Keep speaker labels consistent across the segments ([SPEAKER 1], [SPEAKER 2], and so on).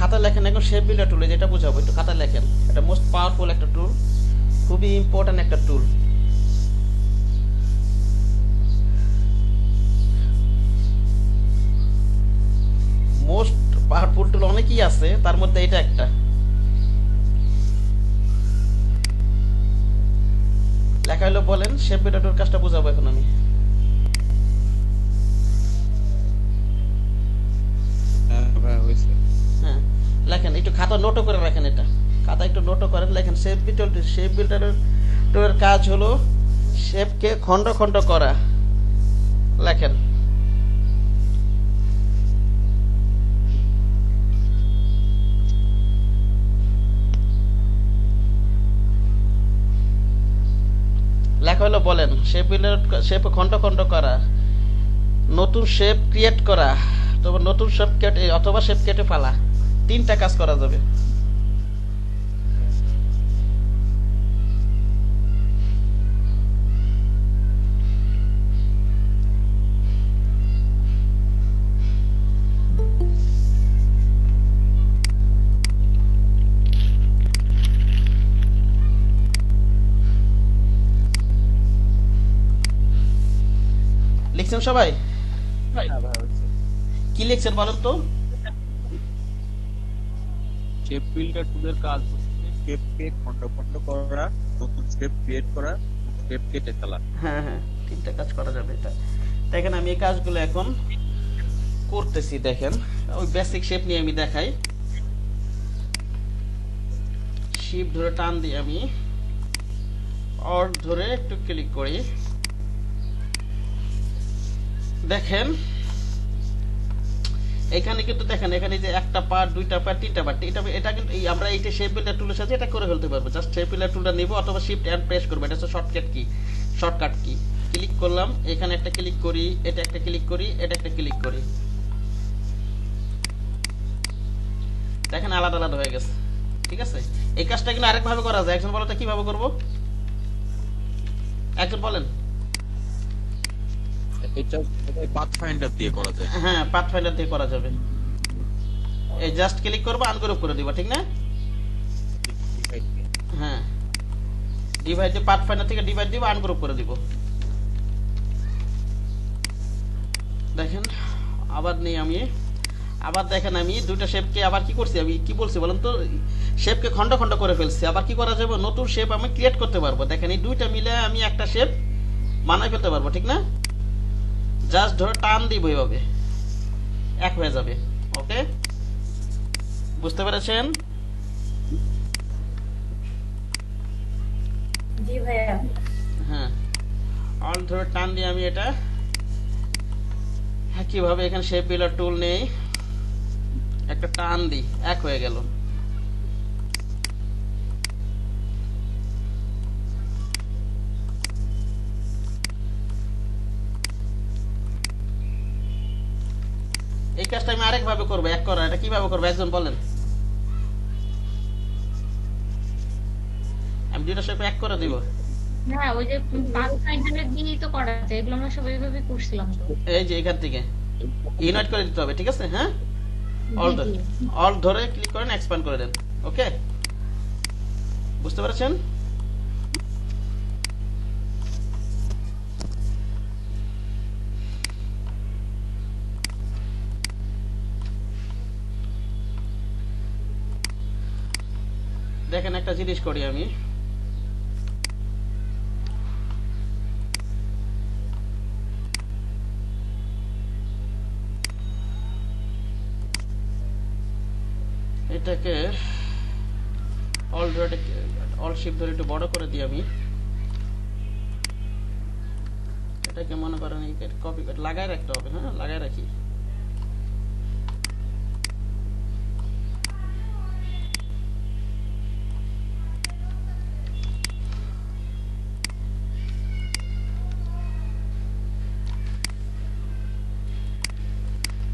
[SPEAKER 1] খাতা লেখেন এখন শেপ বিল্ডার টুলে যেটা বুঝাবো একটু খাতা লেখেন। এটা মোস্ট পাওয়ারফুল একটা টুল, খুবই ইম্পর্টেন্ট একটা টুল। মোস্ট পাওয়ারফুল টুল অনেকই আছে, তার মধ্যে এটা একটা। লেখা হলো বলেন শেপ বিল্ডার টুল কাজটা বুঝাবো এখন আমি। হ্যাঁ লেখেন, একটু খাতা নোটও করে রাখেন, এটা খাতা একটু নোটও করেন, লেখেন শেপ বিল্ডারের কাজ হলো শেপকে খণ্ড খণ্ড করা। লেখেন লেখা হলো বলেন শেপ খণ্ড খণ্ড করা, নতুন শেপ ক্রিয়েট করা, তবে নতুন শেপ কেটে অথবা শেপ কেটে ফেলা, তিনটা কাজ করা যাবে। লিখছেন সবাই? কি লিখছেন বলেন তো?
[SPEAKER 2] শেপ বিল্ডার টুলের কাজ হচ্ছে শেপকে খণ্ড খণ্ড করা, নতুন শেপ ক্রিয়েট করা, শেপ কেটে ফেলা।
[SPEAKER 1] হ্যাঁ হ্যাঁ, তিনটা কাজ করা যাবে এটা। দেখেন আমি এই কাজগুলো এখন করতেছি। দেখেন ওই বেসিক শেপ নিয়ে আমি দেখাই। শিফট ধরে টান দিয়ে আমি অল্ট ধরে একটু ক্লিক করি। দেখেন এখানে কিন্তু দেখেন এখানে যে একটা পার্ট, দুইটা পার্ট, তিনটা পার্ট, এটা কিন্তু আমরা এইটা শেপ বিল্ডার টুলের সাথে এটা করে ফেলতে পারবো। জাস্ট শেপ বিল্ডার টুলটা নিব অথবা শিফট এন্ড প্রেস করব, এটা হচ্ছে শর্টকাট কি। ক্লিক করলাম, এখানে একটা ক্লিক করি, এটা একটা ক্লিক করি, এটা একটা ক্লিক করি, দেখেন আলাদা আলাদা হয়ে গেছে। ঠিক আছে, এই কাজটা কিন্তু আরেক ভাবে করা যায়। একজন বলো তো কিভাবে করব, একজন বলেন।
[SPEAKER 2] এটা পাথফাইন্ডার দিয়ে করা যায়।
[SPEAKER 1] হ্যাঁ পাথফাইন্ডার দিয়ে করা যাবে। এই জাস্ট ক্লিক করব, আনগ্রুপ করে দিব, ঠিক না? হ্যাঁ ডিভাইড দিয়ে পাথফাইন্ডার থেকে ডিভাইড দিব, আনগ্রুপ করে দিব। দেখেন আবার নেই আমি, আবার দেখেন আমি দুইটা শেপকে আবার কি করছি, আমি কি বলছি বলেন তো, শেপকে খণ্ড খণ্ড করে ফেলছি। আবার কি করা যাবে, নতুন শেপ আমি ক্রিয়েট করতে পারবো। দেখেন এই দুইটা মিলে আমি একটা শেপ বানাই ফেলতে পারবো, ঠিক না? জাস্ট ধরে টান দিব, এইভাবে এক হয়ে যাবে। ওকে, বুঝতে পেরেছেন?
[SPEAKER 3] জি ভাইয়া।
[SPEAKER 1] হ্যাঁ অল ধরে টান দিয়ে আমি এটা কিভাবে এখানে শেপ বিল্ডার টুল নেই, একটা টান দিই, এক হয়ে গেল। এই কাজটা আমি আরেক ভাবে করবো, এক করা। এটা কিভাবে করবো একজন বলেন? আমি দুইটা শেপ এক করে দিব।
[SPEAKER 3] না ওই যে পাথফাইন্ডার দিয়েই তো করা যায়, এগুলো আমরা সবাই এইভাবে করছিলাম তো।
[SPEAKER 1] এই যে এখান থেকে ইউনাইট করে দিতে হবে, ঠিক আছে? হ্যাঁ
[SPEAKER 3] জি জি।
[SPEAKER 1] অল ধরে ক্লিক করেন, এক্সপ্যান্ড করে দেন। ওকে, বুঝতে পেরেছেন? দেখেন একটা জিনিস করি আমি, এটাকে অল শিফট ধরে একটু বড় করে দিই আমি। এটাকে মনে করেন কপি করে লাগায় রাখতে হবে। হ্যাঁ লাগায় রাখি।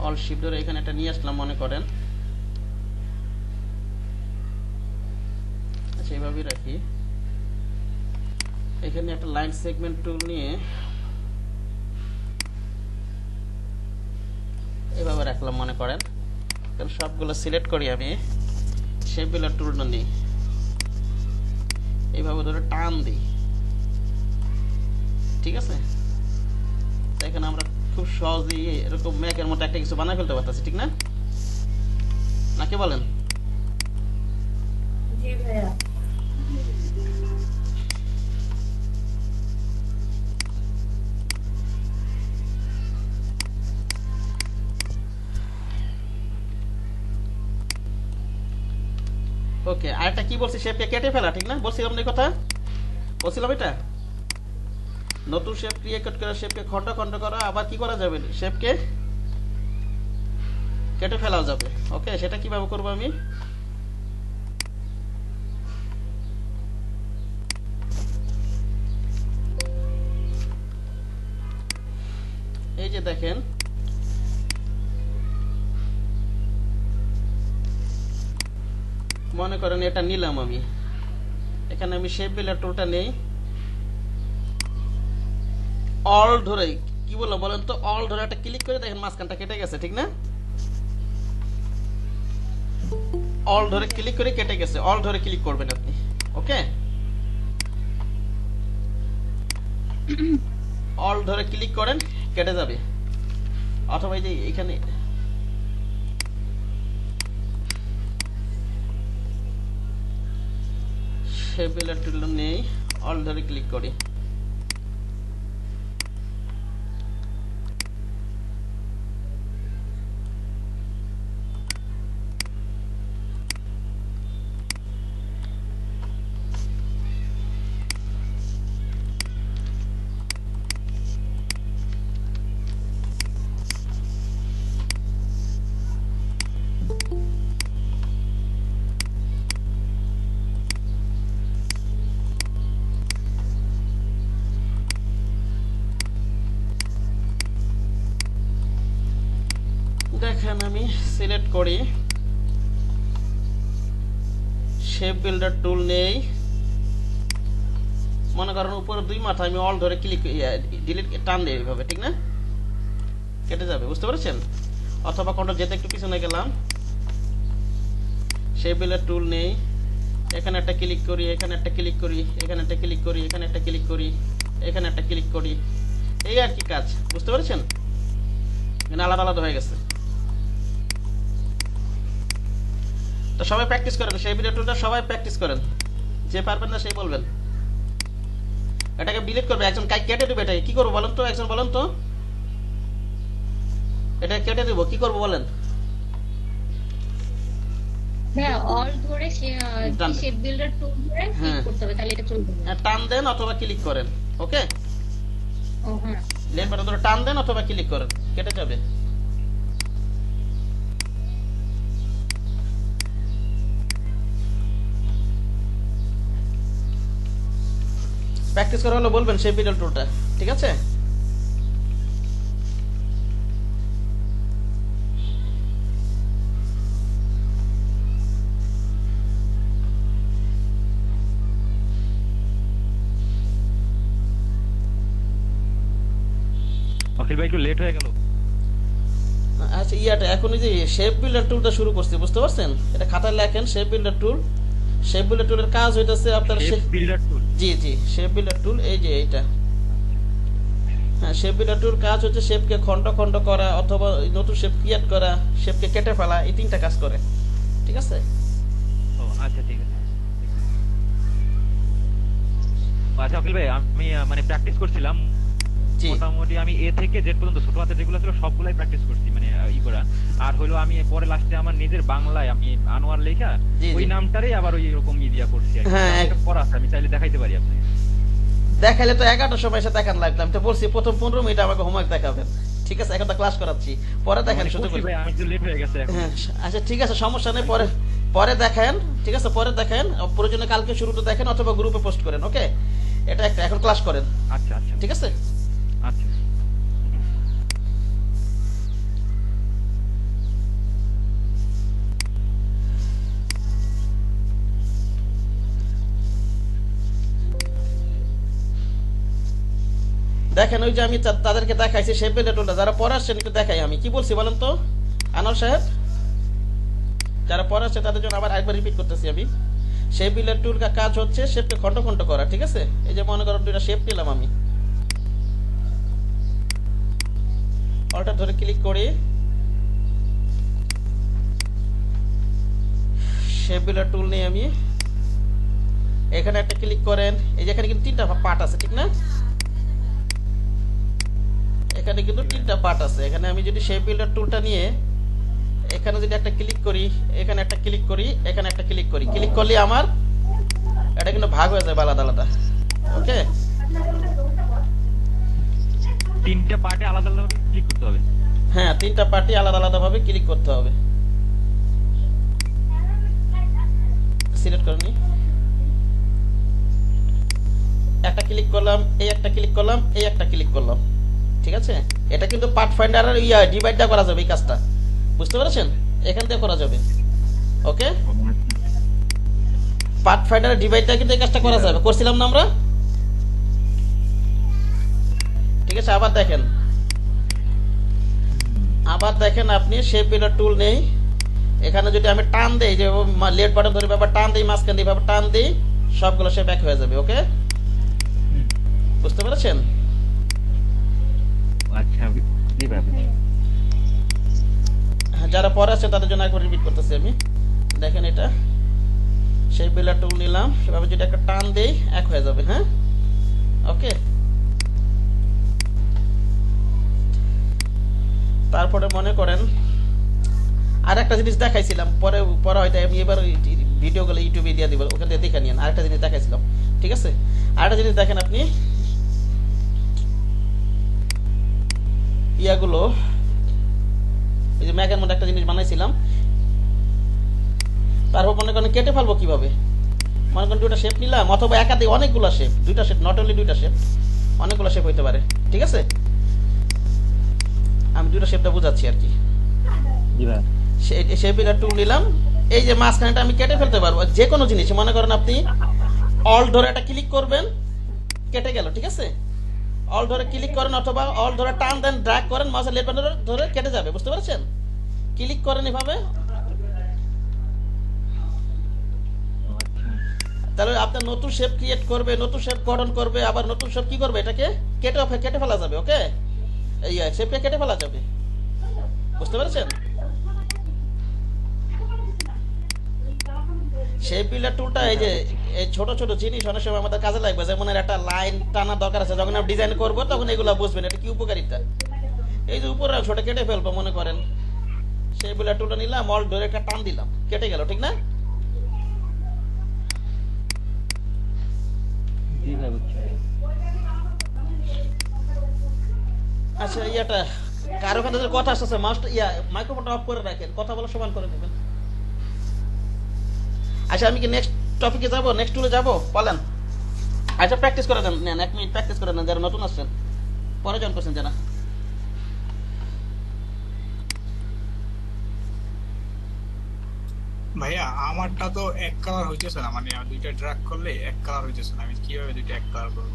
[SPEAKER 1] অল শিফট ধরে এখানে একটা নিয়ে আসলাম মনে করেন, আচ্ছা এইভাবেই রাখি। এখানে একটা লাইন সেগমেন্ট টুল নিয়ে এভাবে রাখলাম মনে করেন। এখন সবগুলো সিলেক্ট করি আমি, শেপ বিল্ডার টুলটা নিই, এইভাবে ধরে টান দিই, ঠিক আছে? দেখেন আমরা খুব সহজেই এরকম ম্যাকের মতো একটা কিছু বানাই ফেলতে পারতেছি, ঠিক না? নাকি বলেন?
[SPEAKER 4] জি ভাইয়া।
[SPEAKER 1] ওকে, আরেকটা কি বলছি, শেপকে কেটে ফেলা, ঠিক না? বলছিলাম না এই কথা, বলছিলাম এটা। নতুন শেপ ক্রিয়েট করে শেপকে খন্ড খন্ড করা, আবার কি করা যাবে, শেপকে কেটে ফেলাও যাবে। ওকে, সেটা কিভাবে করবো আমি? এই যে দেখেন, মনে করেন এটা নিলাম আমি, এখানে আমি শেপ বিল্ডার টুলটা নেই, অল ধরে, কি বললো বলেন তো, অল ধরে একটা ক্লিক করে দেখেন মাঝখানটা কেটে গেছে, ঠিক না? অল ধরে ক্লিক করে কেটে গেছে, অল ধরে ক্লিক করবেন আপনি। ওকে, অল ধরে ক্লিক করেন, কেটে যাবে। অথবা এই যে এখানে শেপ বিল্ডার টুল নেই, অল ধরে ক্লিক করি, দেখেন আমি সিলেক্ট করি, শেপ বিল্ডার টুল নেই, মনে করেন উপরে দুই মাথা আমি অল ধরে ক্লিক ডিলিট টান দিই এইভাবে, ঠিক না? কেটে যাবে, বুঝতে পেরেছেন? অথবা কোনটা যেতে একটু পিছনে গেলাম, শেপ বিল্ডার টুল নেই, এখানে একটা ক্লিক করি, এখানে একটা ক্লিক করি, এখানে একটা ক্লিক করি, এখানে একটা ক্লিক করি, এখানে একটা ক্লিক করি, এই আর কি কাজ, বুঝতে পেরেছেন? এখানে আলাদা আলাদা হয়ে গেছে। তো সবাই প্র্যাকটিস করেন, সেই ভিডিওটা সবাই প্র্যাকটিস করেন, যে পারবেন না সেই বলবেন। এটাকে ডিলিট করবে, একজন কেটে দেবে, এটাকে কি করবো বলেন তো, একজন বলেন তো, এটা কেটে দেবো, কি করবো বলেন?
[SPEAKER 3] হ্যাঁ, অল ধরে
[SPEAKER 1] টান দেন।
[SPEAKER 3] শেপ বিল্ডার টুল ধরে
[SPEAKER 1] হ্যাঁ।
[SPEAKER 3] ক্লিক করতে হবে, তাহলে এটা চলবে না।
[SPEAKER 1] টান দেন অথবা ক্লিক করেন, ওকে?
[SPEAKER 3] ও হ্যাঁ,
[SPEAKER 1] লেন বাটন ধরে টান দেন অথবা ক্লিক করেন, কেটে যাবে। প্র্যাকটিস করা হলে বলবেন সেই ভিডিও টুলটা, ঠিক আছে?
[SPEAKER 5] অখিল ভাই একটু লেট হয়ে গেল।
[SPEAKER 1] আচ্ছা, ইয়াটা এখন এই যে শেপ বিল্ডার টুলটা শুরু করছি, বুঝতে পারছেন? এটা খাতায় লেখেন শেপ বিল্ডার টুল। শেপ বিল্ডার টুলের কাজ হইতাছে আপনার
[SPEAKER 5] শেপ বিল্ডার টুল।
[SPEAKER 1] জি জি, শেপ বিল্ডার টুল, এই যে এইটা। হ্যাঁ, শেপ বিল্ডার টুল কাজ হচ্ছে শেপকে খন্ড খন্ড করা অথবা নতুন শেপ ক্রিয়েট করা, শেপকে কেটে ফেলা, এই তিনটা কাজ করে, ঠিক আছে?
[SPEAKER 5] ও আচ্ছা, ঠিক আছে। আচ্ছা অখিল ভাই, আমি মানে প্র্যাকটিস করছিলাম
[SPEAKER 1] জি
[SPEAKER 5] মোটামুটি, আমি এ থেকে জেড পর্যন্ত ছোট হাতের যেগুলো ছিল সবগুলাই প্র্যাকটিস করছি, মানে ই করা। আর হলো আমি পরে লাস্টে আমার নিজের বাংলায় আমি আনোয়ার লেখা
[SPEAKER 1] জি,
[SPEAKER 5] ওই
[SPEAKER 1] জি।
[SPEAKER 5] নামটারই আবার ওই রকম ই দিয়া করছি আর কি।
[SPEAKER 1] হ্যাঁ,
[SPEAKER 5] এটা করা আছে, আমি চাইলে দেখাইতে পারি আপনাকে।
[SPEAKER 1] দেখাইলে তো 11টার সময় এসে দেখান লাগতো, আমি তো বলছি প্রথম 15 মিনিট আমাকে হোমওয়ার্ক দেখাবেন, ঠিক আছে? এখন তো ক্লাস করাচ্ছি, পরে দেখেন
[SPEAKER 5] মানে
[SPEAKER 1] শুধু
[SPEAKER 5] করছি ভাই, আমি একটু লেট হয়ে গেছে এখন।
[SPEAKER 1] হ্যাঁ, আচ্ছা ঠিক আছে, সমস্যা নেই, পরে পরে দেখেন, ঠিক আছে? পরে দেখেন, প্রয়োজনে কালকে শুরুতে দেখেন অথবা গ্রুপে পোস্ট করেন, ওকে? এটা একটা, এখন ক্লাস করেন,
[SPEAKER 5] আচ্ছা আচ্ছা
[SPEAKER 1] ঠিক আছে?
[SPEAKER 5] আচ্ছা।
[SPEAKER 1] দেখেন ওই যে আমি তাদেরকে দেখাইছি শেপ বিল্ডার টুলটা, যারা পরে আসছেন একটু দেখাই, আমি কি বলছি বলেন তো আনোয়ার সাহেব? যারা পরে আছে তাদের জন্য আবার একবার রিপিট করতেছি আমি। শেপ বিল্ডার টুল কাজ হচ্ছে শেপকে খন্ড খন্ড করা, ঠিক আছে? এই যে মনে করো দুইটা শেপ নিলাম আমি, অলটা ধরে ক্লিক করি, শেপ বিল্ডার টুল নিয়ে আমি এখানে একটা ক্লিক করেন। এই যে এখানে কিন্তু তিনটা পার্ট আছে, ঠিক না? এখানে কিন্তু তিনটা পার্ট আছে। এখানে আমি যদি শেপ বিল্ডার টুলটা নিয়ে এখানে যদি একটা ক্লিক করি, এখানে একটা ক্লিক করি, এখানে একটা ক্লিক করি, ক্লিক করলে আমার এটা কিন্তু ভাগ হয়ে যাবে আলাদা আলাদা। ওকে,
[SPEAKER 5] তিনটা পার্টে আলাদা আলাদা ক্লিক করতে হবে।
[SPEAKER 1] হ্যাঁ, তিনটা পার্টি আলাদা আলাদা ভাবে ক্লিক করতে হবে। সিলেক্ট করে নি, একটা ক্লিক করলাম, এই একটা ক্লিক করলাম, এই একটা ক্লিক করলাম, ঠিক আছে? এটা কিন্তু পার্ট ফাইন্ডারের ডিভাইড দা করা যাবে এই কাজটা, বুঝতে পেরেছেন? এখান থেকে করা যাবে। ওকে, পার্ট ফাইন্ডারের ডিভাইড দা কিন্তু এই কাজটা করা যাবে, করছিলাম না আমরা? ঠিক আছে, আবার দেখেন, আপনি শেপ বিল্ডার টুল নেই, এখানে যদি আমি টান দেই, যে লেফট বাটন ধরে ব্যাপার টান দেই, মাঝখান দিয়ে ব্যাপার টান দেই, সবগুলো শেপ এক হয়ে যাবে। ওকে, বুঝতে পেরেছেন?
[SPEAKER 5] আচ্ছা, জি ভাই।
[SPEAKER 1] যারা পরে আছে তাদের জন্য একবার রিপিট করতেছি আমি। দেখেন, এটা শেপ বিল্ডার টুল নিলাম, সেভাবে যদি একটা টান দেই এক হয়ে যাবে। হ্যাঁ, ওকে। তারপরে মনে করেন আর একটা জিনিস দেখাইছিলাম, পরে হয়তো আমি এবার ভিডিওগুলো ইউটিউবে দিয়ে দিব, ওখান থেকে দেখে নিন। আরেকটা জিনিস দেখাইছিলাম, ঠিক আছে? আরেকটা জিনিস দেখেন, আপনি ইয়াগুলো, এই যে ম্যাগের মধ্যে একটা জিনিস বানাইছিলাম, তারপর মনে করেন কেটে ফেলবো কিভাবে? মনে করেন দুইটা শেপ নিলাম, অথবা একাধিক অনেকগুলো শেপ, দুইটা শেপ, নট অনলি দুইটা শেপ, অনেকগুলো শেপ হইতে পারে, ঠিক আছে? আমি দুটো শেপটা বুঝাচ্ছি আর কি।
[SPEAKER 5] জি ভাই।
[SPEAKER 1] শেপ বিল্ডার টুল নিলাম, এই যে মাঝখানেটা আমি কেটে ফেলতে পারবো যে কোনো জিনিস। মনে করেন আপনি অল ধরে একটা ক্লিক করবেন, কেটে গেল, ঠিক আছে? অল ধরে ক্লিক করেন অথবা অল ধরে টান দেন, ড্র্যাগ করেন, মাঝে লেফট বাটন ধরে কেটে যাবে, বুঝতে পারছেন? ক্লিক করেন এভাবে, তাহলে আপনার নতুন শেপ ক্রিয়েট করবে, নতুন শেপ গঠন করবে, আবার নতুন শেপ কি করবে, এটাকে কেটে ফেলা যাবে। ওকে, এই শেপকে কেটে ফেলা যাবে, বুঝতে পেরেছেন? শেপ বিল্ডার টুলটা এই যে এই ছোট ছোট জিনিস অনেক সময় আমাদের কাজে লাগবে, যেমন একটা লাইন টানা দরকার আছে, যখন আপনি ডিজাইন করবো তখন এগুলো বুঝবেন এটা কি উপকারিতা। এই যে উপরে অংশটা কেটে ফেলবো, মনে করেন শেপ বিল্ডার টুলটা নিলাম, অল ধরে একটা টান দিলাম, কেটে গেল, ঠিক না?
[SPEAKER 5] জি ভাই, বুঝছি।
[SPEAKER 1] আচ্ছা, ইয়াটা কারো কাছে যে কথা আসছে, মাস্টার মাইক্রোফোনটা অফ করে রাখেন, কথা বলা সমান করে দেবেন। আচ্ছা, আমি কি নেক্সট টপিকে যাব, নেক্সট টুলে যাব, বলেন? আচ্ছা, প্র্যাকটিস করে নেন, 1 মিনিট প্র্যাকটিস করে নেন, যারা নতুন আসছেন, পরে জয়েন করছেন যারা।
[SPEAKER 4] ভাইয়া আমারটা তো এক কালার হইতেছে না, মানে দুইটা ড্র্যাগ করলে এক কালার হইতেছে না, আমি কিভাবে দুইটা এক কালার করবো?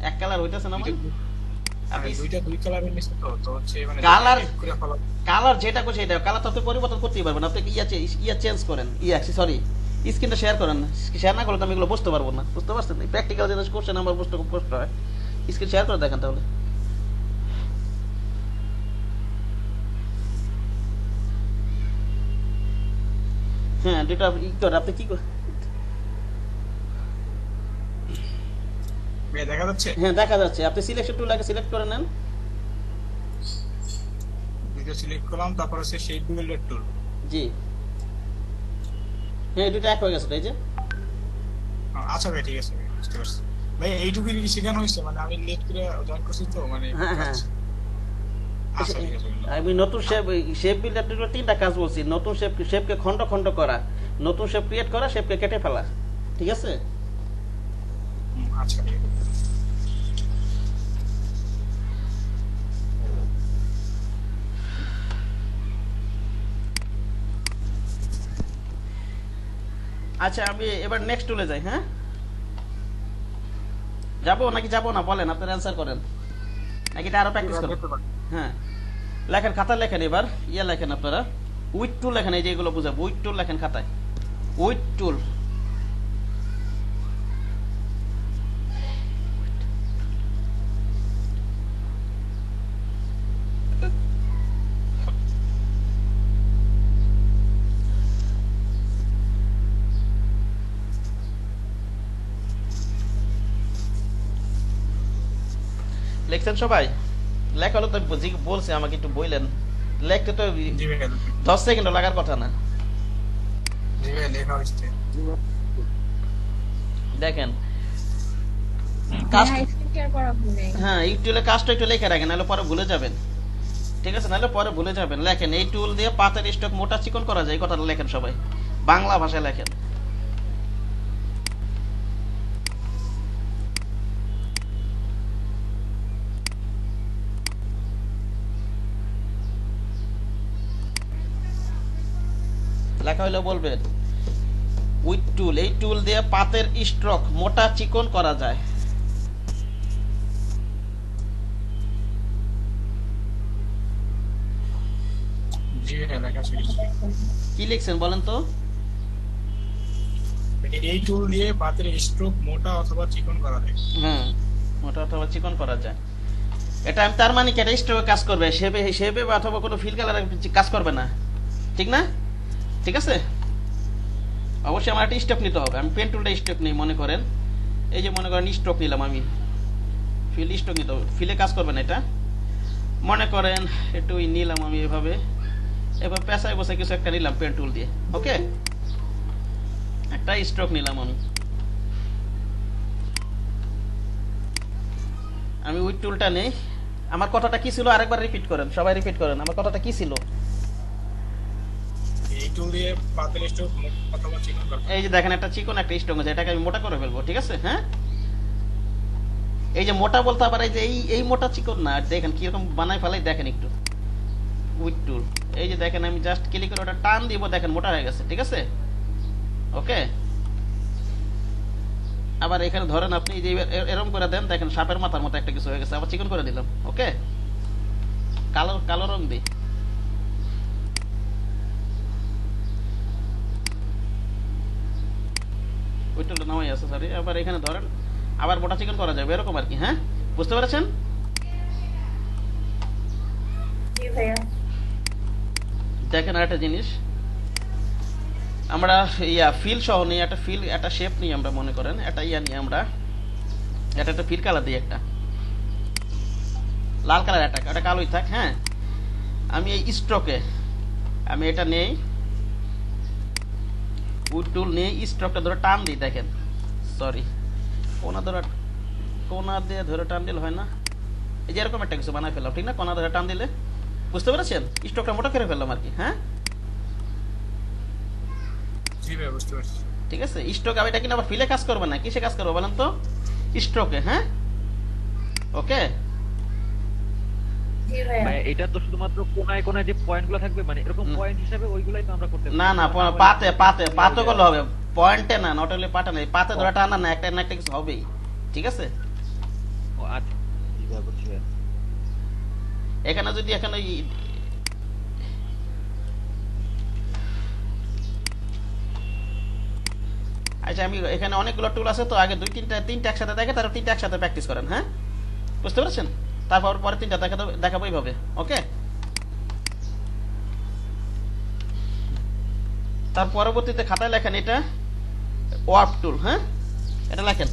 [SPEAKER 1] এক কালার হইতেছে না মানে? আপনি
[SPEAKER 4] দুইটা দুই কালারের নিচে তো হচ্ছে মানে
[SPEAKER 1] কালার
[SPEAKER 4] করে ফেলা।
[SPEAKER 1] কালার যেটা করছে এটা কালার তো আপনি পরিবর্তন করতেই পারবেন। আপনি ইয়া চেঞ্জ করেন, সরি, স্ক্রিনটা শেয়ার করেন। শেয়ার না করলে তো আমি এগুলো বুঝতে পারবো না, বুঝতে পারছেন? প্র্যাকটিক্যাল জিনিস করছেন, আমার বুঝতে খুব কষ্ট হয়। স্ক্রিন শেয়ার করে দেখেন তাহলে। হ্যাঁ, দুইটা করে আপনি কি
[SPEAKER 4] ভাইয়া দেখা যাচ্ছে?
[SPEAKER 1] হ্যাঁ, দেখা যাচ্ছে। আপনি সিলেকশন টুল আগে সিলেক্ট করে নেন।
[SPEAKER 4] দুইটা সিলেক্ট করলাম, তারপর হচ্ছে শেপ বিল্ডার টুল।
[SPEAKER 1] জি, হ্যাঁ, দুইটা এক হয়ে গেছে, এই যে।
[SPEAKER 4] আচ্ছা ভাই, ঠিক আছে, বুঝতে পারছি ভাই। এইটুকুই কি শেখানো হয়েছে? মানে আমি লেট করে জয়েন করছি তো, মানে
[SPEAKER 1] হ্যাঁ, হ্যাঁ।
[SPEAKER 4] আচ্ছা ঠিক আছে।
[SPEAKER 1] আমি নতুন শেপ বিল্ডার টুলের 3টা কাজ বলছি। নতুন শেপকে খন্ড খন্ড করা, নতুন শেপ ক্রিয়েট করা, শেপকে কেটে ফেলা, ঠিক আছে?
[SPEAKER 4] আচ্ছা ঠিক আছে।
[SPEAKER 1] আচ্ছা, আমি এবার নেক্সট টুলে যাই। হ্যাঁ, যাবো নাকি যাবো না, বলেন, আপনারা অ্যান্সার করেন, নাকি এটা আরো প্র্যাকটিস করবেন? হ্যাঁ, লেখেন, খাতা লেখেন, এবার লেখেন আপনারা উইথ টুল লেখেন, এই যে এগুলো বুঝাবো, উইথ টুল লেখেন খাতায়, উইথ টুল। লিখছেন সবাই? লেখা হলো তো বলছে আমাকে একটু বললেন, লেখতে তো
[SPEAKER 4] জি ভাই
[SPEAKER 1] 10 সেকেন্ড লাগার কথা না।
[SPEAKER 4] জি ভাই লেখা হচ্ছে।
[SPEAKER 1] দেখেন কাজ,
[SPEAKER 3] স্ক্রিন শেয়ার করা ভুলে
[SPEAKER 1] হ্যাঁ এই টুলে কাজটা একটু লিখে রাখেন, নাহলে পরে ভুলে যাবেন, ঠিক আছে? নাহলে পরে ভুলে যাবেন। লেখেন এই টুল দিয়ে পাতের স্টক মোটা চিকন করা যায়, এই কথাটা লেখেন সবাই, বাংলা ভাষায় লেখেন। লেখা হইলে বলবেন উইথ টুল, এই টুল দিয়ে পাতের স্ট্রোক মোটা চিকন করা যায়।
[SPEAKER 4] জি ভাই লেখা শেষ।
[SPEAKER 1] কি লিখছেন বলেন তো?
[SPEAKER 4] এই টুল দিয়ে পাতের স্ট্রোক মোটা অথবা চিকন করা যায়।
[SPEAKER 1] হ্যাঁ, মোটা অথবা চিকন করা যায়। এটা আমি তার মানে কি এটা স্ট্রোকে কাজ করবে, শেপে শেপে অথবা কোনো ফিল কালার কাজ করবে না, ঠিক না? ঠিক আছে, অবশ্যই আমার একটা স্টক নিতে হবে। আমি পেন টুলটা স্টক নিই, মনে করেন এই যে মনে করেন স্টক নিলাম আমি, ফিল স্টক নিতে হবে, ফিলে কাজ করবে না এটা। মনে করেন একটু নিলাম আমি এভাবে, এবার পেঁচায় বসে কিছু একটা নিলাম পেন টুল দিয়ে, ওকে একটা স্ট্রোক নিলাম আমি। আমি উইথ টুলটা নেই। আমার কথাটা কি ছিল আরেকবার রিপিট করেন, সবাই রিপিট করেন, আমার কথাটা কি ছিল?
[SPEAKER 4] এই টুল দিয়ে পাতের স্ট্রোক মোটা অথবা চিকন করা যায়।
[SPEAKER 1] এই যে দেখেন একটা চিকন একটা স্ট্রং আছে, এটাকে আমি মোটা করে ফেলবো, ঠিক আছে? হ্যাঁ, এই যে মোটা বলতে আবার এই যে এই মোটা চিকন না, দেখেন কিরকম বানাই ফেলাই, দেখেন একটু উইথ টুল, এই যে দেখেন আমি জাস্ট ক্লিক করে ওটা টান দিব, দেখেন মোটা হয়ে গেছে, ঠিক আছে? ওকে, আবার এখানে ধরেন আপনি যে এরকম করে দেন, দেখেন সাপের মাথার মতো একটা কিছু হয়ে গেছে, আবার চিকন করে দিলাম, ওকে কালো কালো রং দিই। ওই টুলটা নামাই আছে, সরি। আবার এখানে ধরেন আবার মোটা চিকন করা যাবে, এরকম আর কি। হ্যাঁ, বুঝতে পেরেছেন?
[SPEAKER 3] জি ভাইয়া
[SPEAKER 1] দেখেন আর একটা জিনিস, আমরা ফিল সহ নিই, একটা ফিল একটা শেপ নিই, আমরা মনে করেন একটা নিই, আমরা একটা ফিল কালার দিই, একটা লাল কালার, একটা কালোই থাক। হ্যাঁ, আমি এই স্ট্রোকে আমি এটা নেই, উড টুল নিয়ে স্ট্রোকটা ধরে টান দিই, দেখেন সরি কোনা দিয়ে ধরে টান দিলে হয় না, এই যে এরকম একটা কিছু বানাই ফেললাম, ঠিক না? কোনা ধরে টান দিলে, বুঝতে পেরেছেন? স্ট্রোকটা মোটা করে ফেললাম আর কি। হ্যাঁ,
[SPEAKER 4] জি ভাই বুঝতে পারছি।
[SPEAKER 1] ঠিক আছে। স্ট্রোক আমি এটা কিনা আবার ফিলে কাজ করবে না, কিসে কাজ করবো বলেন তো? স্ট্রোকে। হ্যাঁ, ওকে।
[SPEAKER 3] জি ভাইয়া
[SPEAKER 5] মানে এটা তো শুধুমাত্র কোনায় কোনায় যে পয়েন্ট গুলো থাকবে, মানে এরকম পয়েন্ট হিসাবে ওইগুলাই তো আমরা করতে পারি।
[SPEAKER 1] না না, পাতে করলে হবে, পয়েন্টে না, নট অনলি পাতে না, পাতে ধরে টানা না, একটা না একটা কিছু হবেই, ঠিক আছে?
[SPEAKER 5] ও আচ্ছা, জি ভাইয়া বুঝছি ভাইয়া।
[SPEAKER 1] এখানে যদি এখানে আচ্ছা, আমি এখানে অনেকগুলো টুল আছে তো, আগে তিনটা একসাথে দেখে, তারপর তিনটা একসাথে প্র্যাকটিস করেন। হ্যাঁ, বুঝতে পেরেছেন? তারপর পরে তিনটা দেখাবো এইভাবে, ওকে? তার পরবর্তীতে খাতায় লেখেন এটা ওয়ার্প টুল। হ্যাঁ, এটা লেখেন,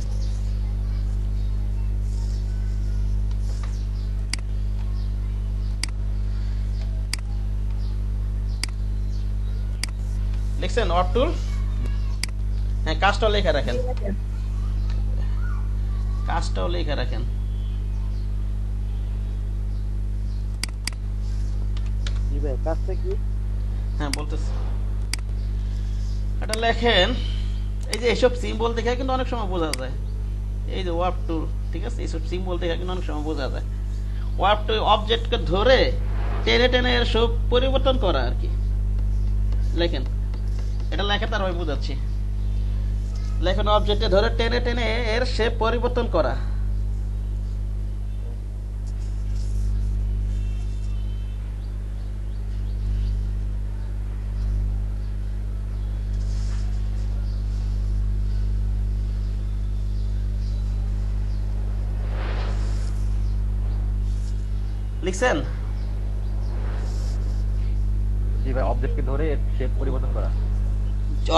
[SPEAKER 1] লিখছেন ওয়ার্প টুল? হ্যাঁ, কাজটাও লেখা রাখেন, কাজটাও লেখা রাখেন।
[SPEAKER 6] জি ভাই কাজটা কি?
[SPEAKER 1] হ্যাঁ বলতেছি, এটা লেখেন, এই যে এইসব সিম্বল দেখে কিন্তু অনেক সময় বোঝা যায়, এই যে ওয়ার্প টুল, ঠিক আছে? এইসব সিম্বল দেখে কিন্তু অনেক সময় বোঝা যায়। ওয়ার্প টুল অবজেক্টকে ধরে টেনে টেনে এর সব পরিবর্তন করা আর কি। লেখেন, এটা লেখে তার আমি বোঝাচ্ছি। লেখেন অবজেক্টে ধরে টেনে টেনে এর শেপ পরিবর্তন করা। লিখছেন?
[SPEAKER 5] জি ভাই, অবজেক্টকে ধরে এর শেপ পরিবর্তন করা।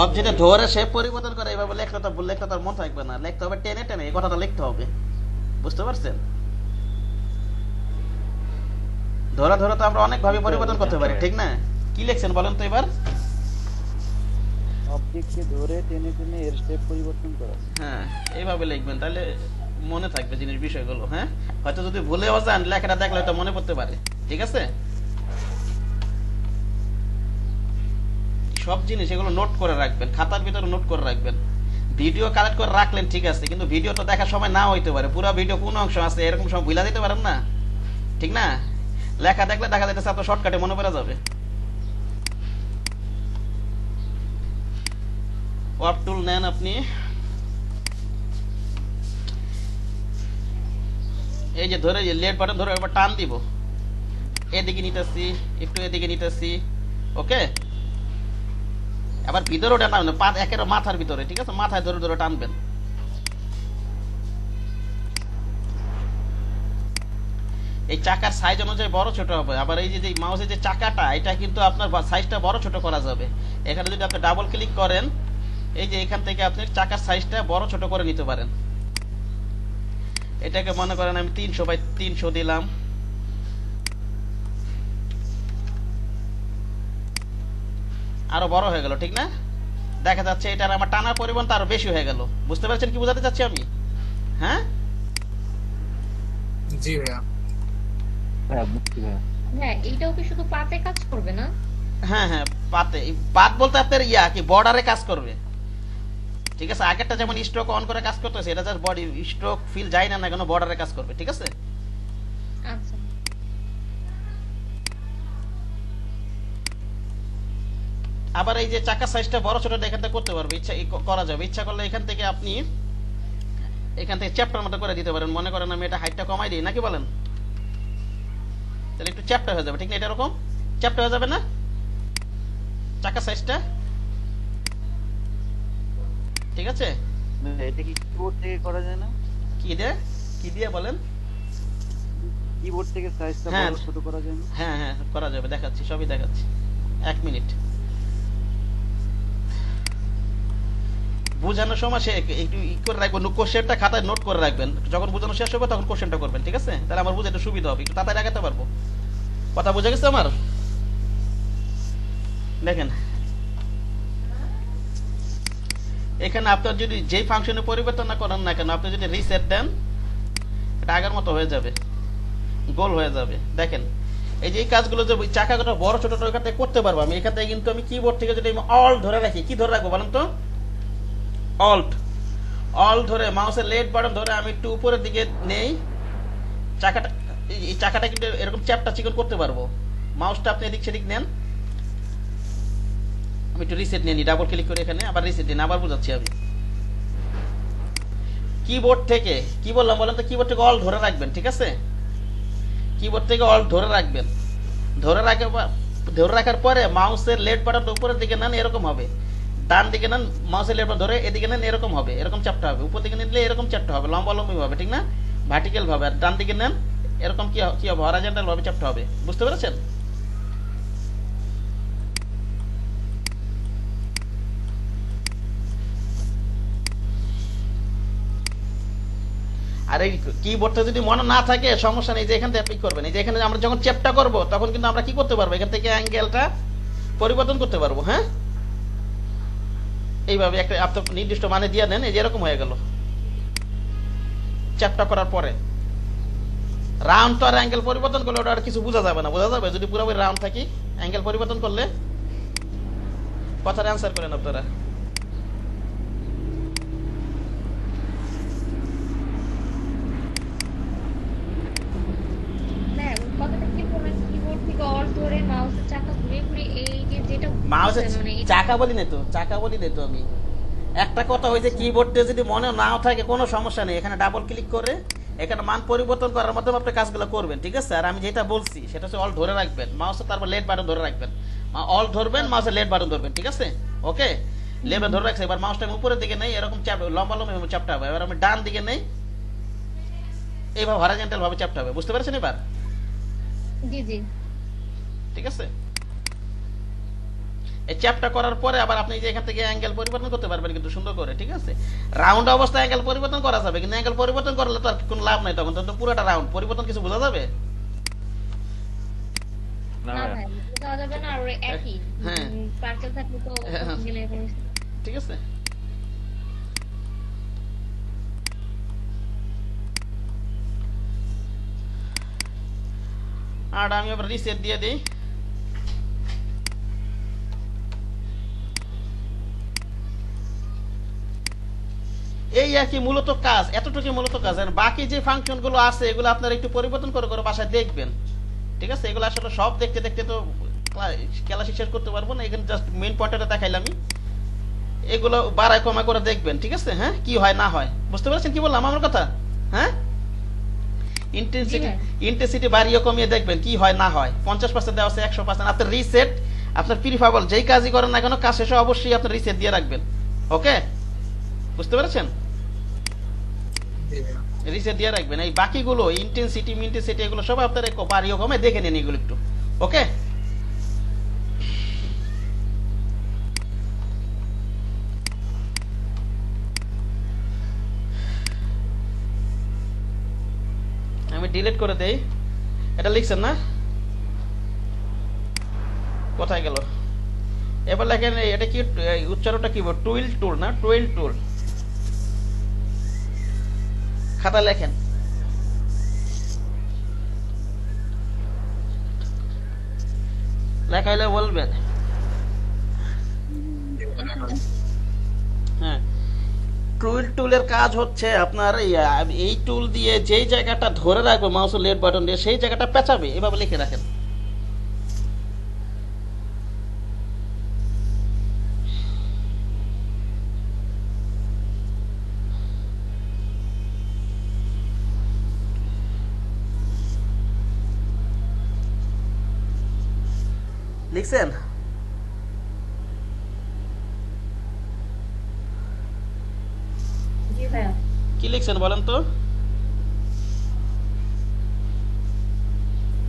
[SPEAKER 1] অবজেক্টে ধরে শেপ পরিবর্তন করে এইভাবে লেখলে তো ভুল লেখলে তার মন থাকবে না, লিখতে হবে টেনে টেনে, এই কথাটা লিখতে হবে, বুঝতে পারছেন? ধরা ধরে তো আমরা অনেক ভাবে পরিবর্তন করতে পারি, ঠিক না? কি লিখছেন বলেন তো এবার?
[SPEAKER 6] অবজেক্টকে ধরে টেনে টেনে এর শেপ পরিবর্তন করা।
[SPEAKER 1] হ্যাঁ, এইভাবে লিখবেন, তাহলে মনে থাকবে জিনিস বিষয়গুলো। হ্যাঁ, হয়তো যদি ভুলেও যান লেখাটা দেখলে হয়তো মনে পড়তে পারে, ঠিক আছে? সব জিনিস এগুলো নোট করে রাখবেন, খাতার ভিতরে নোট করে রাখবেন। ভিডিও কালেক্ট করে রাখলেন ঠিক আছে, কিন্তু ভিডিও তো দেখার সময় না হইতে পারে, পুরো ভিডিও কোন অংশ আছে এরকম সময় ভুলা দিতে পারেন না, ঠিক না? লেখা দেখলে দেখা যাইতেছে আপনার শর্টকাটে মনে পড়ে যাবে। ওয়ার্প টুল নেন আপনি, এই যে ধরে লেট বাটন ধরে এবার টান দিব, এদিকে নিতেছি, একটু এদিকে নিতেছি, ওকে? আবার ভিতরে ওটা টানবেন, পা একেবারে মাথার ভিতরে, ঠিক আছে? মাথায় ধরে ধরে টানবেন। এই চাকার সাইজ অনুযায়ী বড় ছোট হবে। আবার এই যে মাউসের যে চাকাটা, এটা কিন্তু আপনার সাইজটা বড় ছোট করা যাবে। এখানে যদি আপনি ডাবল ক্লিক করেন, এই যে এখান থেকে আপনি চাকার সাইজটা বড় ছোট করে নিতে পারেন। এটাকে মনে করেন আমি 300 দিলাম, আরো বড় হয়ে গেল, ঠিক না? দেখা যাচ্ছে এটার আমার টানার পরিমাণ আরো বেশি হয়ে গেল। বুঝতে পারছেন কি বোঝাতে চাচ্ছি আমি? হ্যাঁ,
[SPEAKER 4] জি ভাইয়া।
[SPEAKER 5] হ্যাঁ বুঝছি ভাইয়া।
[SPEAKER 3] হ্যাঁ, এইটাও কি শুধু পাতে কাজ করবে না?
[SPEAKER 1] হ্যাঁ, হ্যাঁ, পাত বলতে আপনার কি বর্ডারে কাজ করবে, ঠিক আছে? আগেরটা যেমন স্ট্রোক অন করে কাজ করতেছে, এটা জাস্ট বডি স্ট্রোক ফিল যায় না, কেন বর্ডারে কাজ করবে, ঠিক আছে?
[SPEAKER 3] আচ্ছা,
[SPEAKER 1] আবার এই যে চাকার সাইজটা বড় ছোট এখান থেকে করতে পারবে, করা যাবে। ইচ্ছা করলে এখান থেকে আপনি এখান থেকে চ্যাপ্টার মতো করে দিতে পারেন। মনে করেন আমি এটা হাইটটা কমাই দিই, নাকি বলেন? তাহলে একটু চ্যাপ্টার হয়ে যাবে, ঠিক না? এটা এরকম চ্যাপ্টার হয়ে যাবে না চাকার সাইজটা, ঠিক আছে?
[SPEAKER 6] এটা কি কিবোর্ড থেকে করা যায় না?
[SPEAKER 1] কি দিয়ে বলেন?
[SPEAKER 6] কিবোর্ড থেকে সাইজটা
[SPEAKER 1] হ্যাঁ।
[SPEAKER 6] বড় ছোট করা যায় না?
[SPEAKER 1] হ্যাঁ, হ্যাঁ, করা যাবে, দেখাচ্ছি, সবই দেখাচ্ছি, 1 মিনিট। বোঝানোর সময় সে একটু করে রাখবেন, কোশ্চেনটা খাতায় নোট করে রাখবেন, যখন বোঝানো শেষ হবে তখন কোশ্চেনটা করবেন, ঠিক আছে? তাহলে আমার বুঝতে সুবিধা হবে, একটু তাড়াতাড়ি আগাতে পারবো। কথা বুঝে গেছে আমার? দেখেন এখানে আপনার যদি যেই ফাংশনে পরিবর্তন না করেন না কেন, আপনি যদি রিসেট দেন, এটা আগের মতো হয়ে যাবে, গোল হয়ে যাবে। দেখেন এই যে এই কাজগুলো যে চাকাটা বড় ছোট এখান থেকে করতে পারবো আমি, এখান থেকে কিন্তু আমি কিবোর্ড থেকে যদি অল ধরে রাখি, কি ধরে রাখবো বলেন তো? অল ধরে মাউসের লেফট বাটন ধরে আমি একটু উপরের দিকে নেই, এই চাকাটা কিন্তু এরকম চ্যাপটা চিকন করতে পারবো। মাউসটা আপনি এদিক সেদিক নেন, আমি একটু রিসেট নিয়ে নিই, ডাবল ক্লিক করে এখানে আবার রিসেট নিন, আবার বুঝাচ্ছি আমি। কিবোর্ড থেকে কি বললাম বলেন তো? কিবোর্ড থেকে অল ধরে রাখবেন, ঠিক আছে? কিবোর্ড থেকে অল ধরে রাখবেন, ধরে রাখার পরে মাউসের লেফট বাটন উপরের দিকে নেন, এরকম হবে। ডান দিকে নেন, মাউসের লেফট ধরে এদিকে নেন, এরকম হবে, এরকম চ্যাপটা হবে। উপর দিকে নিলে এরকম চ্যাপটা হবে, লম্বা লম্বি হবে, ঠিক না? ভার্টিক্যাল ভাবে। আর ডান দিকে নেন, এরকম কি হবে, হরাইজন্টাল ভাবে চ্যাপটা হবে। বুঝতে পেরেছেন? আর এই কিবোর্ডটা যদি মনে না থাকে সমস্যা নেই, যে এখান থেকে আপনি করবেন, এই যে এখানে আমরা যখন চ্যাপটা করব তখন কিন্তু আমরা কি করতে পারবো, এখান থেকে অ্যাঙ্গেলটা পরিবর্তন করতে পারবো। হ্যাঁ, এইভাবে একটা আপনার নির্দিষ্ট মানে দিয়ে নেন, এই যে এরকম হয়ে গেল চ্যাপটা করার পরে। রাউন্ড তো আর অ্যাঙ্গেল পরিবর্তন করলে ওটা আর কিছু বোঝা যাবে না, বোঝা যাবে যদি পুরোপুরি রাউন্ড থাকি। অ্যাঙ্গেল পরিবর্তন করলে কথার অ্যান্সার করেন আপনারা।
[SPEAKER 3] হ্যাঁ, কথাটা কি বলেন? কিবোর্ড থেকে অল ধরে মাউসের চাকা ঘুরিয়ে ঘুরিয়ে এই যে যেটা
[SPEAKER 1] মাউসের
[SPEAKER 3] মানে
[SPEAKER 1] চাকা বলি না তো, চাকা বলি না তো আমি। একটা কথা হয়েছে, কিবোর্ডে যদি মনে নাও থাকে কোনো সমস্যা নেই, এখানে ডাবল ক্লিক করে এখানে মান পরিবর্তন করার মাধ্যমে আপনি কাজগুলো করবেন, ঠিক আছে? আর আমি যেটা বলছি সেটা হচ্ছে অল ধরে রাখবেন, মাউসের তারপর লেফট বাটন ধরে রাখবেন, অল ধরবেন, মাউসের লেফট বাটন ধরবেন, ঠিক আছে? ওকে, লেফট ধরে রাখছি। এবার মাউসটা আমি উপরের দিকে নেই, এরকম চাপ লম্বা লম্বা চাপটা হবে। এবার আমি ডান দিকে নেই, এইভাবে হরাইজন্টাল ভাবে চাপটা হবে। বুঝতে পারছেন এবার?
[SPEAKER 3] জি জি
[SPEAKER 1] ঠিক আছে? এই চ্যাপটা করার পরে আবার আপনি যে এখান থেকে অ্যাঙ্গেল পরিবর্তন করতে পারবেন কিন্তু সুন্দর করে, ঠিক আছে? রাউন্ড অবস্থায় অ্যাঙ্গেল পরিবর্তন করা যাবে, কিন্তু অ্যাঙ্গেল পরিবর্তন করলে তো আর কোনো লাভ নাই, তখন তো পুরোটা রাউন্ড পরিবর্তন কিছু বোঝা যাবে?
[SPEAKER 5] না
[SPEAKER 3] না
[SPEAKER 5] ভাইয়া।
[SPEAKER 3] ভাই বোঝা যাবে না, আর একই
[SPEAKER 1] হ্যাঁ।
[SPEAKER 3] সার্কেল থাকলে তো
[SPEAKER 1] হ্যাঁ।
[SPEAKER 3] গেলে
[SPEAKER 1] ঠিক আছে? আর আমি আবার রিসেট দিয়ে দিই। এই আর কি মূলত কাজ, এতটুকু মূলত কাজ। আর বাকি যে ফাংশন গুলো আছে এগুলো আপনারা একটু পরিবর্তন করে করে বাসায় দেখবেন, ঠিক আছে? এগুলো আসলে সব দেখতে দেখতে তো ক্লাস শেষ করতে পারবো না, এখানে জাস্ট মেইন পয়েন্টটা দেখাইলাম আমি। এগুলো বাড়ায় কমা করে দেখবেন, ঠিক আছে? হ্যাঁ, কি হয় না হয় বুঝতে পারছেন কি বললাম আমার কথা? হ্যাঁ, ইন্টেন্সিটি বাড়িয়ে কমিয়ে দেখবেন কি হয় না হয়। 50% দেওয়া আছে, 100%। আপনার রিসেট, আপনার প্রিফারেবল যেই কাজই করেন না কেন, কাজ শেষে অবশ্যই আপনার রিসেট দিয়ে রাখবেন। ওকে, বুঝতে পেরেছেন? রিসেট দিয়ে রাখবেন। এই বাকিগুলো ইন্টেন্সিটি এগুলো সব আপনার বাড়িয়ে কমে দেখে নিন এগুলো একটু। ওকে, আমি ডিলিট করে দেই। এটা লিখছেন না? কোথায় গেল? এবার লেখেন এটা কি, উচ্চারণটা কি? টুইল টুল না, টুইল টুল। খাতা লেখেন। লেখাইলে বলবেন। হ্যাঁ, টুল টুলের কাজ হচ্ছে আপনার এই টুল দিয়ে যেই জায়গাটা ধরে রাখবে মাউসের লেফট বাটন দিয়ে, সেই জায়গাটা পেঁচাবে। এভাবে লিখে রাখেন। লিখছেন?
[SPEAKER 3] জি ভাইয়া।
[SPEAKER 1] কি লিখছেন বলেন তো?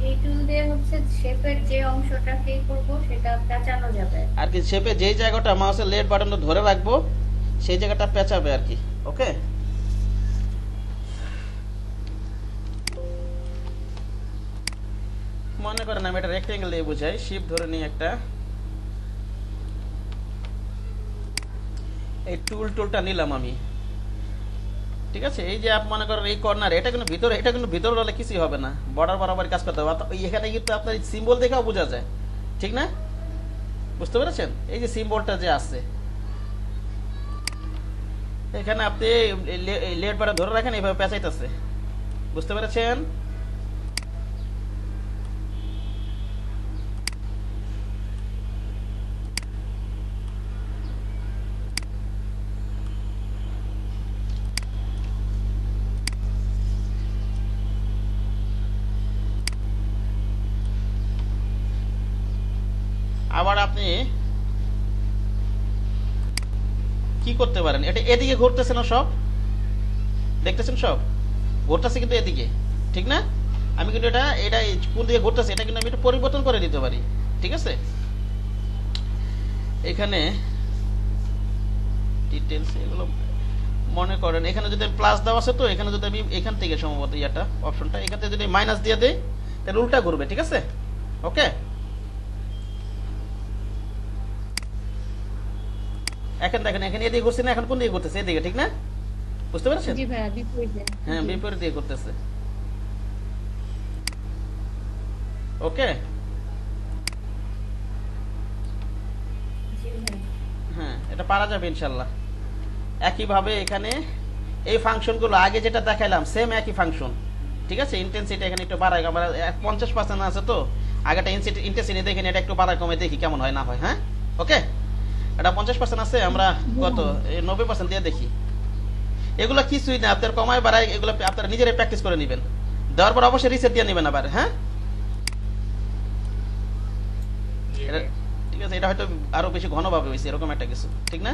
[SPEAKER 3] এই টুল দিয়ে হচ্ছে শেপের যে অংশটাকে করব সেটা পেঁচানো যাবে।
[SPEAKER 1] আর কি শেপে যেই জায়গাটা মাউসের লেফট বাটনটা ধরে রাখবো সেই জায়গাটা পেঁচাবে আর কি। ওকে, মনে করেন আমি একটা রেক্টেঙ্গেল দিয়ে বুঝাই। শিফট ধরে নিই একটা, এই টুলটা নিলাম আমি, ঠিক আছে? এই যে আপনি মনে করেন এই কর্নার, এটা কিন্তু ভিতরে, এটা কিন্তু ভিতরে হলে কিছুই হবে না, বর্ডার বরাবর কাজ করতে হবে। এখানে কিন্তু আপনার সিম্বল দেখেও বোঝা যায়, ঠিক না? বুঝতে পেরেছেন? এই যে সিম্বলটা যে আছে এখানে, আপনি লেফট বাটন ধরে রাখেন, এইভাবে পেঁচাইতেছে। বুঝতে পেরেছেন? আবার আপনি কি করতে পারেন, এটা এদিকে ঘুরতেছে না, সব দেখতেছেন, সব ঘুরতেছে কিন্তু এদিকে, ঠিক না? আমি কিন্তু এটা এটা কোন দিকে ঘুরতেছে এটা কিন্তু আমি একটু পরিবর্তন করে দিতে পারি, ঠিক আছে? এখানে ডিটেলস এগুলো মনে করেন, এখানে যদি প্লাস দেওয়া আছে, তো এখানে যদি আমি এখান থেকে সম্ভবত ইয়াটা অপশনটা এখান থেকে যদি মাইনাস দিয়ে দেই তাহলে উল্টা ঘুরবে, ঠিক আছে? ওকে, এখন দেখেন এখানে এদিকে ঘুরছে না, এখন কোন দিকে ঘুরতেছে? এদিকে, ঠিক না? বুঝতে পেরেছেন?
[SPEAKER 3] জি ভাইয়া, বিপরীতে।
[SPEAKER 1] হ্যাঁ, বিপরীত দিকে করতেছে। ওকে,
[SPEAKER 3] জি ভাইয়া।
[SPEAKER 1] হ্যাঁ, এটা পারা যাবে ইনশাল্লাহ। একইভাবে এখানে এই ফাংশনগুলো আগে যেটা দেখাইলাম সেম একই ফাংশন, ঠিক আছে? ইন্টেন্সিটি এখানে একটু বাড়াই, আমার 50% আছে, তো আগেটা ইন্টেন্সিটি দেখে এটা একটু বাড়াই কমে দেখি কেমন হয় না হয়। হ্যাঁ, ওকে, এটা 50% আছে, আমরা কত 90% দিয়ে দেখি। এগুলো কিছুই না, আপনার কমায় বাড়ায় এগুলো আপনারা নিজেরাই প্র্যাকটিস করে নেবেন। দেওয়ার পর অবশ্যই রিসেট দিয়ে নেবেন আবার। হ্যাঁ, ঠিক আছে? এটা হয়তো আরো বেশি ঘনভাবে হয়েছে, এরকম একটা কিছু, ঠিক না?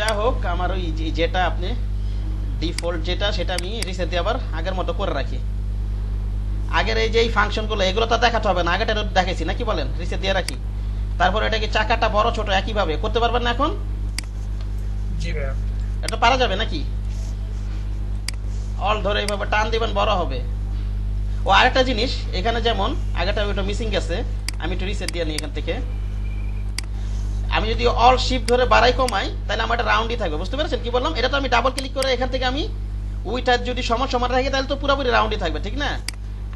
[SPEAKER 1] যা হোক, আমার ওই যেটা আপনি ডিফল্ট যেটা, সেটা আমি রিসেট দিয়ে আবার আগের মতো করে রাখি। আগের এই যে এই ফাংশনগুলো, এগুলো তো দেখাতে হবে না, আগেটা দেখেছি নাকি বলেন, রিসেট দিয়ে রাখি। তারপর এটাকে চাকাটা বড় ছোট একইভাবে করতে পারবেন না এখন?
[SPEAKER 4] জি ভাইয়া।
[SPEAKER 1] এটা পারা যাবে নাকি? অল ধরে এইভাবে টান দিবেন, বড় হবে। ও আরেকটা জিনিস, এখানে যেমন আগেটা ওইটা মিসিং গেছে, আমি একটু রিসেট দিয়ে নিই এখান থেকে। আমি যদি অল শিফট ধরে বাড়াই কমাই, তাহলে আমার এটা রাউন্ডই থাকবে, বুঝতে পেরেছেন কি বললাম? এটা তো আমি ডাবল ক্লিক করে এখান থেকে আমি উইটার যদি সমান সমান রাখি, তাহলে তো পুরোপুরি রাউন্ডই থাকবে, ঠিক না?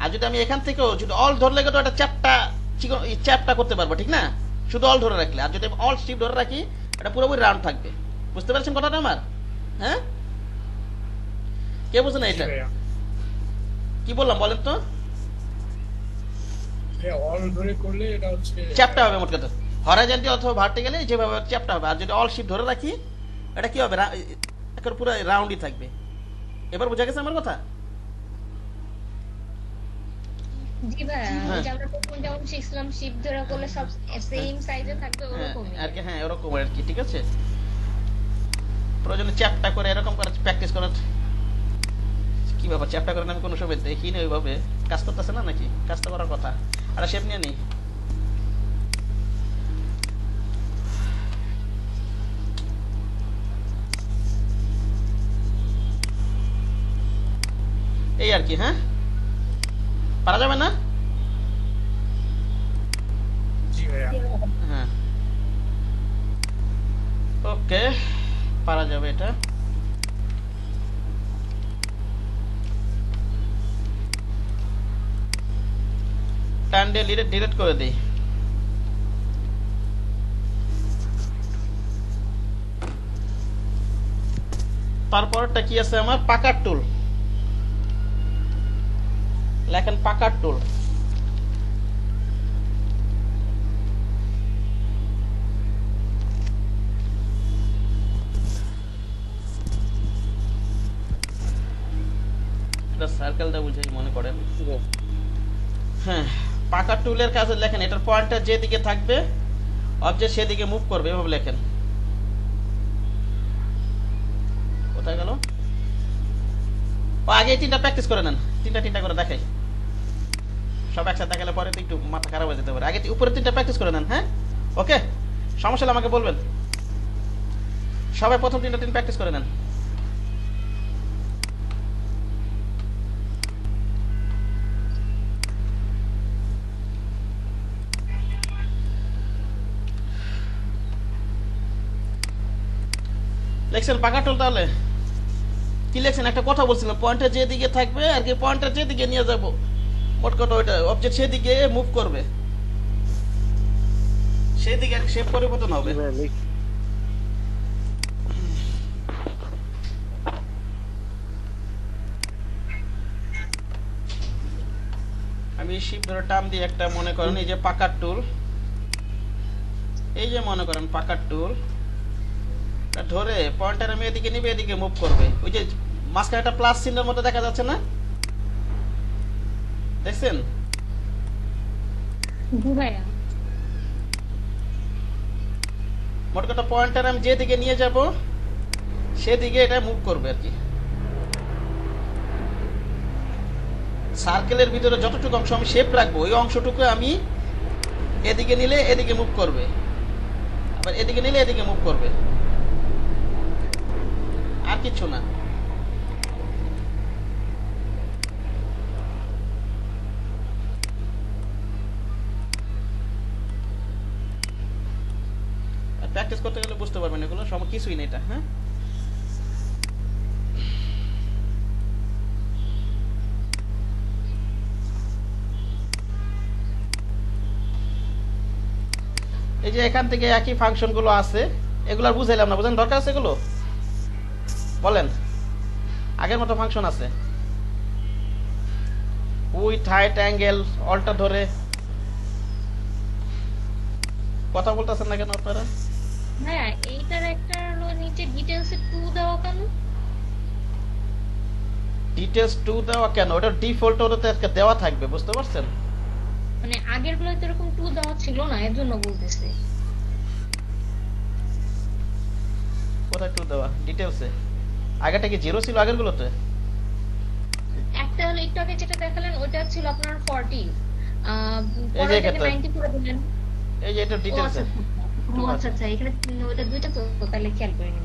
[SPEAKER 1] আর যদি আমি এখান থেকেও যদি অল ধরলে তো একটা চ্যাপটা করতে পারবো, ঠিক না? শুধু অল ধরে রাখলে। আর যদি অল শিফট ধরে রাখি, এটা পুরোপুরি রাউন্ড থাকবে। বুঝতে পেরেছেন কথাটা আমার? হ্যাঁ, কে বুঝে না
[SPEAKER 4] জি
[SPEAKER 1] এটা?
[SPEAKER 4] ভাইয়া।
[SPEAKER 1] কি বললাম বলেন তো?
[SPEAKER 4] ভাইয়া অল ধরে করলে এটা হচ্ছে
[SPEAKER 1] চ্যাপটা হবে মোট কথা, হরাইজন্টাল অথবা ভার্টিক্যালি যেভাবে চ্যাপটা হবে। আর যদি অল শিফট ধরে রাখি, এটা কি হবে, একটা পুরো রাউন্ডই থাকবে। এবার বোঝা গেছে আমার কথা?
[SPEAKER 3] জি ভাইয়া,
[SPEAKER 1] হ্যাঁ।
[SPEAKER 3] ওই যে আমরা প্রথম যেমন শিখছিলাম শিফট ধরে করলে সব সেম সাইজে থাকবে,
[SPEAKER 1] হ্যাঁ
[SPEAKER 3] ওরকমই।
[SPEAKER 1] আর কি, হ্যাঁ ওরকম আর কি, ঠিক আছে। প্রয়োজনে চ্যাপটা করে এরকম করে প্র্যাকটিস করার। কি ব্যাপার, চ্যাপটা করে আমি কোনো সময় দেখিনি ওইভাবে কাজ করতেছে না নাকি? কাজ তো করার কথা। আর শেপ নিয়ে নি, এই আর কি। হ্যাঁ, পারা যাবে না?
[SPEAKER 4] জি ভাইয়া।
[SPEAKER 1] হ্যাঁ, ওকে, পারা যাবে এটা। টান দিয়ে ডিলিট করে দিই। তারপরটা কি আছে আমার? পাকার টুল। লেখেন পাকার টুল। এটা সার্কেলটা বুঝেই মনে করেন। হ্যাঁ, পাকার টুলের কাছে লেখেন, এটার পয়েন্টার যেদিকে থাকবে অবজেক্ট সেদিকে মুভ করবে, এভাবে লেখেন। কোথায় গেল? ও আগে এই তিনটা প্র্যাকটিস করে নেন, তিনটা করে দেখাই। সব একসাথে দেখালে পরে তো একটু মাথা খারাপ হয়ে যেতে পারে। আগে উপরে তিনটা প্র্যাকটিস করে নেন। হ্যাঁ, ওকে, সমস্যা হলে আমাকে বলবেন। সবাই প্রথম তিনটা প্র্যাকটিস করে নেন। লেখছেন পাকা টুল? তাহলে কি লেখছেন? একটা কথা বলছিলাম, পয়েন্টার যেদিকে থাকবে আর কি, পয়েন্টার যেদিকে নিয়ে যাব, মোট কথা ওইটা অবজেক্ট সেদিকে মুভ করবে, সেদিকে আর শেপ পরিবর্তন হবে। আমি শিপ ধরে টান দিয়ে একটা, মনে করেন এই যে পাকার টুল, এই যে মনে করেন পাকার টুল ধরে পয়েন্টার আমি এদিকে নিবে, এদিকে মুভ করবে। ওই যে মাঝখানে একটা প্লাস চিহ্নের মতো দেখা যাচ্ছে না, দেখছেন?
[SPEAKER 3] জি ভাইয়া।
[SPEAKER 1] মোট কথা পয়েন্টার আমি যেদিকে নিয়ে যাব সেদিকে এটা মুভ করবে আর কি। সার্কেলের ভিতরে যতটুকু অংশ আমি শেপ রাখবো, ওই অংশটুকু আমি এদিকে নিলে এদিকে মুভ করবে, আবার এদিকে নিলে এদিকে মুভ করবে, আর কিছু না। প্র্যাকটিস করতে গেলে বুঝতে পারবেন, এগুলো সব কিছুই না এটা। হ্যাঁ, এই যে এখান থেকে একই ফাংশন গুলো আছে, এগুলো আর বুঝাইলাম না, বুঝেন দরকার আছে এগুলো? বলেন, আগের মতো ফাংশন আছে, উইথ, হাইট, অ্যাঙ্গেল, অল্টা ধরে। কথা বলতেছেন না কেন আপনারা?
[SPEAKER 3] হ্যাঁ, এইটার একটা হলো নিচে ডিটেইলস এ 2 দেওয়া কেন?
[SPEAKER 1] ডিটেইলস 2 দেওয়া কেন? ওটা ডিফল্ট ওটাতে আজকে দেওয়া থাকবে, বুঝতে পারছেন?
[SPEAKER 3] মানে আগের গুলোতে এরকম 2 দেওয়া ছিল না, এর জন্য বলতেছি।
[SPEAKER 1] কোথায় টু দেওয়া ডিটেলসে? আগেটা কি জিরো ছিল আগের গুলোতে?
[SPEAKER 3] একটা হলো একটু আগে যেটা দেখালেন ওটা ছিল আপনার 40
[SPEAKER 1] এই যে
[SPEAKER 3] পরে থেকে
[SPEAKER 1] ক্ষেত্রে
[SPEAKER 3] 90 করে দিলেন।
[SPEAKER 1] এই যে এটা
[SPEAKER 3] ও
[SPEAKER 1] ডিটেলসে
[SPEAKER 3] আচ্ছা আচ্ছা, এখানে ওটা দুইটা তো তাহলে খেয়াল করিনি।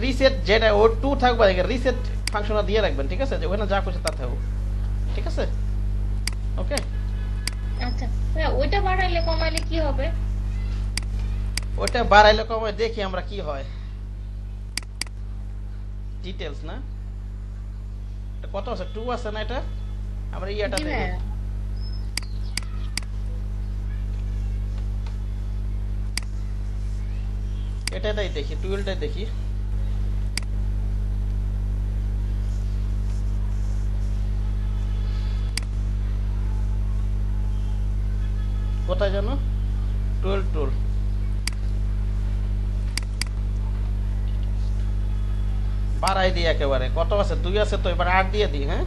[SPEAKER 1] রিসেট যেটা ও টু থাকবে রিসেট ফাংশনটা দিয়ে রাখবেন, ঠিক আছে? যে ওখানে যা করছে তা থাকবে, ঠিক আছে? ওকে,
[SPEAKER 3] আচ্ছা ভাইয়া, ওইটা বাড়াইলে কমাইলে কি হবে?
[SPEAKER 1] ওটা বাড়াইলে কমায় দেখি আমরা কি হয়। ডিটেলস না, এটা কত আছে? 2 আছে না? এটা আমরা ইয়াটা
[SPEAKER 3] জি
[SPEAKER 1] দেখি,
[SPEAKER 3] ভাইয়া।
[SPEAKER 1] এটাই দেখি, 12টাই দেখি। কোথায় জানো? 12 টুল বাড়াই দিই একেবারে। কত আছে? 2 আছে তো, এবার 8 দিয়ে দিই। হ্যাঁ,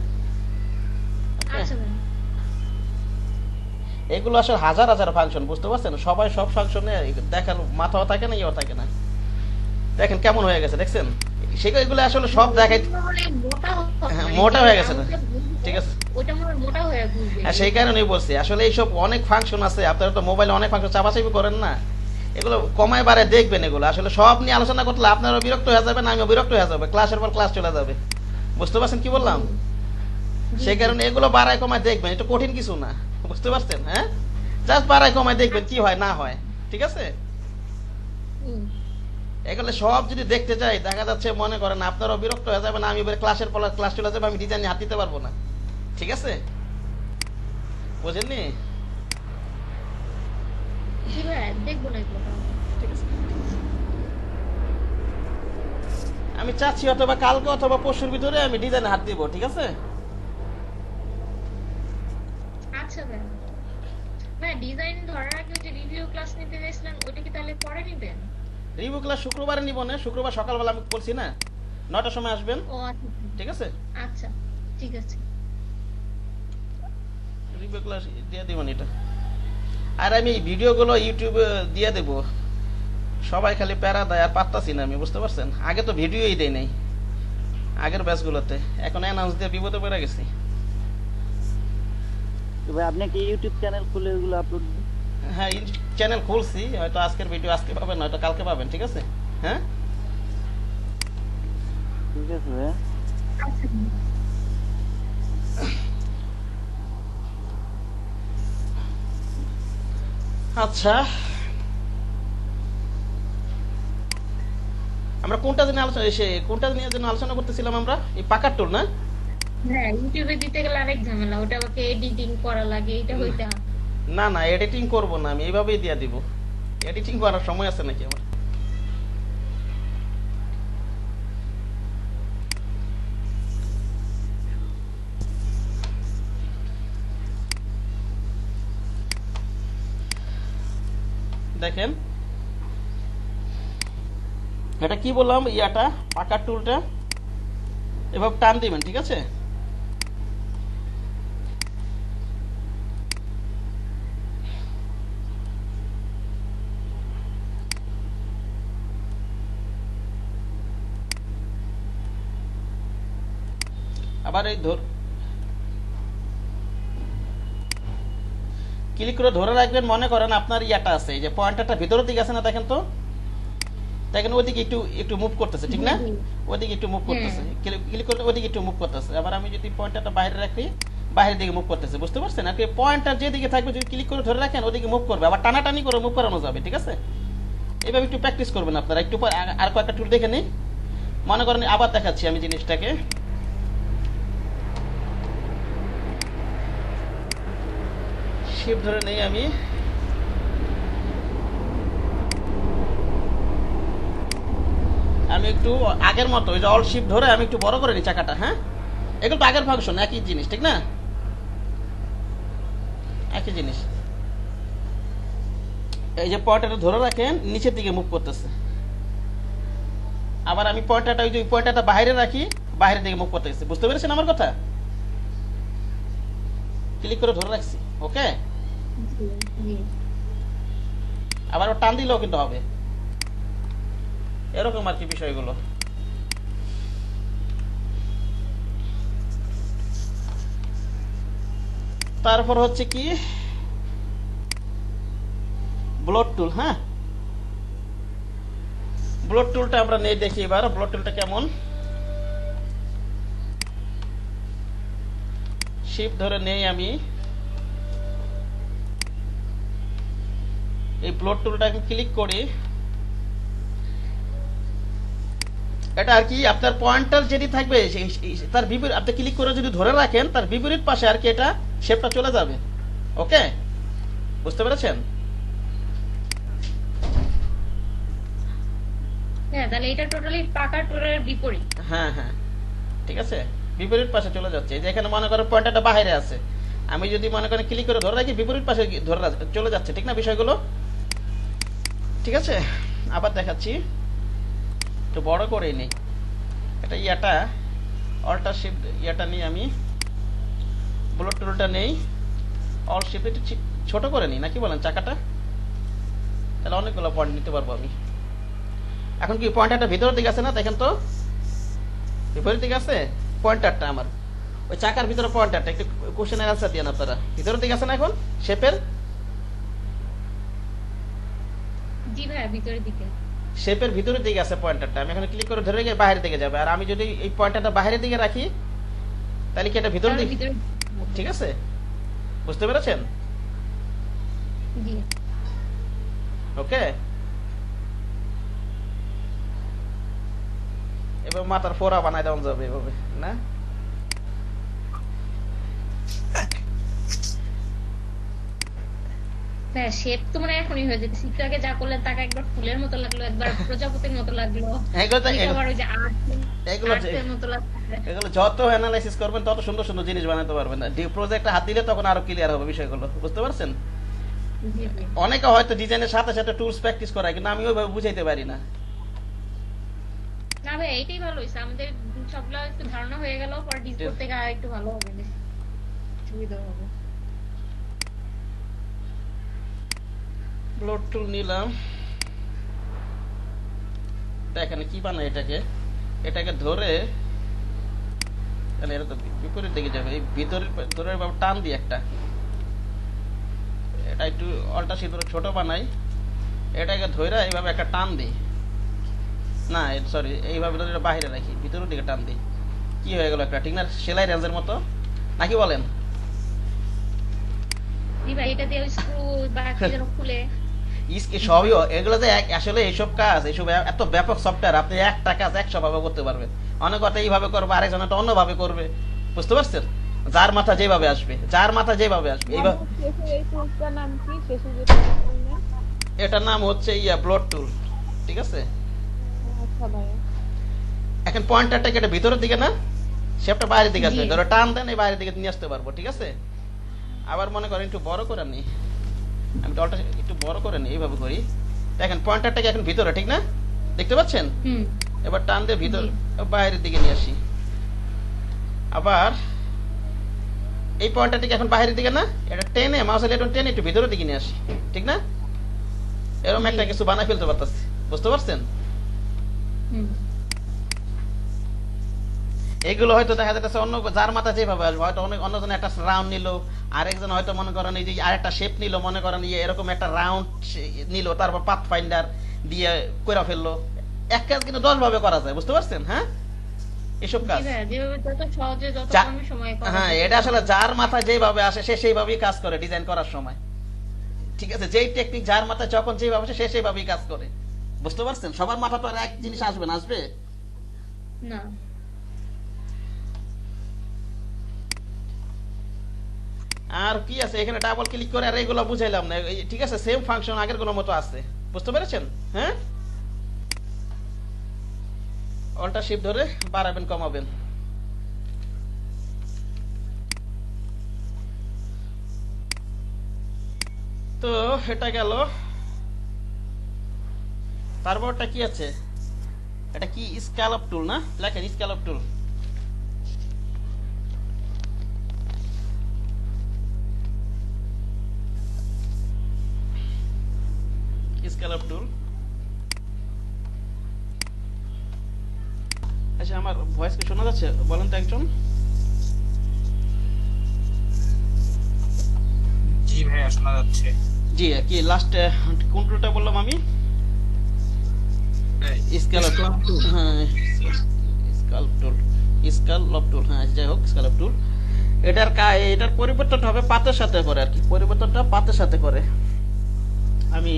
[SPEAKER 1] Okay?
[SPEAKER 3] আচ্ছা ভাইয়া।
[SPEAKER 1] এগুলো আসলে হাজার হাজার ফাংশন, বুঝতে পারছেন? সবাই সব ফাংশনে দেখার মাথাও থাকে না, ইয়েও থাকে না। দেখেন কেমন হয়ে গেছে, দেখছেন? সেগুলো আসলে সব দেখাই
[SPEAKER 3] মানে মোটা
[SPEAKER 1] হ্যাঁ, মোটা হয়ে গেছে না? ঠিক আছে,
[SPEAKER 3] ওটা মনে হয় মোটা হয়ে ঘুরবে।
[SPEAKER 1] হ্যাঁ সেই কারণেই বলছি আসলে এইসব অনেক ফাংশন আছে, আপনারা তো মোবাইলে অনেক ফাংশন চাপাচাপি করেন না, এগুলো কমায় বাড়ে দেখবেন। এগুলো আসলে সব নিয়ে আলোচনা করলে আপনারা বিরক্ত হয়ে যাবেন, আমিও বিরক্ত হয়ে যাবে, ক্লাসের পর ক্লাস চলে যাবে। বুঝতে পারছেন কি বললাম? সেই কারণে এগুলো বাড়ায় কমায় দেখবেন, এটা কঠিন কিছু না, বুঝতে পারছেন? হ্যাঁ, জাস্ট বাড়ায় কমায় দেখবেন কি হয় না হয়, ঠিক আছে?
[SPEAKER 3] হুম।
[SPEAKER 1] এগুলো সব যদি দেখতে চাই দেখা যাচ্ছে মনে করেন আপনারাও বিরক্ত হয়ে যাবেন, আমি এবার ক্লাসের পর ক্লাস চলে যাবে, আমি ডিজাইন হাত দিতে পারবো না, ঠিক আছে? বুঝেননি?
[SPEAKER 3] জি ভাইয়া, দেখবো না এগুলো।
[SPEAKER 1] ঠিক আছে, আমি চাচ্ছি অথবা কালকে অথবা পরশুর ভিতরে আমি ডিজাইনে হাত দিব, ঠিক আছে?
[SPEAKER 3] আচ্ছা ভাইয়া। ভাইয়া ডিজাইন ধরার আগে ওই যে রিভিউ ক্লাস নিতে গেছিলেন ওইটা কি তাহলে পরে নিবেন?
[SPEAKER 1] রিভিউ ক্লাস শুক্রবারে নিব না, শুক্রবার সকালবেলা আমি বলছি না 9টার সময় আসবেন,
[SPEAKER 3] ও আচ্ছা
[SPEAKER 1] ঠিক আছে?
[SPEAKER 3] আচ্ছা, ঠিক আছে।
[SPEAKER 1] রিভিউ ক্লাস দিয়ে দিবেন এটা। আর আমি এই ভিডিওগুলো ইউটিউবে দিয়ে দেব, সবাই খালি প্যারা দেয় আর পাত্তাছি না আমি, বুঝতে পারছেন? আগে তো ভিডিওই দেই নাই আগের ব্যাচগুলোতে, এখন অ্যানাউন্স দিয়ে বিপদে পড়ে গেছি।
[SPEAKER 6] তো ভাই আপনি কি ইউটিউব চ্যানেল খুলে এগুলো আপলোড দিন?
[SPEAKER 1] হ্যাঁ, চ্যানেল খুলছি, হয়তো আজকের ভিডিও আজকে পাবেন, হয়তো কালকে পাবেন, ঠিক আছে? হ্যাঁ,
[SPEAKER 6] ঠিক আছে ভাই।
[SPEAKER 3] আচ্ছা
[SPEAKER 1] আচ্ছা, আমরা কোনটা নিয়ে আলোচনা কোনটা নিয়ে যেন আলোচনা করতেছিলাম আমরা? এই পাকার টুল না?
[SPEAKER 3] হ্যাঁ, ইউটিউবে দিতে গেলে আরেক ঝামেলা, ওটা আমাকে এডিটিং করা লাগে, এটা হইতে হয়।
[SPEAKER 1] না না, এডিটিং করব না আমি, এইভাবেই দিয়ে দিব। এডিটিং করার সময় আছে নাকি আমার? দেখেন এটা কি বললাম, ইয়াটা পাকার টুলটা এভাবে টান দিবেন, ঠিক আছে? আবার এই ক্লিক করে ধরে রাখবেন, মনে করেন আপনার ইয়াটা আছে, এই যে পয়েন্টারটা ভিতরের দিকে আছে না, দেখেন তো, দেখেন ওইদিকে একটু একটু মুভ করতেছে, ঠিক না? ওইদিকে একটু মুভ করতেছে, ক্লিক করলে ওইদিকে একটু মুভ করতেছে। আবার আমি যদি পয়েন্টারটা বাইরে রাখি, বাইরের দিকে মুভ করতেছে, বুঝতে পারছেন? আর কি পয়েন্টার যেদিকে থাকবে যদি ক্লিক করে ধরে রাখেন ওইদিকে মুভ করবে, আবার টানাটানি করে মুভ করানো যাবে, ঠিক আছে? এইভাবে একটু প্র্যাকটিস করবেন আপনারা। একটু পর আর কয়েকটা টুল দেখে নিই, মনে করেন আবার দেখাচ্ছি আমি জিনিসটাকে। শিফট ধরে নেই আমি, একটু আগের মতো ওই যে অল শিফট ধরে আমি একটু বড় করে নিই চাকাটা। হ্যাঁ, এগুলো তো আগের ফাংশন, একই জিনিস, ঠিক না? একই জিনিস। এই যে পয়েন্টারটা ধরে রাখেন, নিচের দিকে মুভ করতেছে। আবার আমি পয়েন্টারটা ওই যে পয়েন্টারটা বাইরে রাখি, বাইরের দিকে মুভ করতেছে। বুঝতে পেরেছেন আমার কথা? ক্লিক করে ধরে রাখছি, ওকে? আবার টান দিলেও কিন্তু হবে। এরকম আর কি বিষয়গুলো। তারপর হচ্ছে কি ব্লড টুল। হ্যাঁ, ব্লড টুলটা আমরা নেই দেখি এবার ব্লড টুলটা কেমন। শিফট ধরে নেই আমি, এই ব্লড টুলটাকে ক্লিক করি। এটা আর কি আপনার পয়েন্টার যেটি থাকবে তার বিপরীত আপনি ক্লিক করে যদি ধরে রাখেন তার বিপরীত পাশে আর কি এটা শেপটা চলে যাবে। ওকে, বুঝতে পেরেছেন?
[SPEAKER 3] হ্যাঁ, তাহলে এটা টোটালি পাকা টুলের বিপরীত।
[SPEAKER 1] হ্যাঁ হ্যাঁ, ঠিক আছে, বিপরীত পাশে চলে যাচ্ছে। এই যে এখানে মনে করেন পয়েন্টারটা বাইরে আছে, আমি যদি মনে করেন ক্লিক করে ধরে রাখি বিপরীত পাশে ধরে চলে যাচ্ছে, ঠিক না বিষয়গুলো? ঠিক আছে, আবার দেখাচ্ছি, একটু বড় করে নেই এটা। ইয়াটা অল্টার শিফট ইয়াটা নিয়ে আমি ব্লড টুলটা নেই, অল শিফট একটু ছোট করে নিই, নাকি বলেন চাকাটা? তাহলে অনেকগুলো পয়েন্ট নিতে পারবো আমি। এখন কি পয়েন্টারটা ভিতরের দিকে আছে না? দেখেন তো, বিপরীত দিকে আছে পয়েন্টারটা আমার, ওই চাকার ভিতরে পয়েন্টারটা। একটু কোশ্চেনের অ্যান্সার দিয়েন আপনারা, ভিতরের দিকে আছে না এখন শেপের?
[SPEAKER 3] জি ভাইয়া, ভিতরের দিকে।
[SPEAKER 1] শেপের ভিতরের দিকে আছে পয়েন্টারটা। আমি এখন ক্লিক করে ধরে গিয়ে বাইরের দিকে যাবে। আর আমি যদি এই পয়েন্টারটা বাইরের দিকে রাখি তাহলে কি এটা ভিতরের
[SPEAKER 3] তাহলে
[SPEAKER 1] দিকে?
[SPEAKER 3] ভিতরে।
[SPEAKER 1] ঠিক আছে, বুঝতে পেরেছেন?
[SPEAKER 3] জি।
[SPEAKER 1] ওকে, এবার মাথার ফোড়া বানাই দেওয়া যাবে এভাবে না?
[SPEAKER 3] হ্যাঁ, শেপ তো মানে এখনই হয়ে যেতে। একটু আগে যা করলেন তাকে একবার ফুলের মতো লাগলো, একবার প্রজাপতির মতো লাগলো, আবার ওই যে আর্টের মতো লাগছে।
[SPEAKER 1] এগুলো যত অ্যানালাইসিস করবেন তত সুন্দর সুন্দর জিনিস বানাতে পারবেন। প্রজেক্টে হাত দিলে তখন আরো ক্লিয়ার হবে বিষয়গুলো, বুঝতে পারছেন?
[SPEAKER 3] জি জি।
[SPEAKER 1] অনেকে হয়তো ডিজাইনের সাথে সাথে টুলস প্র্যাকটিস করায়, কিন্তু আমি ওইভাবে বুঝাইতে পারি না।
[SPEAKER 3] না ভাই, এইটাই ভালো হয়েছে, আমাদের সবগুলো একটু ধারণা হয়ে গেল, পরে ডিস করতে গিয়ে আর একটু ভালো হবে, বেশি সুবিধা হবে।
[SPEAKER 1] ব্লড টুল নিলাম, দেখেন কি বানায় এটাকে। এটাকে ধরে তাহলে এটা তো বিপরীত দিকে যাবে, এই ভিতরের ধরে টান দিই একটা, এটা একটু অল্টা সিঁদুর ছোট বানাই, এটাকে ধরে এইভাবে একটা টান দিই, না সরি এইভাবে ধরে বাইরে রাখি, ভিতরের দিকে টান দিই, কি হয়ে গেল একটা, ঠিক না? সেলাই রেঞ্জের মতো, নাকি বলেন?
[SPEAKER 3] জি ভাই, এটা দিয়ে স্ক্রু বা কি যেন খুলে
[SPEAKER 1] সবই এগুলো যে আসলে এইসব কাজ, এইসব এত ব্যাপক সফটওয়্যার, আপনি একটা কাজ 100 ভাবে করতে পারবেন। অনেক কথা এইভাবে করবে, আরেকজন একটা অন্যভাবে করবে, বুঝতে পারছেন? যার মাথা যেভাবে আসবে, যার মাথা যেভাবে আসবে এইভাবে। এটার নাম হচ্ছে ব্লড টুল, ঠিক আছে? এখন পয়েন্টারটাকে এটা ভিতরের দিকে না, শেপটা বাইরের দিকে আসবে, ধরো টান দেন এই বাইরের দিকে নিয়ে আসতে পারবো, ঠিক আছে? আবার মনে করেন একটু বড় করে নিই, আমি ডলটা একটু বড় করে নিই, এইভাবে করি। দেখেন পয়েন্টারটাকে এখন ভিতরে, ঠিক না? দেখতে পাচ্ছেন? এবার টান দিয়ে ভিতর বাইরের দিকে নিয়ে আসি। আবার এই পয়েন্টারটাকে এখন বাইরের দিকে না, এটা টেনে মাউসের এটা টেনে একটু ভিতরের দিকে নিয়ে আসি, ঠিক না? এরকম একটা কিছু বানাই ফেলতে পারতেছি, বুঝতে পারছেন? এগুলো হয়তো দেখা যাচ্ছে অন্য যার মাথা যেভাবে আসবে, হয়তো অনেক অন্যজন একটা রাউন্ড নিল, আরেকজন হয়তো মনে করেন এই যে আরেকটা শেপ নিল, মনে করেন এরকম একটা রাউন্ড নিল, তারপর পাথ ফাইন্ডার দিয়ে করে ফেললো। এক কাজ কিন্তু 10 ভাবে করা যায়, বুঝতে পারছেন? হ্যাঁ, এসব কাজ হ্যাঁ, এটা আসলে যার মাথা যেভাবে আসে সে সেইভাবেই কাজ করে ডিজাইন করার সময়, ঠিক আছে? যেই টেকনিক যার মাথায় যখন যেভাবে আসে সে সেইভাবেই কাজ করে, বুঝতে পারছেন? সবার মাথা তো আর এক জিনিস আসবে না, আসবে
[SPEAKER 3] না।
[SPEAKER 1] আর কি আছে এখানে, ডাবল ক্লিক করে আর এগুলো বুঝাইলাম না, ঠিক আছে? সেম ফাংশন আগের গুলোর মতো আছে, বুঝতে পেরেছেন? হ্যাঁ, অল্টা শিফট ধরে বাড়াবেন কমাবেন। তো এটা গেল, তারপরটা কি আছে? এটা কি স্ক্যালপ টুল না? লেখেন স্ক্যালপ টুল। স্ক্যালপ টুল আচ্ছা আমার ভয়েস কি শোনা যাচ্ছে বলেন তো একজন?
[SPEAKER 4] জি ভাইয়া শোনা যাচ্ছে।
[SPEAKER 1] জি কি লাস্ট কোন টুলটা বললাম আমি? স্ক্যালপ টুল। হ্যাঁ স্ক্যালপ টুল, স্ক্যালপ টুল, হ্যাঁ যাই হোক স্ক্যালপ টুল। এটার পরিবর্তনটা হবে পাতের সাথে করে আর কি, পরিবর্তনটা পাতের সাথে করে। আমি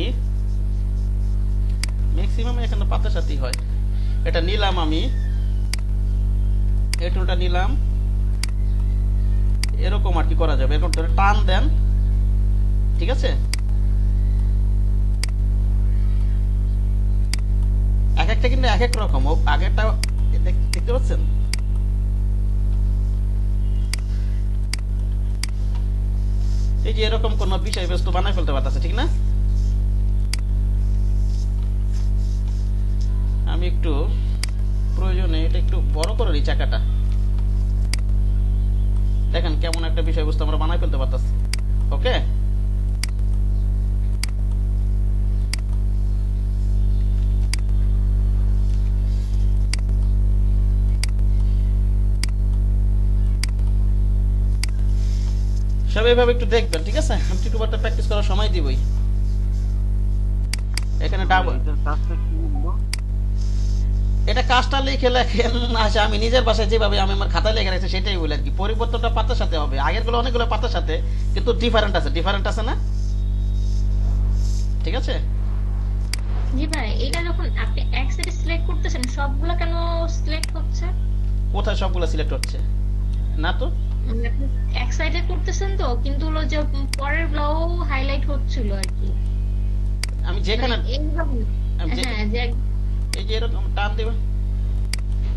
[SPEAKER 1] ম্যাক্সিমাম এখানে পাতের সাথেই হয়। এটা নিলাম আমি, এই টুলটা নিলাম, এরকম আর কি করা যাবে, এরকম ধরে টান দেন, ঠিক আছে? এক একটা কিন্তু এক এক রকম, আগেরটা দেখতে পাচ্ছেন? এই যে এরকম কোন বিষয়বস্তু বানাই ফেলতে পারতেছে, ঠিক না? আমি একটু প্রয়োজনে এটা একটু বড় করে নিই চাকাটা, দেখেন কেমন একটা বিষয়বস্তু আমরা বানাই ফেলতে পারতেছি। ওকে, সবাই এভাবে একটু দেখবেন, ঠিক আছে? আমি টিউটোবারটা প্র্যাকটিস করার সময় দিবই। এখানে ডাবল
[SPEAKER 6] এটার কাজটা কি বলবো?
[SPEAKER 1] এটা কাজটা লিখে লেখেন। আচ্ছা আমি নিজের ভাষায় যেভাবে আমি আমার খাতায় লিখে রাখছি সেটাই বলি আর কি। পরিবর্তনটা পাতার সাথে হবে, আগের গুলো অনেকগুলো পাতার সাথে, কিন্তু ডিফারেন্ট আছে না? ঠিক আছে।
[SPEAKER 3] জি ভাই, এটা যখন আপনি এক সাইডে সিলেক্ট করতেছেন সবগুলো কেন সিলেক্ট হচ্ছে?
[SPEAKER 1] কোথায় সবগুলো সিলেক্ট হচ্ছে না তো?
[SPEAKER 3] মানে আপনি এক সাইডে করতেছেন তো, কিন্তু হলো যে পরের গুলো হাইলাইট হচ্ছিল আর কি।
[SPEAKER 1] আমি যেখানে
[SPEAKER 3] মানে এইভাবে,
[SPEAKER 1] আমি যে-
[SPEAKER 3] হ্যাঁ যে
[SPEAKER 1] এই যে এরকম টান দেবে,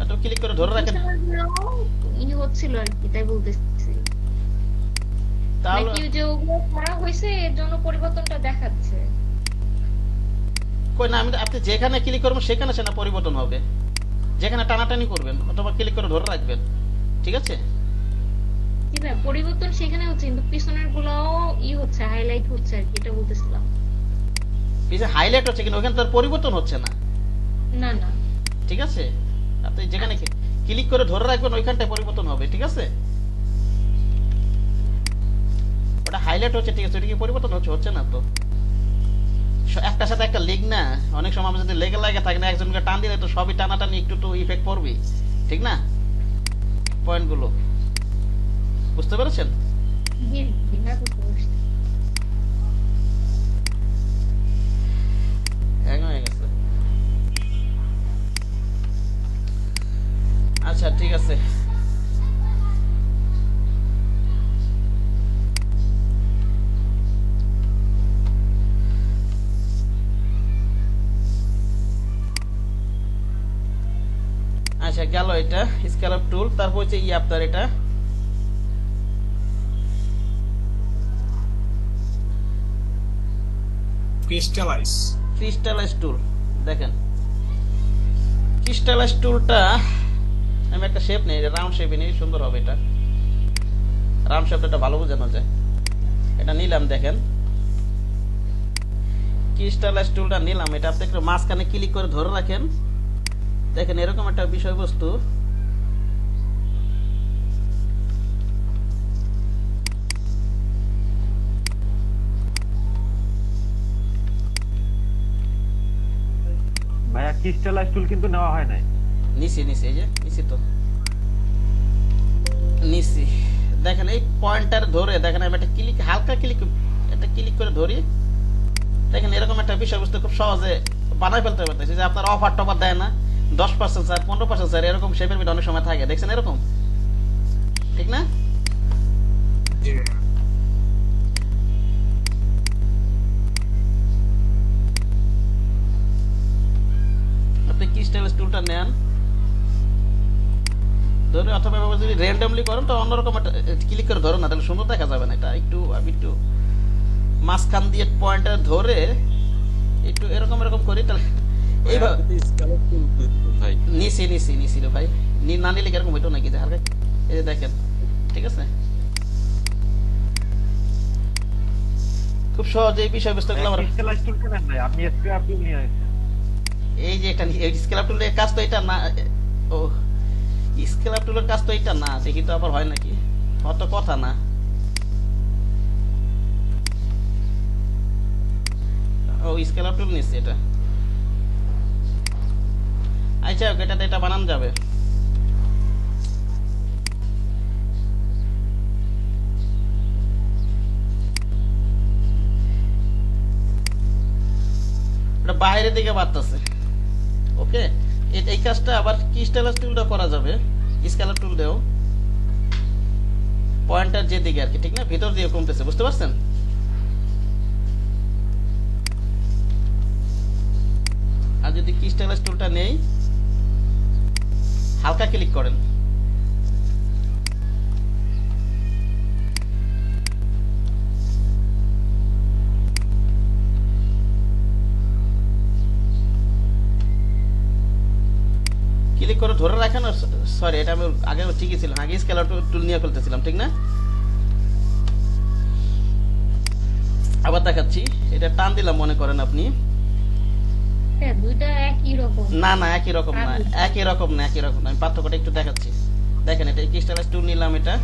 [SPEAKER 1] একটু ক্লিক করে ধরে রাখেন,
[SPEAKER 3] ই হচ্ছিল আর কি, তাই বলতেছি।
[SPEAKER 1] তাহলে
[SPEAKER 3] নাকি যে ওগুলো করা হয়েছে এর জন্য পরিবর্তনটা দেখাচ্ছে?
[SPEAKER 1] কই না, আমি আপনি যেখানে ক্লিক করবেন সেখানে সেটা পরিবর্তন হবে, যেখানে টানাটানি করবেন অথবা ক্লিক করে ধরে রাখবেন, ঠিক আছে?
[SPEAKER 3] জি ভাই, পরিবর্তন সেখানে হচ্ছে, কিন্তু পিছনের গুলোও ই হচ্ছে, হাইলাইট হচ্ছে আর কি, এটা বলতেছিলাম।
[SPEAKER 1] পিছে হাইলাইট হচ্ছে কিন্তু ওখানে তার পরিবর্তন হচ্ছে না,
[SPEAKER 3] না না,
[SPEAKER 1] ঠিক আছে? আপনি যেখানে ক্লিক করে ধরে রাখবেন ওইখানটায় পরিবর্তন হবে, ঠিক আছে? ওটা হাইলাইট হচ্ছে, ঠিক আছে, ওটা কি পরিবর্তন হচ্ছে না তো? একটার সাথে একটা লিগ না, অনেক সময় আমরা যদি লেগে থাকে না, একজনকে টান দিলে তো সবই টানাটানি একটু তো ইফেক্ট পড়বে, ঠিক না? পয়েন্টগুলো বুঝতে পেরেছেন?
[SPEAKER 3] জি জি, না করতে পারছি।
[SPEAKER 1] হ্যাং হয়ে গেছে। আচ্ছা ঠিক আছে, আচ্ছা গেল এটা স্ক্যালপ টুল। তারপর হচ্ছে আপনার এটা ক্রিস্টালাইজ টুল। দেখেন ক্রিস্টালাইজ টুলটা আমি একটা শেপ নেই, রাউন্ড শেপে নিই, সুন্দর হবে এটা। রাউন্ড শেপটা ভালো বোঝানো যায়। এটা নিলাম, দেখেন ক্রিস্টালাইজ টুলটা নিলাম, এটা আপনি একটু মাঝখানে ক্লিক করে ধরে রাখেন, দেখেন এরকম একটা বিষয়বস্তু
[SPEAKER 5] ভাইয়া ক্রিস্টালাইজ টুল কিন্তু নেওয়া হয় নাই।
[SPEAKER 1] নিচে এই যে নিচে তো নিচে দেখেন এই পয়েন্টার ধরে দেখেন আমি একটা ক্লিক, হালকা ক্লিক করে ধরি, দেখেন এরকম একটা বিষয়বস্তু খুব সহজে বানাই ফেলতে পারতেছি। যে আপনার অফার টফার দেয় না 10% স্যার 15% স্যার, এরকম শেপের ভিতরে অনেক সময় থাকে, দেখছেন এরকম, ঠিক না? আপনি ক্রিস্টালাইজ টুলটা নেন ধরে, অথবা যদি র্যান্ডমলি করেন তো অন্যরকম একটা ক্লিক করে ধরো না, তাহলে সুন্দর দেখা যাবে না। এটা আমি একটু মাঝখান দিয়ে পয়েন্টটা ধরে একটু এরকম করি, তাহলে এইভাবে
[SPEAKER 2] ভাই
[SPEAKER 1] নিচে রে ভাই, না নিলে কিরকম হইতো নাকি, যে হালকা এই যে দেখেন, ঠিক আছে? খুব সহজে এই বিষয়বস্তুগুলো আমরা
[SPEAKER 5] ক্রিস্টালাইজ টুল কেন নাই, আপনি স্ক্র্যাপ টুল নিয়ে আসেন।
[SPEAKER 1] এই যে এটা স্ক্যালপ টুলের কাজ তো এটা না, ও স্কেলার টুলের কাজ তো এটা না, দেখি তো আবার হয় নাকি, অত কথা না। ও স্কেলার টুল নিচ্ছে এটা, আচ্ছা এটাতে এটা বানানো যাবে। এটা বাইরের দিকে বাড়তেছে। ওকে, এই কাজটা আবার কি স্টাইলাস টুলটা করা যাবে, স্কেলার টুল দেও পয়েন্টার যেদিকে আর কি, ঠিক না, ভিতর দিয়ে কমতেছে, বুঝতে পারছেন? আর যদি কি স্টাইলাস টুলটা নেই, হালকা ক্লিক করেন, ক্লিক করে ধরে রাখেন। সরি, এটা আমি আগে ঠিকই ছিল, আগে স্কেলার টুল নিয়ে ফেলতেছিলাম, ঠিক না? আবার দেখাচ্ছি, এটা টান দিলাম মনে করেন আপনি,
[SPEAKER 3] দুইটা একই রকম
[SPEAKER 1] না না একই রকম না, একই রকম না, একই রকম না, আমি পার্থক্যটা একটু দেখাচ্ছি। দেখেন এটা ক্রিস্টালাইজ টুল নিলাম, এটা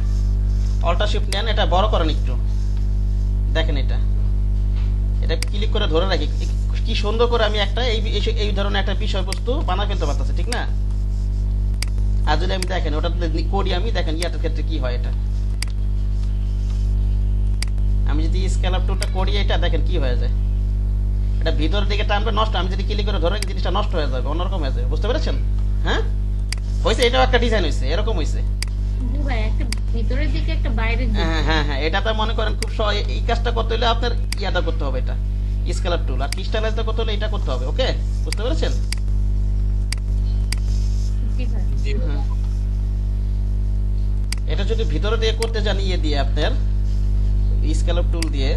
[SPEAKER 1] অল্টার শিফট নেন, এটা বড় করেন একটু, দেখেন এটা ক্লিক করে ধরে রাখি, কি সুন্দর করে আমি একটা এই ধরনের একটা বিষয়বস্তু বানায় ফেলতে পারতেছি, ঠিক না? আর যদি আমি দেখেন ওটা করি, আমি দেখেন ইয়াটার ক্ষেত্রে কি হয়, এটা আমি যদি স্কেলার টুলটা করি, এটা দেখেন কি হয়ে যায়, এটা ভিতরের দিকে টানবে, নষ্ট, আমি যদি ক্লিক করে ধরে রাখি জিনিসটা নষ্ট হয়ে যাবে, অন্যরকম হয়ে যাবে, বুঝতে পেরেছেন? হ্যাঁ হয়েছে, এটাও একটা ডিজাইন হয়েছে, এরকম হয়েছে।
[SPEAKER 3] ভাই একটা ভিতরের দিকে একটা বাইরের দিকে।
[SPEAKER 1] হ্যাঁ হ্যাঁ হ্যাঁ, এটা তো মনে করেন খুব সহজ, এই কাজটা করতে হলে আপনার ইয়াটা করতে হবে, এটা স্কেলার টুল, আর ক্রিস্টালাইজটা করতে হলে এটা করতে হবে। ওকে, বুঝতে পেরেছেন?
[SPEAKER 3] জি ভাই।
[SPEAKER 4] জি ভাই।
[SPEAKER 1] হ্যাঁ। এটা যদি ভিতরে দিয়ে করতে যান, ইয়ে দিয়ে আপনার স্কেলার টুল দিয়ে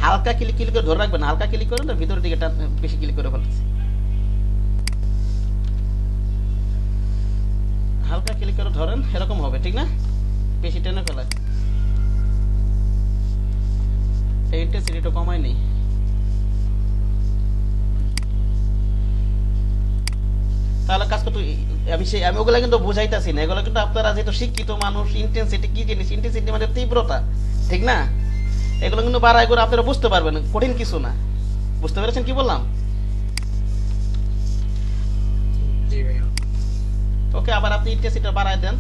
[SPEAKER 1] হালকা ক্লিক করে ধরে রাখবেন, হালকা ক্লিক করেন না, ভিতরের দিকে বেশি ক্লিক করে ফেলছি, হালকা ক্লিক করে ধরেন, এরকম হবে, ঠিক না? বেশি টেনে ফেলা, এই ইন্টেন্সিটিটা কমাই নেই। তাহলে কাজ করতে আমি ওগুলা কিন্তু বুঝাইতেছি না, এগুলো কিন্তু আপনারা যেহেতু শিক্ষিত মানুষ, ইন্টেন্সিটি কি জিনিস, ইন্টেন্সিটি মানে তীব্রতা, ঠিক না? এগুলো কিন্তু বাড়াই করে আপনারা বুঝতে পারবেন, কঠিন কিছু না। বুঝতে পেরেছেন কি বললাম?
[SPEAKER 4] জি ভাই।
[SPEAKER 1] ওকে, আবার আপনি ইন্টেন্সিটিটা বাড়াই দেন,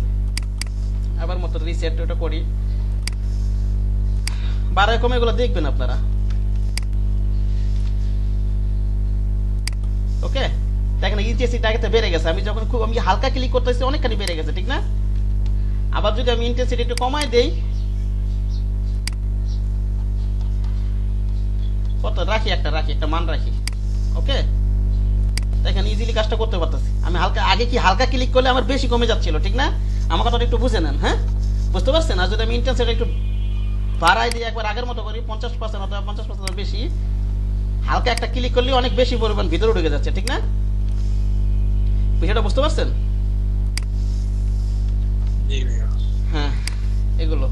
[SPEAKER 1] আবার মতো রিসেট ওটা করি, বাড়ায় কমে এগুলো দেখবেন আপনারা। ওকে, দেখেন ইন্টেন্সিটি আগে বেড়ে গেছে, আমি যখন আমি হালকা ক্লিক করতেছি অনেকখানি বেড়ে গেছে, ঠিক না? আবার যদি আমি ইন্টেন্সিটি একটু কমাই দেই, কত রাখি, একটা মান রাখি, ওকে, দেখেন ইজিলি কাজটা করতে পারতেছি। আমি আগে কি হালকা ক্লিক করলে আমার বেশি কমে যাচ্ছিল, ঠিক না? আমার কথাটা একটু বুঝে নেন, হ্যাঁ, বুঝতে পারছেন? আর যদি আমি ইন্টেন্সিটি একটু বাড়াই দিয়ে একবার আগের মতো করি, 50% অথবা 50% বেশি, হালকা একটা ক্লিক করলে অনেক বেশি পরিমাণ ভিতরে ঢুকে যাচ্ছে, ঠিক না? বিষয়টা বুঝতে পারছেন?
[SPEAKER 4] জি ভাইয়া।
[SPEAKER 1] হ্যাঁ, এগুলো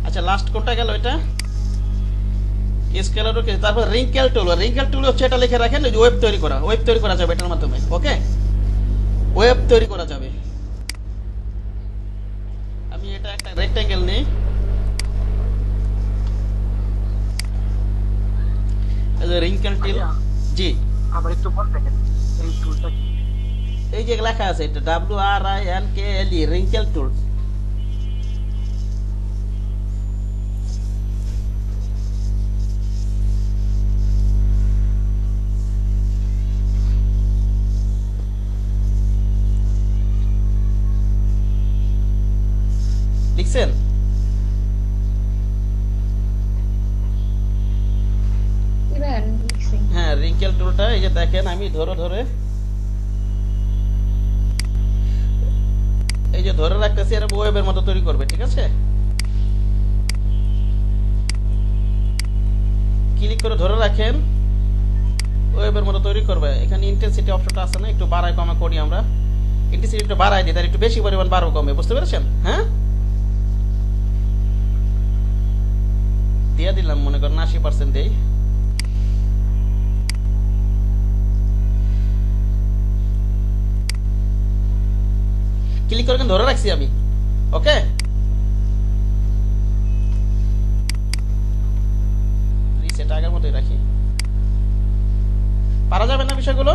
[SPEAKER 1] আচ্ছা, লাস্ট কোনটা গেল? এটা স্কেলার। ওকে, তারপর রিঙ্কেল টুল হচ্ছে, এটা লিখে রাখেন, ওয়েব তৈরি করা যাবে এটার মাধ্যমে। ওকে, ওয়েব তৈরি করা যাবে। আমি এটা একটা রেক্ট্যাঙ্গেল নেই, রিঙ্কেল টুল। জি,
[SPEAKER 6] আবার একটু পর দেখেন এই টুলটা কি।
[SPEAKER 1] এই যে লেখা আছে, এটা WRINKLE, রিঙ্কেল টুল। লিখছেন?
[SPEAKER 3] এবার লিখছি।
[SPEAKER 1] হ্যাঁ, রিঙ্কেল টুলটা এই যে দেখেন, আমি ধরে এই যে ধরে রাখতেছি, এর ওয়েবের মতো তৈরি করবে, ঠিক আছে? ক্লিক করে ধরে রাখেন, ওয়েবের মতো তৈরি করবে। এখানে ইন্টেন্সিটি অপশনটা আছে না, একটু বাড়ায় কমা করি আমরা, ইন্টেন্সিটি একটু বাড়ায় দিই, তার একটু বেশি পরিমাণ বাড়বে কমবে, বুঝতে পেরেছেন? হ্যাঁ, দিয়ে দিলাম, মনে করেন 80% দেই। ক্লিক করে ধরে রাখছি আমি। ওকে, রিসেট আগের মতোই রাখি। পারা যাবে না বিষয়গুলো?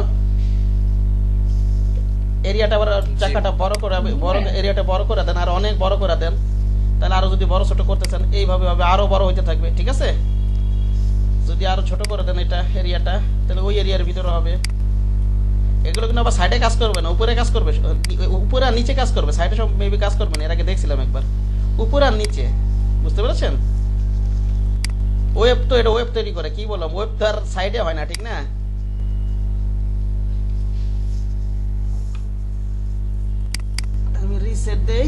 [SPEAKER 1] এরিয়াটা আবার জায়গাটা বড় করে, বড় এরিয়াটা বড় করে দেন, আর অনেক বড় করে দেন, তাহলে আরো যদি বড় ছোট করতে চান এইভাবে ভাবে আরো বড় হইতে থাকবে, ঠিক আছে? যদি আরো ছোট করে দেন এটা এরিয়াটা, তাহলে ওই এরিয়ার ভিতরে হবে। এগুলো কিন্তু আবার সাইডে কাজ করবে না, উপরে কাজ করবে, উপরে আর নিচে কাজ করবে। সাইডে সব মেবি কাজ করবে না, এর আগে দেখছিলাম একবার। উপরে আর নিচে, বুঝতে পেরেছেন? ওয়েব তো এটা ওয়েব তৈরি করে, কি বললাম, ওয়েব তো আর সাইডে হয় না, ঠিক না? আমি রিসেট দেই।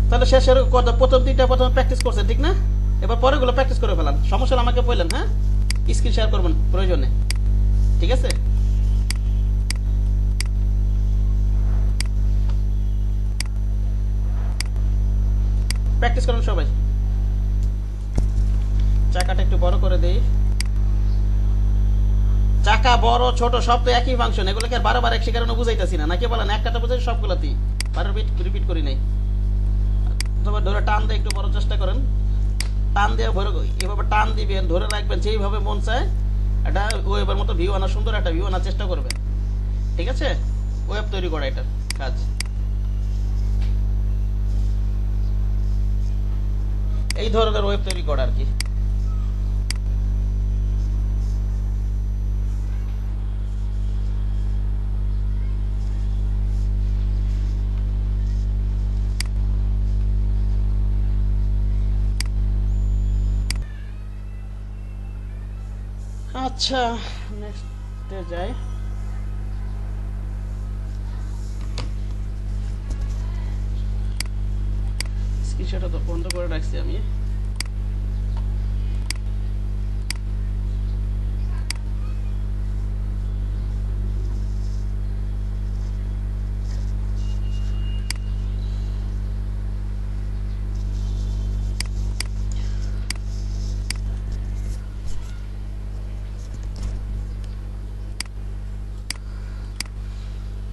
[SPEAKER 1] তাহলে শেষের কথা প্রথম তিনটা প্রথমে প্র্যাকটিস করছেন, ঠিক না? এবার পরেগুলো প্র্যাকটিস করে ফেলান, সমস্যা আমাকে বললেন। হ্যাঁ, স্ক্রিন শেয়ার করবেন প্রয়োজনে, ঠিক আছে? প্র্যাকটিস করুন সবাই। চাকাটা একটু বড় করে দেই। চাকা বড় ছোট সব তো একই ফাংশন, এগুলোকে আর বারবার এক কারণে বুঝাইতেছি না, নাকি বলেন? একটাতে বুঝাই সবগুলোতেই, বারবার রিপিট করি নাই। তবে ধরে টান দিয়ে একটু বড় চেষ্টা করেন, টান দিয়ে এভাবে টান দিবেন, ধরে রাখবেন, যেইভাবে মন চায় এটা ওয়েবের মতো ভিউ আনা, সুন্দর একটা ভিউ আনার চেষ্টা করবেন, ঠিক আছে? ওয়েব তৈরি করা এটার কাজ। এই ধরনের ওয়েব তৈরি করা আর কি। আচ্ছা, নেক্সটে যাই। স্ক্রিনশটটা তো বন্ধ করে রাখছি আমি।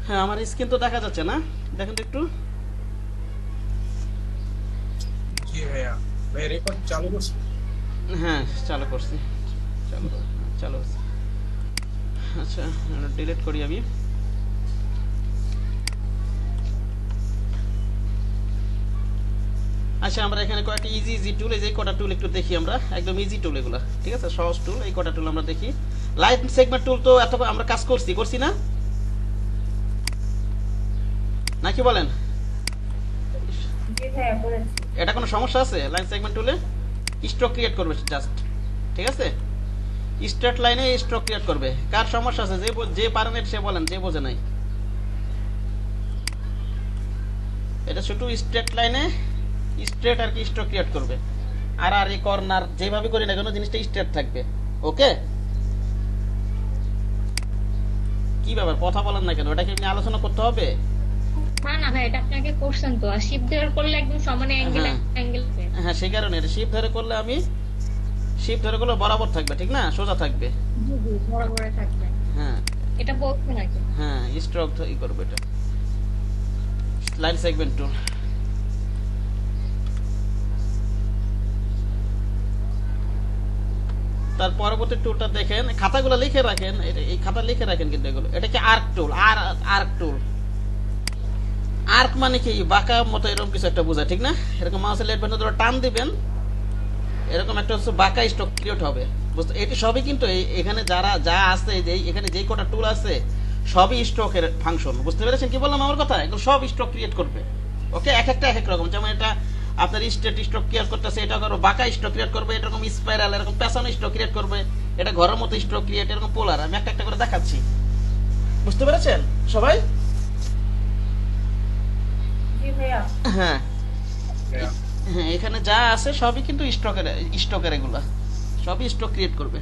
[SPEAKER 1] হ্যাঁ, আমার স্ক্রিন তো দেখা যাচ্ছে না, দেখেন তো একটু।
[SPEAKER 4] জি ভাইয়া, ভাই রেকর্ড চালু করছি।
[SPEAKER 1] হ্যাঁ, চালু করছি, চালু করছি। আচ্ছা, ডিলিট করি আমি। আচ্ছা, আমরা এখানে কয়েকটা ইজি টুল, এই যে কটা টুল একটু দেখি আমরা, একদম ইজি টুল এগুলো, ঠিক আছে? সহজ টুল, এই কটা টুল আমরা দেখি। লাইট সেগমেন্ট টুল তো এত আমরা কাজ করছি না, নাকি বলেন? এটা কোনো সমস্যা আছে? লাইন সেগমেন্ট টুলে স্ট্রোক ক্রিয়েট করবে জাস্ট, ঠিক আছে? স্ট্রেট লাইনে স্ট্রোক ক্রিয়েট করবে। কার সমস্যা আছে? যে পারেন সে বলেন, যে বোঝে নাই। এটা শুধু স্ট্রেট লাইনে স্ট্রেট আর কি স্ট্রোক ক্রিয়েট করবে, আর এই কর্নার যেভাবে করি না কেন জিনিসটা স্ট্রেট থাকবে। ওকে, কি ব্যাপার কথা বলেন না কেন? এটা কি আপনি আলোচনা করতে হবে?
[SPEAKER 3] না না ভাই, এটা আপনাকে কোশ্চেন তো, আর শিফট ধরে করলে একদম সমানে অ্যাঙ্গেল
[SPEAKER 1] হ্যাঁ, সেই কারণে এটা শিফট ধরে করলে, আমি শিফট ধরে করলে বরাবর থাকবে, ঠিক না? সোজা থাকবে,
[SPEAKER 3] বরাবর থাকবে।
[SPEAKER 1] হ্যাঁ,
[SPEAKER 3] এটা বলতে নাকি?
[SPEAKER 1] হ্যাঁ, স্ট্রোক ই করবে এটা। লাইন সেগমেন্ট টুল। তার পরবর্তী টুলটা দেখেন, খাতাগুলো লিখে রাখেন, এই খাতা লিখে রাখেন কিন্তু এগুলো। এটা কি আর্ক টুল, আর্ক টুল। আর্ক মানে কি? বাঁকা মতো এরকম কিছু একটা বোঝা, ঠিক না? এরকম মাউসের লেট বাটন ধরে টান দিবেন, এরকম একটা হচ্ছে বাঁকা স্ট্রোক ক্রিয়েট হবে, বুঝতে? এটি সবই কিন্তু এখানে যা আছে, এখানে যেই কটা টুল আছে সবই স্ট্রোকের ফাংশন, বুঝতে পেরেছেন কি বললাম আমার কথা? এগুলো সব স্ট্রোক ক্রিয়েট করবে। ওকে, এক একটা এক এক রকম। যেমন এটা আপনার স্ট্রেট স্ট্রোক ক্রিয়েট করতেছে, এটা করো বাঁকা স্ট্রোক ক্রিয়েট করবে, এরকম স্পাইরাল, এরকম পেছানো স্ট্রোক ক্রিয়েট করবে, এটা ঘরের মতো স্ট্রোক ক্রিয়েট, এরকম পোলার। আমি একটা একটা করে দেখাচ্ছি, বুঝতে পেরেছেন সবাই? হ্যাঁ, হ্যাঁ, এখানে যা আছে সবই কিন্তু স্ট্রোকের এগুলা সবই স্ট্রোক ক্রিয়েট করবে।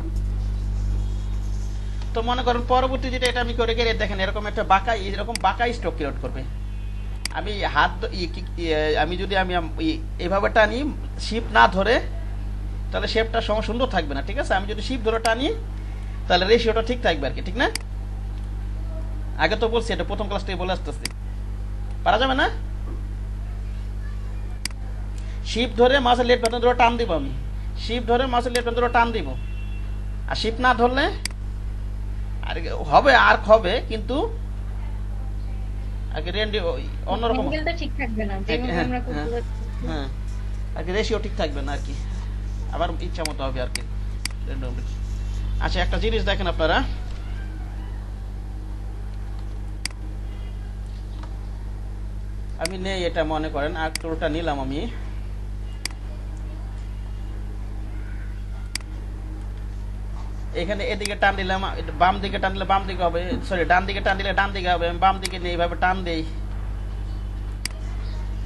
[SPEAKER 1] তো মনে করেন পরবর্তী যেটা এটা আমি করে গেলে দেখেন এরকম একটা বাঁকা, এরকম বাঁকা স্ট্রোক ক্রিয়েট করবে, আমি আমি যদি এভাবে টানি শিফট না ধরে তাহলে শেপটা সুন্দর থাকবে না, ঠিক আছে? আমি যদি শিফট ধরে টানি তাহলে রেশিওটা ঠিক থাকবে আর কি, ঠিক না? আগে তো বলছি, এটা প্রথম ক্লাস থেকে বলে আসতেছি। পারা যাবে না? শিফট ধরে মাছের লেট বাটন ধরে টান দিব, আমি শিফট ধরে মাছের লেট বাটন ধরে টান দিব। আর শিফট না ধরলে আর হবে, আর্ক হবে কিন্তু আর কি অন্যরকম,
[SPEAKER 3] অ্যাঙ্গেলটা ঠিক থাকবে না, যেভাবে আমরা করতে যাচ্ছি।
[SPEAKER 1] হ্যাঁ আর কি রেশিও ঠিক থাকবে না আর কি, আবার ইচ্ছা মতো হবে আর কি। আচ্ছা একটা জিনিস দেখেন আপনারা, আমি নেই এটা মনে করেন আর্ক টুলটা নিলাম আমি, এখানে এদিকে টান দিলাম, বাম দিকে টান দিলে বাম দিকে হবে, সরি ডান দিকে টান দিলে ডান দিকে হবে। আমি বাম দিকে নিয়ে এইভাবে টান দেই,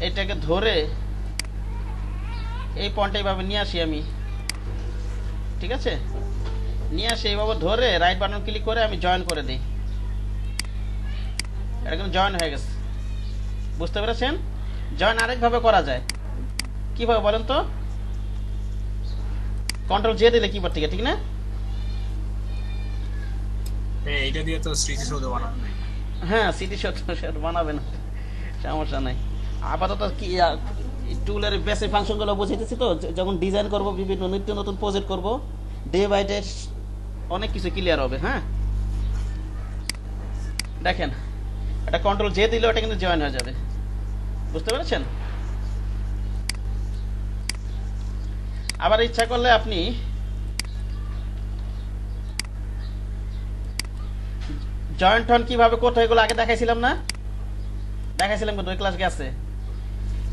[SPEAKER 1] এটাকে ধরে এই পয়েন্টটা এইভাবে নিয়ে আসি আমি, ঠিক আছে? নিয়ে আসি এইভাবে ধরে রাইট বাটন ক্লিক করে আমি জয়েন করে দিই, এটা কিন্তু জয়েন হয়ে গেছে। বুঝতে পেরেছেন? জয়েন আরেকভাবে করা যায়, কিভাবে বলেন তো? কন্ট্রোল জে দিলে কিবোর্ড থেকে, ঠিক না?
[SPEAKER 4] এইটা দিয়ে তো স্মৃতিসৌধ বানানো নাই।
[SPEAKER 1] হ্যাঁ স্মৃতিসৌধ বানাবেন, সমস্যা নাই। আপাতত কি টুলের বেসিক ফাংশনগুলো বুঝাইতেছি তো, যখন ডিজাইন করব বিভিন্ন নিত্য নতুন প্রজেক্ট করব ডে বাই ডে অনেক কিছু ক্লিয়ার হবে। হ্যাঁ দেখেন, এটা কন্ট্রোল জে দিলে ওটা কিন্তু জয়েন হয়ে যাবে, বুঝতে পেরেছেন? আবার ইচ্ছা করলে আপনি জয়েন্ট হন কিভাবে করতে হয়, এগুলো আগে দেখাইছিলাম না? দেখাইছিলাম কিন্তু ওই ক্লাস গেছে,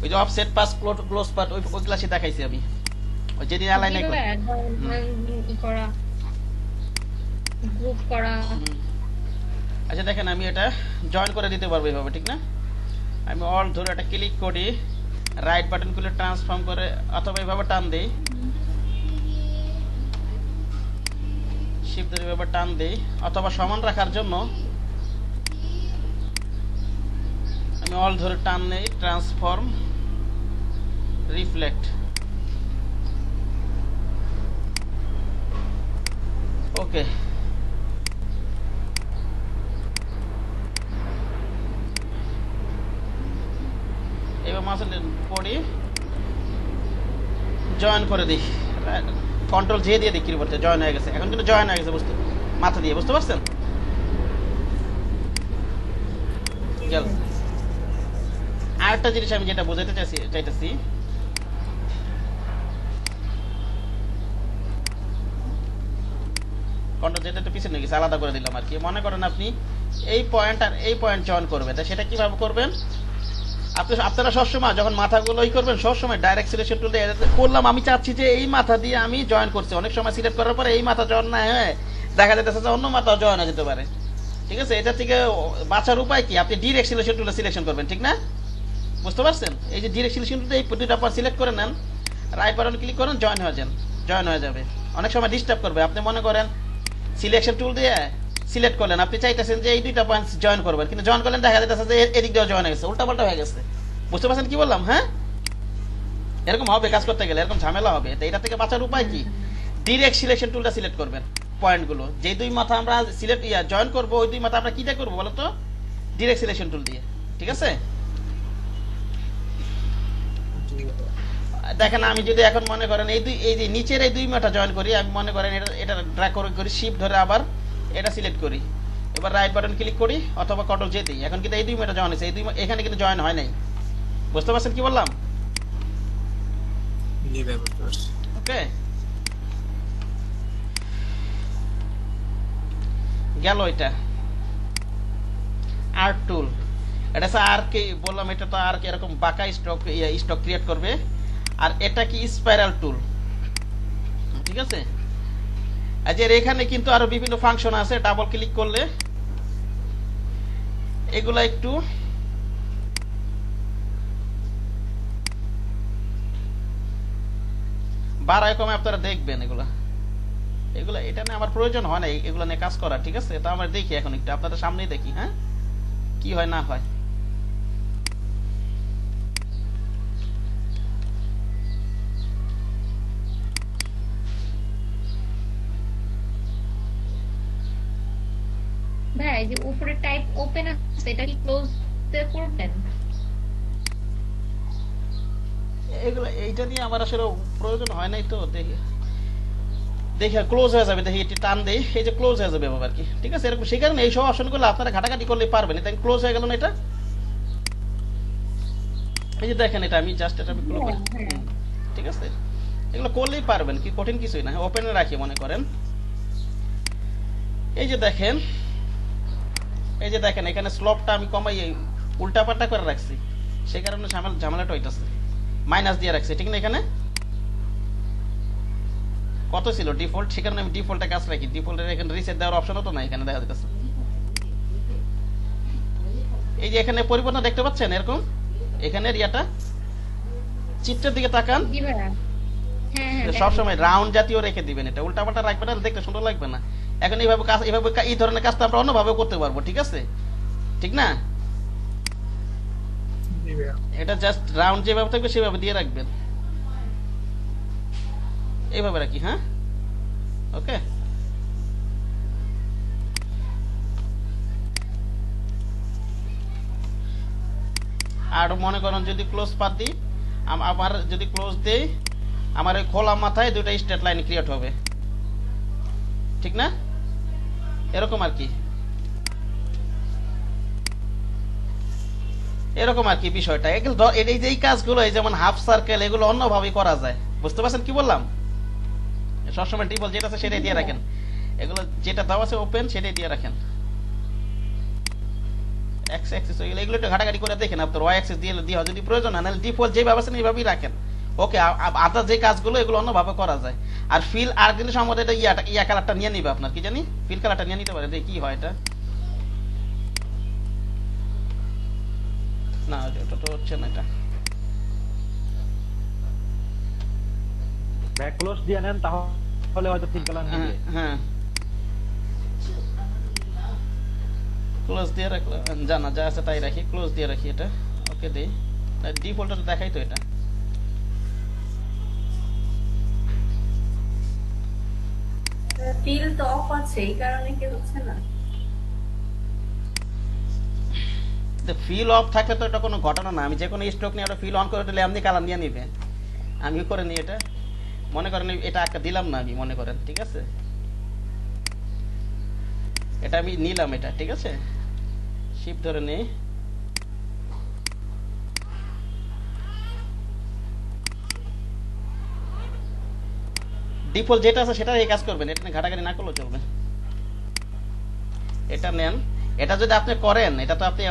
[SPEAKER 1] ওই যে অফসেট পাস ক্লোজ পার্ট ওই ক্লাসে দেখাইছি আমি, ওই যেদিন অ্যালাইন
[SPEAKER 3] করা, গ্রুপ করা।
[SPEAKER 1] আচ্ছা দেখেন, আমি এটা জয়েন করে দিতে পারবো এইভাবে, ঠিক না? আমি অল ধরে এটা ক্লিক করি, রাইট বাটন খুলে ট্রান্সফর্ম করে অথবা এইভাবে টান দেই, শিফট ধরে এইভাবে টান দেই, অথবা সমান রাখার জন্য আমি অল ধরে টান নেই, ট্রান্সফর্ম রিফ্লেক্ট, ওকে। এবার মাসেল করি, জয়েন করে দিই, কন্ট্রোল জে দিয়ে দিই, কি বলতে জয়েন হয়ে গেছে। এখন কিন্তু জয়েন হয়ে গেছে, মাথা দিয়ে, বুঝতে পারছেন? গেল। আরেকটা জিনিস আমি যেটা বোঝাতে চাইতেছি, কন্ট্রোল জেটা একটু পিছনে গেছে, আলাদা করে দিলাম আর কি। মনে করেন আপনি এই পয়েন্ট আর এই পয়েন্ট জয়েন করবেন, তা সেটা কিভাবে করবেন? আপনারা সবসময় যখন মাথাগুলো করবেন, সবসময় ডাইরেক্ট সিলেকশন টুল দিয়ে করলাম, আমি চাচ্ছি যে এই মাথা দিয়ে আমি জয়েন করছি। অনেক সময় সিলেক্ট করার পরে এই মাথা জয়েন না হয়ে দেখা যাচ্ছে যে অন্য মাথা জয়েন হয়ে যেতে পারে, ঠিক আছে? এটা থেকে বাঁচার উপায় কি? আপনি ডিরেক্ট সিলেকশন টুলে সিলেকশন করবেন, ঠিক না? বুঝতে পারছেন? এই যে ডিরেক্ট সিলেকশন টুলটা এই দুইটা পর সিলেক্ট করে নেন, রাইট বাটন ক্লিক করেন, জয়েন হয়ে যাবে। অনেক সময় ডিস্টার্ব করবে, আপনি মনে করেন সিলেকশন টুল দিয়ে সিলেক্ট করলেন, আপনি চাইতেছেন যে এই দুইটা পয়েন্ট জয়েন করবেন, কিন্তু জয়েন করলেন দেখা যাচ্ছে যে এদিক দিয়ে জয়েন হয়ে গেছে, উল্টাপাল্টা হয়ে গেছে। বুঝতে পারছেন কি বললাম? হ্যাঁ, এরকম হবে, কাজ করতে গেলে এরকম ঝামেলা হবে। তো এটা থেকে বাঁচার উপায় কি? ডিরেক্ট সিলেকশন টুলটা সিলেক্ট করবেন, পয়েন্টগুলো যে দুই মাথা আমরা সিলেক্ট জয়েন করবো, ওই দুই মাথা আমরা কিটা করবো বলো তো? ডিরেক্ট সিলেকশন টুল দিয়ে, ঠিক আছে? দেখেন, আমি যদি এখন মনে করেন এই যে নিচের এই দুই মাথা জয়েন করি, আমি মনে করেন এটা ড্র্যাগ করি, শিফট ধরে আবার এটা সিলেক্ট করি, এবার রাইট বাটন ক্লিক করি অথবা কন্ট্রোল জে দিই, এখন কিন্তু এই দুই মাথা জয়েন হয়েছে, এখানে কিন্তু জয়েন হয় নাই। বুঝতে পারছেন কি বললাম? ওকে, গেল। এটা আর্ক টুল, এটা আর কি বললাম, এটা তো আর কি এরকম বাঁকা স্টক ক্রিয়েট করবে। আর এটা কি স্পাইরাল টুল, ঠিক আছে? আচ্ছা, এখানে কিন্তু আরো বিভিন্ন ফাংশন আছে, ডাবল ক্লিক করলে এগুলা একটু বাড়ায় কমে আপনারা দেখবেন। এগুলা এটা নিয়ে আমার প্রয়োজন হয় না, এগুলা নিয়ে কাজ করা, ঠিক আছে? এটা আমরা দেখি এখন একটু আপনাদের সামনেই দেখি, হ্যাঁ, কি হয় না হয়।
[SPEAKER 3] এই যে উপরে টাইপ ওপেন আছে এটা কি ক্লোজ তে করবেন?
[SPEAKER 1] এগুলো এইটা নিয়ে আমার আসলে প্রয়োজন হয় নাই, তো দেখি দেখে ক্লোজ হয়ে যাবে, দেখি একটু টান দেই, এই যে ক্লোজ হয়ে যাবে আর কি। ঠিক আছে, এরকম সেই কারণে এইসব অপশনগুলো আপনারা ঘাটাঘাটি করলে পারবেন। তাই ক্লোজ হয়ে গেল না এটা, এই যে দেখেন এটা আমি জাস্ট এটা ক্লোজ করি। ঠিক আছে, এগুলো করলেই পারবেন, কি কঠিন কিছুই না। ওপেনে রাখি মনে করেন, এই যে দেখেন, এই যে দেখেন এখানে স্লপটা আমি কমাই উল্টা পাল্টা করে রাখছি, সেই কারণে ঝামেলাটা হইতাছে। মাইনাস দিয়ে রাখছি, ঠিক না? এখানে কত ছিল ডিফল্ট, সেখানে আমি ডিফল্টে কাজ রাখি। ডিফল্টের এখানে রিসেট দেওয়ার অপশনও তো নাই, এখানে দেখা যাচ্ছে। এই যে এখানে পরিবর্তন দেখতে পাচ্ছেন এরকম, এখানে ইয়াটা চিত্রের দিকে তাকান, সবসময় রাউন্ড জাতীয় রেখে দিবেন, এটা উল্টা পাল্টা রাখবেন না, দেখতে সুন্দর লাগবে না। এখন এইভাবে কাজ, এইভাবে এই ধরনের কাজটা আমরা অন্যভাবে করতে পারবো। ঠিক আছে, ঠিক না? এটা জাস্ট রাউন্ড যেভাবে থাকবে সেভাবে দিয়ে রাখবেন, এইভাবে রাখি। হ্যাঁ, ওকে। আর মনে করেন যদি ক্লোজ পাতি, আমার যদি ক্লোজ দেই, আমার ওই খোলা মাথায় দুটো স্ট্রেট লাইন ক্রিয়েট হবে, ঠিক না? এরকম আর কি, এরকম আর কি বিষয়টা। এগুলো এই যে কাজগুলো, এই যেমন হাফ সার্কেল, এগুলো অন্যভাবে করা যায়। বুঝতে পারছেন কি বললাম? সবসময় ডিফল্ট যেটা আছে সেটাই দিয়ে রাখেন, এগুলো যেটা দেওয়া আছে ওপেন সেটাই দিয়ে রাখেন। এক্স অ্যাক্সিস এগুলো একটু ঘাটাঘাটি করে দেখেন, আপনার ওয়াই অ্যাক্সিস দিয়ে দিয়ে যদি প্রয়োজন হয়, নাহলে ডিফল্ট যেভাবে আছেন এইভাবেই রাখেন। ওকে, আদার যে কাজগুলো এগুলো অন্যভাবে করা যায়। আর ফিল আর জিনিস আমাদের এটা ইয়া কালারটা নিয়ে নিবে, আপনার কি জানি ফিল কালারটা নিয়ে নিতে পারে, কি হয় এটা না, এটা তো হচ্ছে না, এটা
[SPEAKER 5] ব্যাক ক্লোজ দিয়ে নেন, তাহলে হয়তো ফিল কালার নিবে।
[SPEAKER 1] হ্যাঁ, ক্লোজ দিয়ে রাখলাম, জানা যা আছে তাই রাখি, ক্লোজ দিয়ে রাখি এটা। ওকে দেই, ডিফল্টটা দেখাই তো এটা।
[SPEAKER 7] ফিল তো অফ আছে, এই কারণে কি হচ্ছে না?
[SPEAKER 1] ফিল অফ থাকলে তো এটা কোনো ঘটনা না। আমি যে কোনো স্ট্রোক নিয়ে ফিল অন করে দিলে এমনি কালার নিয়ে নিবে, আমি করে নিই এটা। মনে করেন এটা একটা দিলাম না আমি, মনে করেন, ঠিক আছে, এটা আমি নিলাম এটা, ঠিক আছে, শিফট ধরে নেই, ডিফল্ট যেটা আছে সেটা এই কাজ করবেন, এটা ঘাটাঘাটি না করলেও চলবে। এটা নেন, এটা যদি আপনি করেন, এটা তো আপনি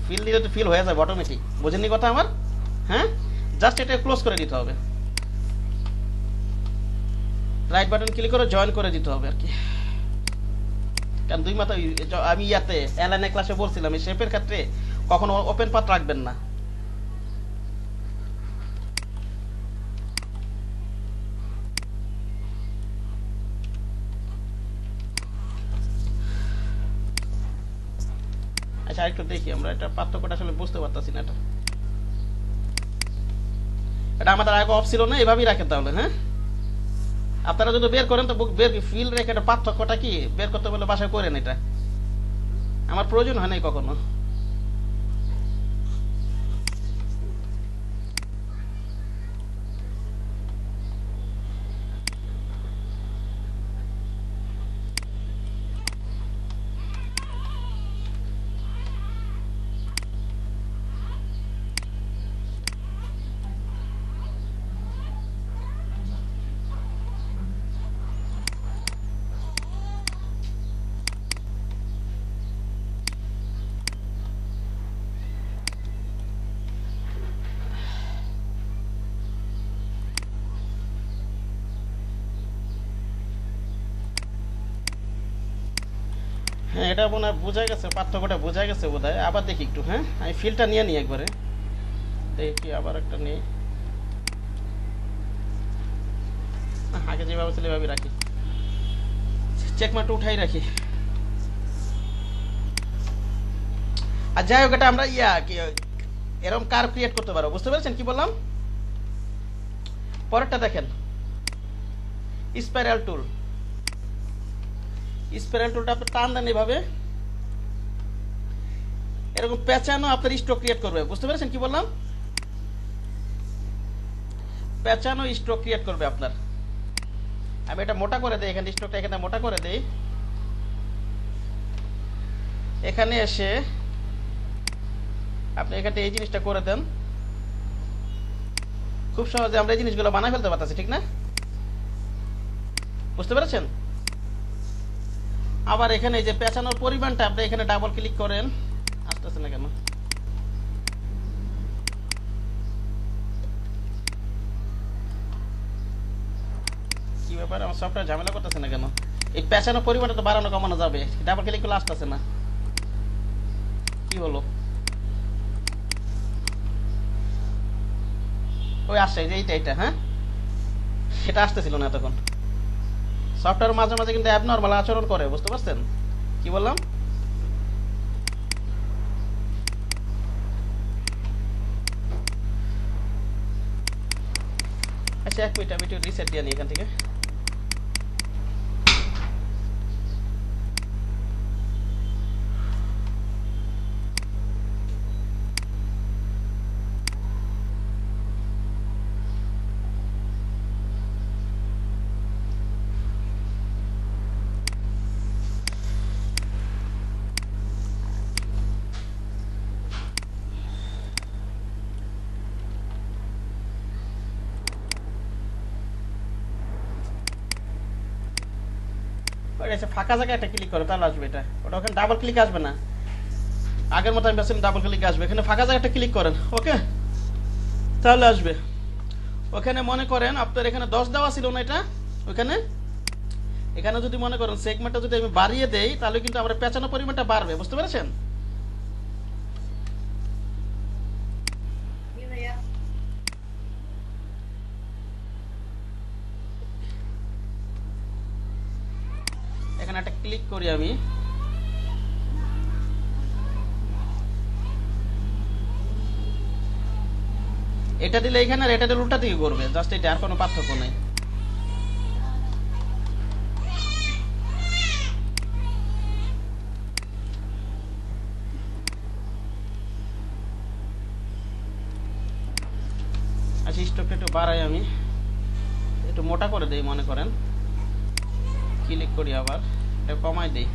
[SPEAKER 1] ফিল দিলে তো ফিল হয়ে যাবে অটোমেটিক। বুঝেননি কথা আমার? হ্যাঁ, জাস্ট এটা ক্লোজ করে দিতে হবে, রাইট বাটন ক্লিক করে জয়েন করে দিতে হবে আর কি। কারণ দুই মাথা আমি ইয়াতে এলাইনে ক্লাসে বলছিলাম, এই শেপের ক্ষেত্রে কখনো ওপেন পাথ রাখবেন না। আচ্ছা, আরেকটু দেখি আমরা, এটা পার্থক্যটা আসলে বুঝতে পারতাছি না। এটা আমাদের আগে অফ ছিল না, এভাবেই রাখেন তাহলে। হ্যাঁ, আপনারা যদি বের করেন তো বের ফিল রেখে এটা পার্থক্যটা কি বের করতে বলে বাসায় করেন, এটা আমার প্রয়োজন হয় নাই কখনো। হ্যাঁ, এটা মনে হয় বোঝা গেছে, পার্থক্যটা বোঝা গেছে বোধ হয়। আবার দেখি একটু, হ্যাঁ, আমি ফিলটা নিয়ে নিই একবারে, দেখি আবার একটা নিই। আগে যেভাবে ছিল এভাবে রাখি, চেকমার্কটা উঠাই রাখি। আর যাই হোক, এটা আমরা এরকম কার্ভ ক্রিয়েট করতে পারবো। বুঝতে পেরেছেন কি বললাম? পরেরটা দেখেন, স্পাইরাল টুল। স্পাইরাল টুলটা আপনি টান দেন এভাবে, এরকম পেঁচানো আপনার স্ট্রোক ক্রিয়েট করবে। বুঝতে পেরেছেন কি বললাম? পেঁচানো স্ট্রোক ক্রিয়েট করবে আপনার। আমি এটা মোটা করে দেই, এখানে স্ট্রোকটা এখানে মোটা করে দেই। এখানে এসে আপনি এখানে এই জিনিসটা করে দেন, খুব সহজে আমরা এই জিনিসগুলো বানাই ফেলতে পারতেছি, ঠিক না? বুঝতে পেরেছেন? আবার এখানে এই যে পেঁচানোর পরিমাণটা আপনি এখানে ডাবল ক্লিক করেন। আসতেছে না কেন? কি ব্যাপার, আমার সফটওয়্যার ঝামেলা করতেছে না কেন? এই পেঁচানোর পরিমাণটা তো বাড়ানো কমানো যাবে, ডাবল ক্লিক করলে আসতেছে না, কি হলো? ওই আসছে, এইটা হ্যাঁ, সেটা আসতেছিল না তখন। সফটওয়্যার মাঝে মাঝে কিন্তু অ্যাবনরমাল আচরণ করে, বুঝতে পারছেন কি বললাম? আচ্ছা এক মিনিট, আমি একটু রিসেট দিয়ে নিই এখান থেকে। ফাঁকা জায়গায় একটা ক্লিক করো, তাহলে আসবে এটা। ওটা ওখানে ডাবল ক্লিক আসবে না, আগের মতো আমি বলছিলাম ডাবল ক্লিক আসবে। এখানে ফাঁকা জায়গাটা ক্লিক করেন, ওকে, তাহলে আসবে। ওখানে মনে করেন আপনার এখানে 10 দেওয়া ছিল না, এটা ওখানে, এখানে যদি মনে করেন সেগমেন্টটা যদি আমি বাড়িয়ে দেই, তাহলে কিন্তু আমরা পেঁচানো পরিমাণটা বাড়বে। বুঝতে পেরেছেন? এখানে একটা ক্লিক করি আমি, এটা দিলে এখানে আর এটা দিলে উল্টা দিকে করবে, জাস্ট এটা, আর কোনো পার্থক্য নেই। আচ্ছা স্ট্রোকটা একটু বাড়াই, আমি একটু মোটা করে দেই, মনে করেন ক্লিক করি, আবার এটা কমাই দেই।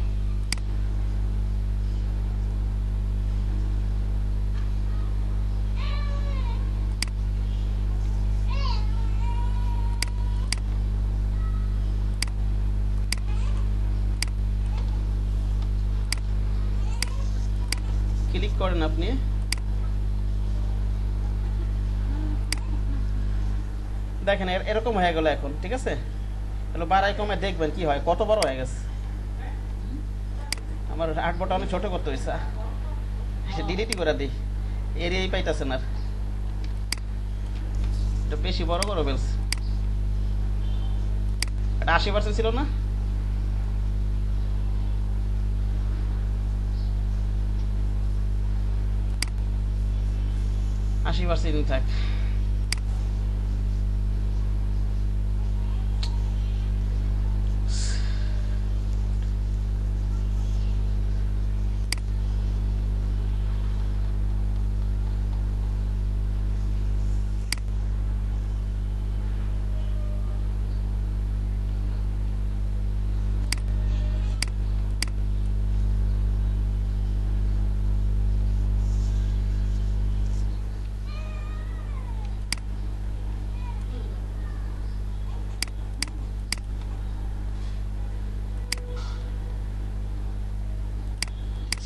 [SPEAKER 1] ক্লিক করেন আপনি, দেখেন এরকম হয়ে গেল এখন, ঠিক আছে? তাহলে বাড়াই কমে দেখবেন কি হয়, কত বড় হয়ে গেছে। আমার 8 বটা অনেক ছোট করতে হয়েছে, ডিলিটই করে দিই, এরিয়াই পাইতেছেন আর, এটা বেশি বড় করে ফেলছে। এটা 80% ছিল না? আশি পার্সেন্ট থাক।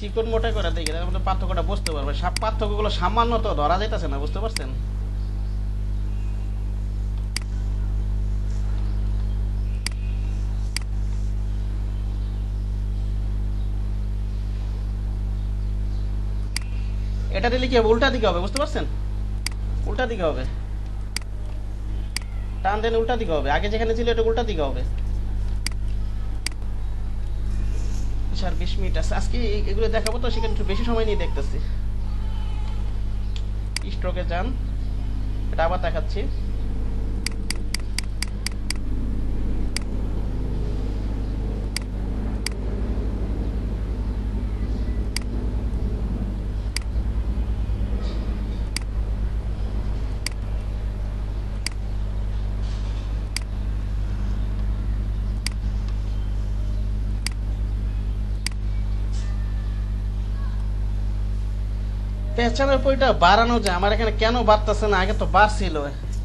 [SPEAKER 1] চিকন মোটা করে দেখি, তার মধ্যে পার্থক্যটা বুঝতে পারবে। সব পার্থক্যগুলো সামান্য তো ধরা যাইতেছে না, বুঝতে পারছেন? এটা দিলে কি হবে, উল্টা দিকে হবে, বুঝতে পারছেন? উল্টা দিকে হবে, টান দেন উল্টা দিকে হবে, আগে যেখানে ছিল এটা উল্টা দিকে হবে। 20 মিনিট আছে আজকে, এগুলো দেখাবো তো, সেখানে একটু বেশি সময় নিয়ে দেখতেছি। স্ট্রোকে যান, এটা আবার দেখাচ্ছি। পেছনের পয়টা বাড়ানো যায়, আমার এখানে কেন বাড়তেছে না? আগে তো বাড়ছিল,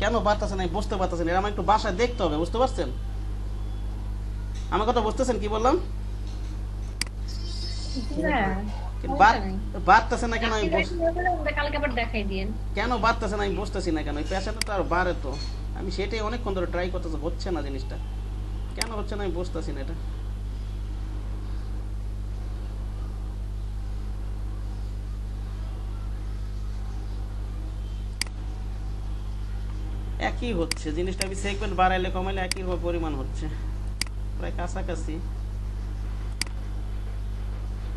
[SPEAKER 1] কেন বাড়তেছে না আমি বুঝতে পারতেছি না। আমার একটু বাসায় দেখতে হবে, বুঝতে পারছেন? আমার কথা বুঝতেছেন কি বললাম? বাড়তেছে না কেন আমি
[SPEAKER 3] কালকে আবার দেখাই দিয়েন।
[SPEAKER 1] কেন বাড়তেছে না আমি বুঝতেছি না কেন। এই পেছনে তো আর বাড়ে তো, আমি সেটাই অনেকক্ষণ ধরে ট্রাই করতেছি, হচ্ছে না জিনিসটা, কেন হচ্ছে না আমি বুঝতেছি না। এটা একই হচ্ছে জিনিসটা, আমি সেগমেন্ট বাড়াইলে কমাইলে একই পরিমাণ হচ্ছে, প্রায় কাছাকাছি।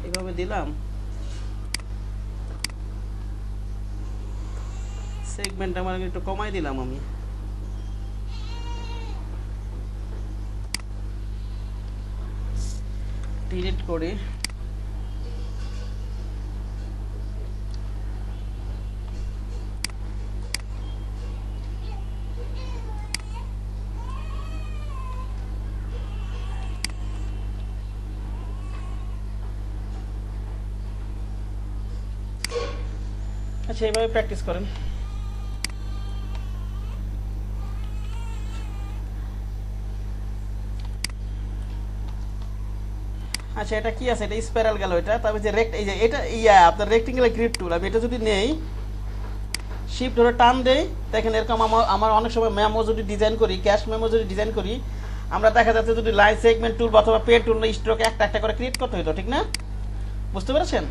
[SPEAKER 1] এভাবে দিলাম, সেগমেন্ট আমার একটু কমাই দিলাম আমি। ডিলিট করি। আচ্ছা, এইভাবে প্র্যাকটিস করেন। আচ্ছা, এটা কি আছে? এটা স্পাইরাল গেল এটা। তবে যে রেক্ট, এই যে এটা আপনার রেক্টেঙ্গুলার গ্রিড টুল, আমি এটা যদি নেই, শিফট ধরে টান দেই, দেখেন এরকম আমার অনেক সময় মেমো যদি ডিজাইন করি, ক্যাশ মেমো যদি ডিজাইন করি, আমরা দেখা যাচ্ছে যদি লাইন সেগমেন্ট টুল অথবা পেন টুল স্ট্রোক একটা একটা করে ক্রিয়েট করতে হতো, ঠিক না? বুঝতে পেরেছেন?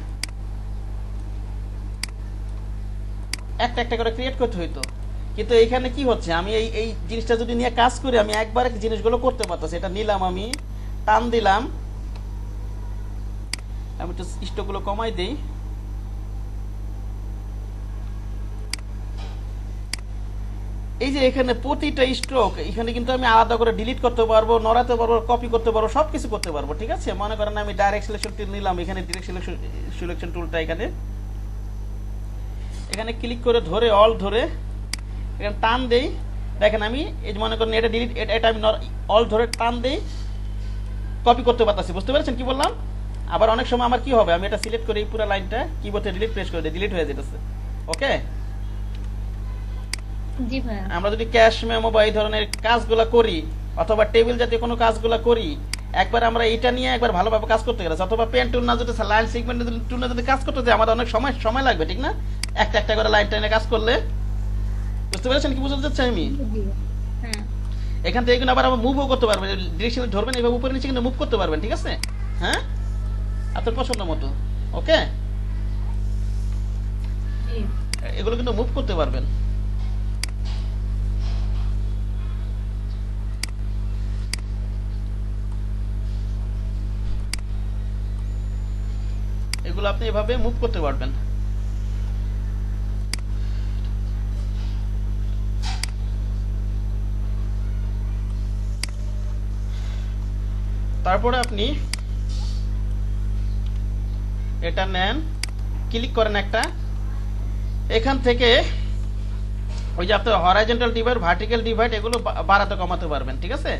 [SPEAKER 1] একটা একটা করে ক্রিয়েট করতে হইতো, কিন্তু এইখানে কি হচ্ছে, আমি এই জিনিসটা যদি নিয়ে কাজ করি, আমি একবারে জিনিসগুলো করতে পারতাম। এটা নিলাম, আমি টান দিলাম, আমি একটু স্ট্রোকগুলো কমাই দেই। এই যে এখানে প্রতিটা স্ট্রোক এখানে কিন্তু আমি আলাদা করে ডিলিট করতে পারবো, নড়াতে পারবো, কপি করতে পারবো, সবকিছু করতে পারবো, ঠিক আছে? মনে করেন আমি ডাইরেক্ট সিলেকশন টুল নিলাম, এখানে ডিরেক্ট সিলেকশন টুলটা এখানে ক্লিক করে ধরে অল ধরে এখানে টান দেই, দেখেন আমি এই মনে করেন এটা ডিলিট, এটা আমি অল ধরে টান দেই, কপি করতে পারতাছি। বুঝতে পেরেছেন কি বললাম? আবার অনেক সময় আমার কি হবে, আমি এটা সিলেক্ট করে এই পুরো লাইনটা কিবোর্ডে ডিলিট প্রেস করে দিই, ডিলিট হয়ে যেতেছে। ওকে,
[SPEAKER 3] জি ভাই। আমরা
[SPEAKER 1] যদি ক্যাশ মেমো বা এই ধরনের কাজগুলো করি অথবা টেবিল জাতীয় কোনো কাজগুলো করি, একবার আমরা এটা নিয়ে একবার ভালোভাবে কাজ করতে গেলে, অথবা পেন টুল না যদি লাইন সেগমেন্ট টুল না যদি কাজ করতে যাই, আমাদের অনেক সময় লাগবে, ঠিক না? একটা একটা করে লাইন টাইনে কাজ করলে। বুঝতে পেরেছেন কি বুঝতে চাচ্ছি আমি? এখান থেকে কিন্তু আবার মুভও করতে পারবেন, ডিরেকশনে ধরবেন এইভাবে উপরে নিচে কিন্তু মুভ করতে পারবেন, ঠিক আছে? হ্যাঁ, আপনার পছন্দ মতো। ওকে, এগুলো কিন্তু মুভ করতে পারবেন। এগুলো আপনি এভাবে মুভ করতে পারবেন। তারপরে আপনি এটা নেন, ক্লিক করেন একটা, এখান থেকে ওই যে আপনার হরাইজন্টাল ডিভাইড, ভার্টিক্যাল ডিভাইড এগুলো বাড়াতে কমাতে পারবেন, ঠিক আছে?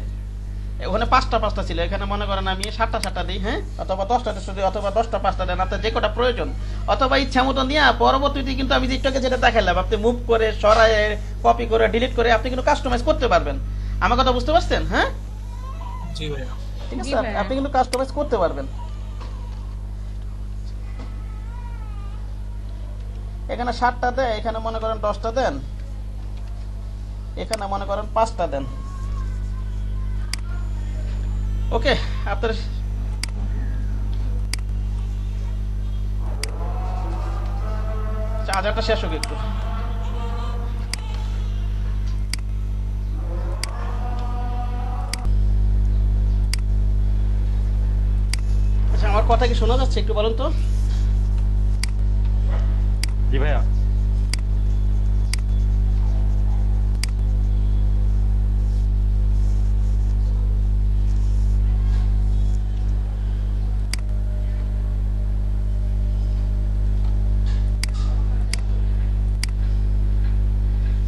[SPEAKER 1] ওখানে 5টা ছিল, এখানে মনে করেন আমি 7টা দিই, হ্যাঁ, অথবা 10টা দিই, অথবা 10টা 5টা দেন, আপনার যে কটা প্রয়োজন, অথবা ইচ্ছা মতো নিয়ে পরবর্তীতে কিন্তু আমি যেটা দেখালাম, আপনি মুভ করে, সরায়ে, কপি করে, ডিলিট করে আপনি কিন্তু কাস্টমাইজ করতে পারবেন। আমার কথা বুঝতে পারছেন? হ্যাঁ,
[SPEAKER 4] জি ভাইয়া,
[SPEAKER 1] ঠিক আছে, আপনি কিন্তু কাস্টমাইজ করতে পারবেন। এখানে 7টা দেন, এখানে মনে করেন 10টা দেন, এখানে মনে করেন 5টা দেন। ওকে, আপনার চার্জারটা শেষ হোক একটু। আচ্ছা, আমার কথা কি শোনা যাচ্ছে একটু বলুন তো?
[SPEAKER 5] জি ভাইয়া।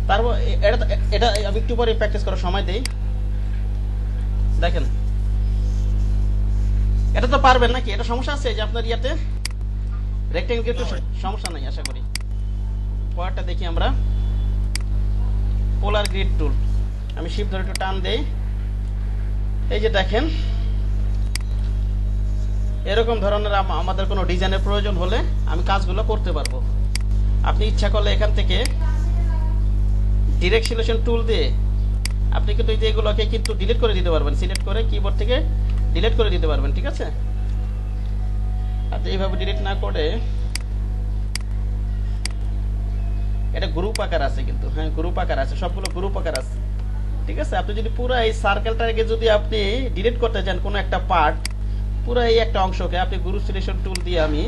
[SPEAKER 1] তারপর এটা আমি একটু পরে প্র্যাকটিস করার সময় দেই। দেখেন এটা তো পারবেন নাকি? এটা সমস্যা আছে যে আপনার ইয়াতে রেক্টেঙ্গেল, সমস্যা নাই আশা করি। পরেরটা দেখি আমরা, পোলার গ্রিড টুল। আমি শিফট ধরে একটু টান দেই, এই যে দেখেন এরকম ধরনের আমাদের কোনো ডিজাইনের প্রয়োজন হলে আমি কাজগুলো করতে পারবো। আপনি ইচ্ছা করলে এখান থেকে ডিরেক্ট সিলেকশন টুল দিয়ে আপনি কিন্তু এই যে এগুলোকে কিন্তু ডিলিট করে দিতে পারবেন, সিলেক্ট করে কিবোর্ড থেকে ডিলিট করে দিতে পারবেন, ঠিক আছে। আর এইভাবে ডিলিট না করে, এটা গ্রুপ আকার আছে কিন্তু, হ্যাঁ গ্রুপ আকার আছে, সবগুলো গ্রুপ আকার আছে, ঠিক আছে। আপনি যদি পুরো এই সার্কেলটাকে যদি আপনি ডিলিট করতে চান কোনো একটা পার্ট, পুরো এই একটা অংশকে আপনি গ্রুপ সিলেকশন টুল দিয়ে আমি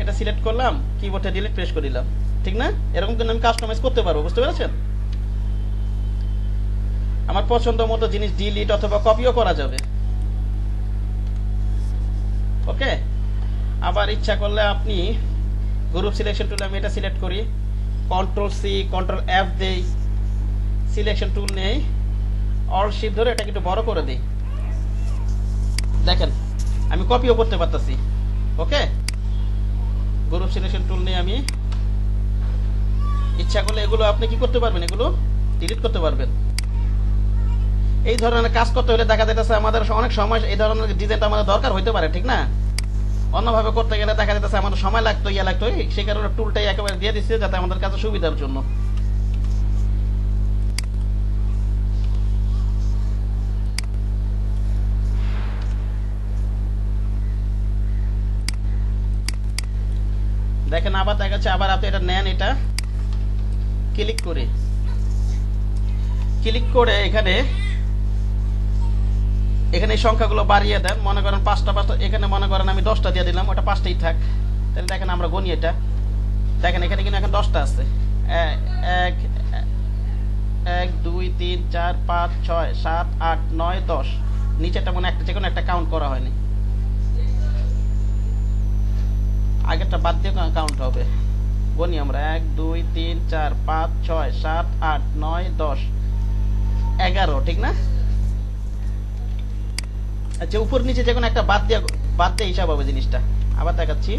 [SPEAKER 1] এটা সিলেক্ট করলাম, কিবোর্ডে ডিলিট প্রেস করে দিলাম, ঠিক না। এরকম কিন্তু আমি কাস্টমাইজ করতে পারবো, বুঝতে পেরেছেন। আমার পছন্দ মতো জিনিস ডিলিট অথবা কপিও করা যাবে, ওকে। আবার ইচ্ছা করলে আপনি গ্রুপ সিলেকশন টুলে আমি এটা সিলেক্ট করি, কন্ট্রোল সি কন্ট্রোল এফ দেই, সিলেকশন টুল নেই, অল্ট শিফট ধরে এটাকে একটু বড় করে দিই, দেখেন আমি কপিও করতে পারতেছি, ওকে। গ্রুপ সিলেকশন টুল নিয়ে আমি ইচ্ছা করলে এগুলো আপনি কি করতে পারবেন, এগুলো ডিলিট করতে পারবেন। এই ধরনের কাজ করতে হলে দেখা যাইতেছে আমাদের অনেক সময় এই ধরনের ডিজাইনটা আমাদের দরকার হইতে পারে, ঠিক না। অন্যভাবে করতে গেলে দেখা যাইতেছে আমাদের সময় লাগতো, লাগতো, সেই কারণে টুলটাই একেবারে দিয়ে দিচ্ছে যাতে আমাদের কাছে সুবিধার জন্য। দেখেন আবার দেখা যাচ্ছে, আবার আপনি এটা নেন, এটা ক্লিক করে এখানে এই সংখ্যাগুলো বাড়িয়ে দেন, মনে করেন 5টা, এখানে মনে করেন আমি 10টা দিয়ে দিলাম, ওটা 5টাই থাক। তাহলে দেখেন আমরা গণি এটা, দেখেন এখানে কিন্তু এখন 10টা আছে, 1 2 3 4 5 6 7 8 9 10, নিচেটা মনে একটা যে কোনো একটা কাউন্ট করা হয়নি, আগেরটা বাদ দিয়ে কাউন্ট হবে। গণি আমরা 1 2 3 4 5 6 7 8 9 10 11, ঠিক না। আচ্ছা উপর নিচে যে কোনো একটা বাদ দিয়ে হিসাব হবে জিনিসটা। আবার দেখাচ্ছি,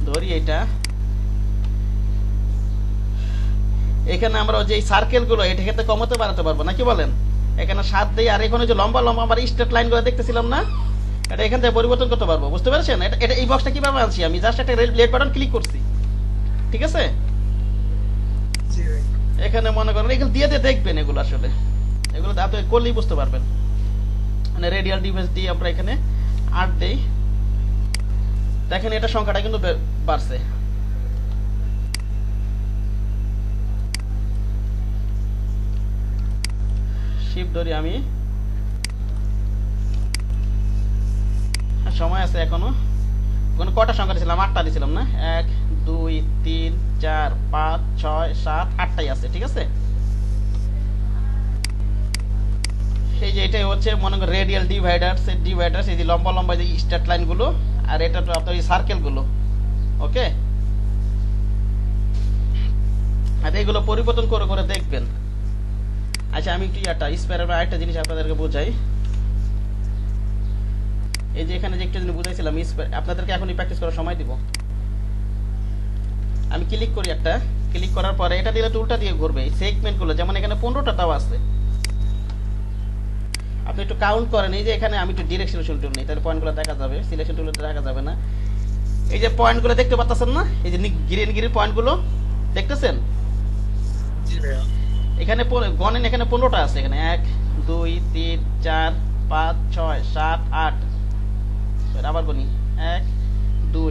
[SPEAKER 1] ধরি এটা, এখানে আমরা যে সার্কেল গুলো এটা ক্ষেত্রে কমাতে বাড়াতে পারবো না, কি বলেন। এখানে 7 দেই, আর এখানে যে লম্বা লম্বা আমার স্ট্রেট লাইন গুলো দেখতেছিলাম না, এটা এখান থেকে পরিবর্তন করতে পারবো, বুঝতে পেরেছেন। এটা এই বক্সটা কিভাবে আনছি, আমি জাস্ট একটা লেফট বাটন ক্লিক করছি, ঠিক আছে। এখানে মনে করেন এখানে দিয়ে দেখবেন, এগুলো আসলে এগুলো আপনি করলেই বুঝতে পারবেন। মানে রেডিয়াল ডিভাইস দিয়ে আমরা এখানে 8 দেই, দেখেন এটা সংখ্যাটা কিন্তু বাড়ছে। শিফট ধরি আমি, সময় আছে এখনো, কটা সংখ্যা দিয়েছিলাম, 8টা দিয়েছিলাম না, 1 2 3 4 5 6 7 8টাই আছে, ঠিক আছে। এই যে এটাই হচ্ছে মনে করেন রেডিয়াল ডিভাইডারস, এই যে লম্বা লম্বা যে স্ট্রেট লাইন গুলো, আর এটা তো আপনার এই সার্কেল গুলো, ওকে। আর এগুলো পরিবর্তন করে করে দেখবেন। আচ্ছা আমি একটু স্পেয়ারের আরেকটা জিনিস আপনাদেরকে বোঝাই, এই যে এখানে যে একটা জিনিস বুঝাইছিলাম, আপনাদেরকে এখনই প্র্যাকটিস করার সময় দিব। আমি ক্লিক করি, একটা ক্লিক করার পরে এটা দিলে টুলটা দিয়ে ঘুরবে এই সেগমেন্ট গুলো, যেমন এখানে 15টা তাও আছে। আপনি একটু কাউন্ট করেন, এই যে এখানে আমি একটু ডিরেক্ট সিলেকশন টুল নেই, তাহলে পয়েন্টগুলো দেখা যাবে, সিলেকশন টুলে দেখা যাবে না। এই যে পয়েন্টগুলো দেখতে পাচ্ছেন না, এই যে গ্রিন পয়েন্টগুলো দেখতেছেন, এখানে গণেন, এখানে 15টা আছে, এখানে 1 2 3 4 5 6 7 8, আবার গণি 1 2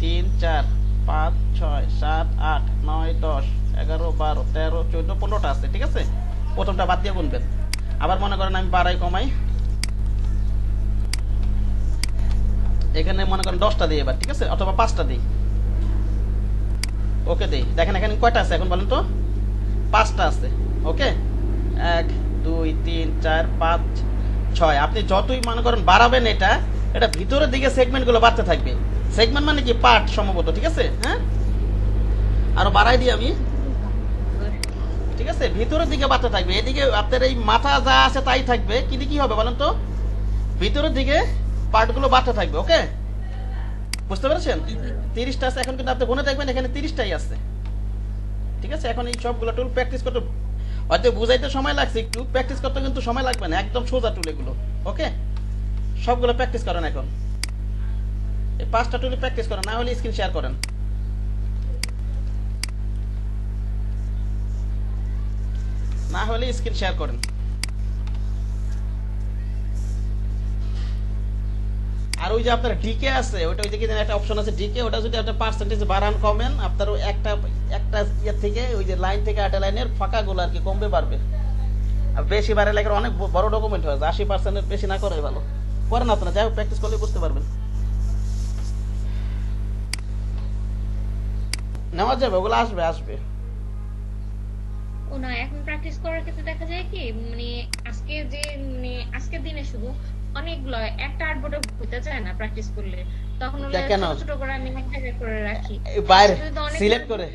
[SPEAKER 1] 3 4 5 6 7 8 9 10 11 12 13 14 15টা আছে, ঠিক আছে। প্রথমটা বাদ দিয়ে গুনবেন। আবার মনে করেন আমি বাড়াই কমাই, এখানে মনে করেন 10টা দিই এবার, ঠিক আছে, অথবা 5টা দিই, ওকে দেই। দেখেন এখানে কয়টা আছে এখন বলেন তো, 5টা আছে, ওকে। 1 2 3 4 5 6, আপনি যতই মনে করেন বাড়াবেন এটা ভিতরের দিকে সেগমেন্ট গুলো বাড়তে থাকবে। সেগমেন্ট মানে কি, পার্ট সম্ভবত, ঠিক আছে। হ্যাঁ, আরো বাড়াই দিই আমি, ঠিক আছে, ভিতরের দিকে বাড়তে থাকবে। এদিকে আপনার এই মাথা যা আছে তাই থাকবে, কিন্তু কি হবে বলেন তো, ভিতরের দিকে পার্ট গুলো বাড়তে থাকবে, ওকে। বুঝতে পেরেছেন? 30টা আছে, এখন কিন্তু আপনি গুনে দেখবেন এখানে 30টাই আছে। ঠিক আছে, এখন এই সবগুলো টুল প্র্যাকটিস করতে হয়তো বুঝাইতে সময় লাগছে, একটু প্র্যাকটিস করতে কিন্তু সময় লাগবে না, একদম সোজা টুল এগুলো। ওকে, সবগুলো প্র্যাকটিস করেন এখন, এই 5টা টুলে প্র্যাকটিস করেন, না হলে স্ক্রিন শেয়ার করেন। না হলে স্ক্রিন শেয়ার করেন। আর ওই যে আপনার ডিকে আছে, ওটা ওই যে একটা অপশন আছে ডিকে, ওটা যদি আপনি পার্সেন্টেজ বাড়ান কমেন, আপনার একটা একটা ইয়ে থেকে ওই যে লাইন থেকে আটা লাইনের ফাঁকাগুলো আর কি কমবে বাড়বে। আর বেশি বাড়ে লাগে অনেক বড় ডকুমেন্ট হয়, 80%-এর বেশি না করে ভালো। করেন আপনারা, যাই হোক প্র্যাকটিস করলে বুঝতে পারবেন। নেওয়া যাবে, ওগুলো আসবে আসবে।
[SPEAKER 3] ও না, এখন প্র্যাকটিস করার ক্ষেত্রে দেখা যায় কি, মানে আজকে যে মানে আজকের দিনে শুধু অনেকগুলো একটা আর্টবোর্ডে হতে চায় না প্র্যাকটিস করলে, তখন হলো ছোট ছোট করে আমি একটা করে রাখি,
[SPEAKER 1] বাইরে সিলেক্ট করে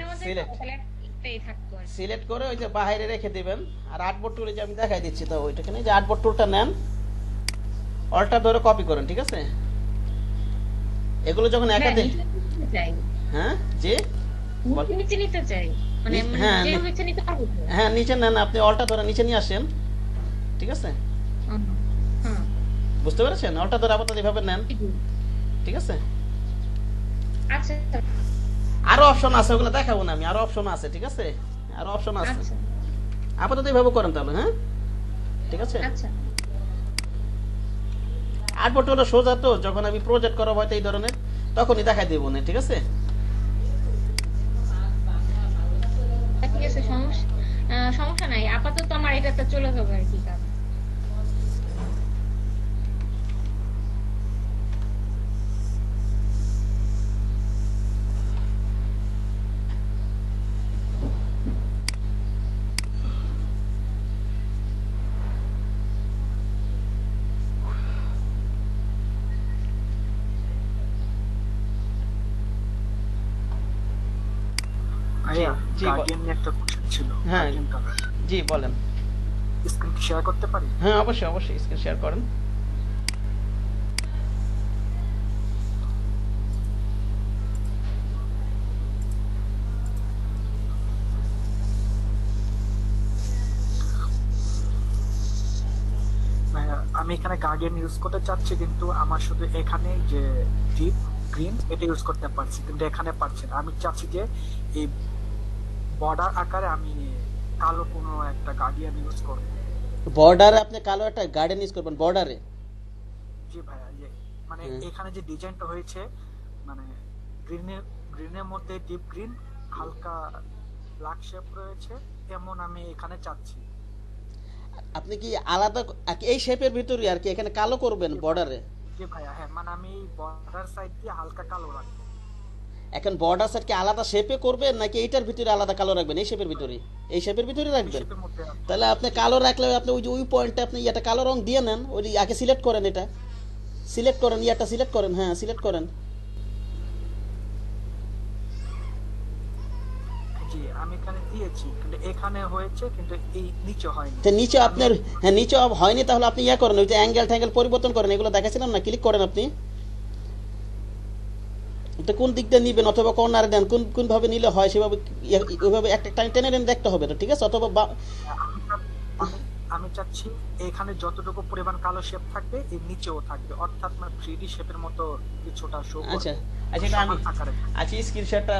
[SPEAKER 3] একটাই থাকতো আর
[SPEAKER 1] সিলেক্ট করে ওই যে বাইরে রেখে দিবেন। আর আর্টবোর্ড টুলে যে আমি দেখাই দিচ্ছি, তো ওইটাখানে যে আর্টবোর্ড টুলটা নেন, অল্টার ধরে কপি করেন, ঠিক আছে? এগুলো যখন একাধিক, হ্যাঁ জি
[SPEAKER 3] নিচে নিতে চাই, মানে যে হচ্ছে নিতে পারবো,
[SPEAKER 1] হ্যাঁ নিচে নেন, আপনি অল্টার ধরে নিচে নিয়ে আসেন, ঠিক আছে? বুঝতে পেরেছেন? অল্টার ধরে আপাতত এইভাবে নেন, ঠিক আছে?
[SPEAKER 3] আচ্ছা,
[SPEAKER 1] আরো অপশন আছে, ওগুলো দেখাবো না আমি, আরো অপশন আছে, ঠিক আছে? আরো অপশন আছে, আপাতত এইভাবে করেন তাহলে, হ্যাঁ ঠিক আছে?
[SPEAKER 3] আচ্ছা,
[SPEAKER 1] আর্টবোর্ড হলো সোজা, তো যখন আমি প্রজেক্ট করাবো হয়তো এই ধরনের, তখনই দেখাই দেবো না, ঠিক আছে?
[SPEAKER 3] ঠিক আছে, সমস্যা নাই, আপাতত আমার এটাতে চলে যাবে আর কি কাজ।
[SPEAKER 6] ভাইয়া
[SPEAKER 1] জি,
[SPEAKER 6] গার্ডিয়ান নিয়ে একটা কোশ্চেন ছিল।
[SPEAKER 1] হ্যাঁ।
[SPEAKER 6] গার্ডিয়ান কালার
[SPEAKER 1] জি বলেন।
[SPEAKER 6] স্ক্রিন শেয়ার করতে পারি?
[SPEAKER 1] হ্যাঁ অবশ্যই অবশ্যই, স্ক্রিন শেয়ার করেন।
[SPEAKER 6] ভাইয়া আমি এখানে গার্ডিয়ান ইউজ করতে চাচ্ছি, কিন্তু আমার শুধু এখানে যে ডিপ গ্রিন এটা ইউজ করতে পারছি, কিন্তু এখানে পারছি না। আমি চাচ্ছি যে এই বর্ডার আকারে আমি কালো কোনো একটা গার্ডিয়ান ইউজ করব।
[SPEAKER 1] বর্ডারে আপনি কালো একটা গার্ডেন ইউজ করবেন বর্ডারে?
[SPEAKER 6] জি ভাইয়া, যে মানে এখানে যে ডিজাইনটা হয়েছে, মানে গ্রিনের মধ্যে ডিপ গ্রিন, হালকা ব্ল্যাক শেপ রয়েছে, এমন আমি এখানে চাচ্ছি।
[SPEAKER 1] আপনি কি আলাদা এই শেপের ভিতরে আর কি এখানে কালো করবেন বর্ডারে?
[SPEAKER 6] জি ভাইয়া, হ্যাঁ, মানে আমি বর্ডার সাইড দিয়ে হালকা কালো রাখবো।
[SPEAKER 1] এখন বর্ডার সাইড কি আলাদা শেপে করবেন নাকি এইটার ভিতরে আলাদা কালো রাখবেন? এই শেপের ভিতরে, এই শেপের ভিতরে রাখবেন। তাহলে আপনি কালো রাখলে আপনি ওই পয়েন্টে আপনি এটা কালো রং দিয়ে নেন, ওই আগে সিলেক্ট করেন, এটা সিলেক্ট করেন, ইয়াটা সিলেক্ট করেন, হ্যাঁ সিলেক্ট করেন।
[SPEAKER 6] জি আমি এখানে দিয়েছি, কিন্তু এখানে হয়েছে, কিন্তু এই নিচে হয়নি।
[SPEAKER 1] তো নিচে আপনার, হ্যাঁ নিচে হয়নি, তাহলে আপনি ইয়া করেন, ওই যে অ্যাঙ্গেল ট্যাঙ্গেল পরিবর্তন করেন, এগুলো দেখাছিলাম না, ক্লিক করেন আপনি। তো কোন দিক দিয়ে নিবেন, অথবা কর্নারে দেন, কোন ভাবে নিলে হয় সেভাবে ওইভাবে একটা টাইম টেনে দেখতে হবে, তো ঠিক আছে? অথবা
[SPEAKER 6] আমি চাচ্ছি এখানে যতটুকু পরিমাণ কালো শেপ থাকবে এর নিচেও থাকবে, অর্থাৎ মানে 3D শেপের মতো কিছুটা শো করবে।
[SPEAKER 1] আচ্ছা আচ্ছা, আমি আচ্ছা স্ক্রিন শেয়ারটা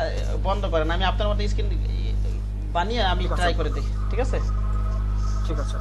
[SPEAKER 1] বন্ধ করেন, আমি আপনার মতো স্ক্রিন বানিয়ে আমি ট্রাই করে দেখি, ঠিক আছে?
[SPEAKER 6] ঠিক আছে।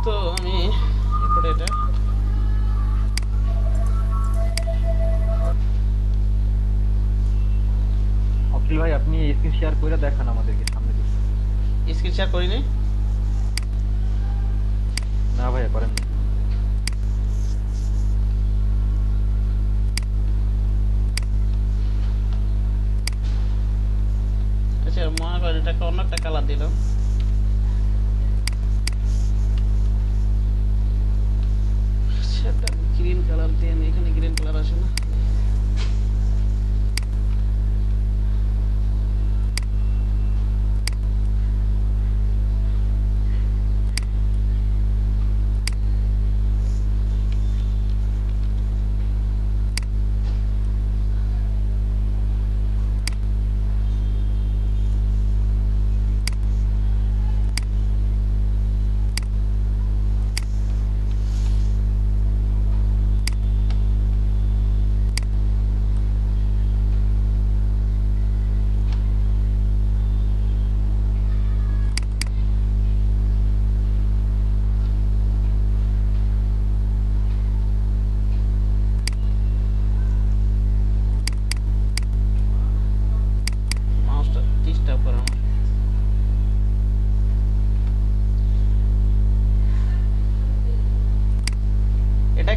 [SPEAKER 1] তো আমি এরপরে এটা
[SPEAKER 5] অখিল ভাই আপনি স্ক্রিন শেয়ার করে দেখান আমাদেরকে সামনে দিকে।
[SPEAKER 1] স্ক্রিন শেয়ার করিনি।
[SPEAKER 5] না ভাইয়া করেন না।
[SPEAKER 1] আচ্ছা মনে করেন এটা একটা অন্য একটা কালার দিলাম,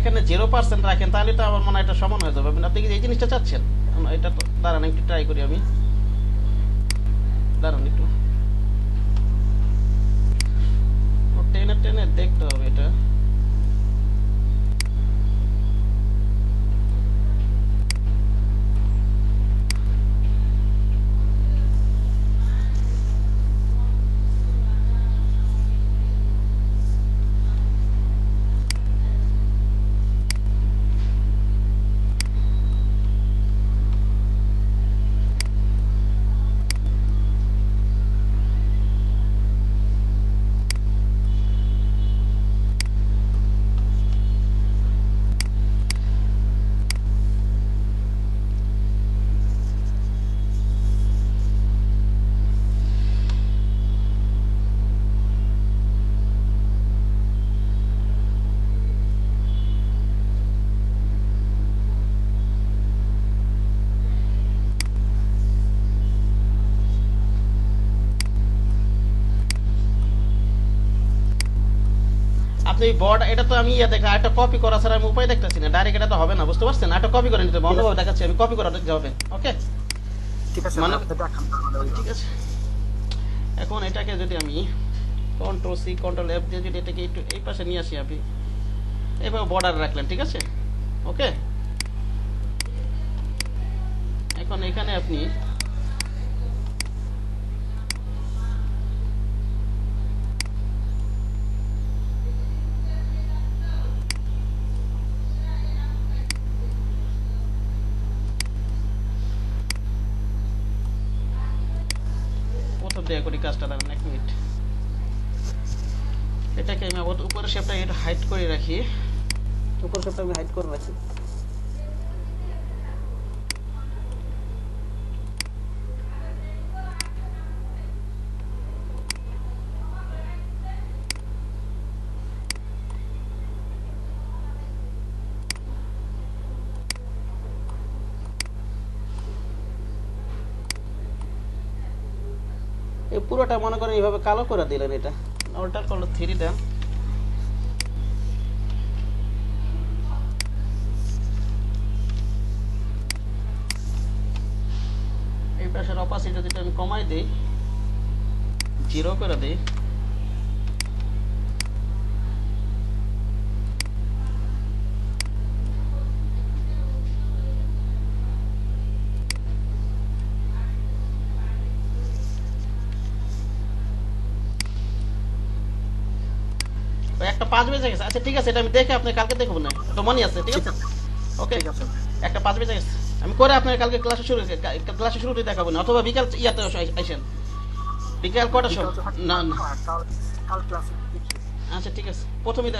[SPEAKER 1] এখানে 0% রাখেন তাহলে তো আমার মনে হয় এটা সমান হয়ে যাবে। আপনি কি এই জিনিসটা চাচ্ছেন? এটা তো দাঁড়ান একটু ট্রাই করি আমি, দাঁড়ান একটু টেনে টেনে দেখতে হবে এটা। আপনি বর্ড এটা তো আমি দেখলাম, একটা কপি করা ছাড়া আমি উপায় দেখতেছি না, ডাইরেক্ট এটা তো হবে না, বুঝতে পারছেন? একটা কপি করে নিতে হবে, অন্যভাবে দেখাচ্ছি আমি, কপি করা যাবে। ওকে
[SPEAKER 6] ঠিক আছে
[SPEAKER 1] মানে-
[SPEAKER 6] আপনি দেখান তাহলে।
[SPEAKER 1] ঠিক আছে, এখন এটাকে যদি আমি কন্ট্রোল সি কন্ট্রোল এফ দিয়ে যদি এটাকে একটু এই পাশে নিয়ে আসি, আপনি এইভাবে বর্ডার রাখলেন, ঠিক আছে? ওকে, এখন এখানে আপনি প্রথম দিয়ে করি কাজটা, দাঁড়ান 1 মিনিট। এটাকে আমি আবার উপরের শেপটা একটু হাইড করে রাখি, উপরের শেপটা আমি হাইড করে রাখি। এই পুরোটা মনে করেন এইভাবে কালো করে দিলেন, এটা অল্টার করলো 3 দেন, এই পাশের অপাসিটি যদি আমি কমাই দিই, 0 করে দিই, একটা 5 বেজে গেছে। আচ্ছা ঠিক আছে, এটা আমি দেখে আপনি কালকে দেখবো না, তো মনে আছে? ঠিক আছে, ওকে,
[SPEAKER 6] ঠিক আছে
[SPEAKER 1] একটা 5 বেজে গেছে, আমি করে আপনার কালকে ক্লাসে শুরুতে দেখাবো না, অথবা বিকাল ইয়াতে আসেন, বিকাল কটার সময়? না না,
[SPEAKER 6] কাল ক্লাসে
[SPEAKER 1] আচ্ছা ঠিক আছে, প্রথমেই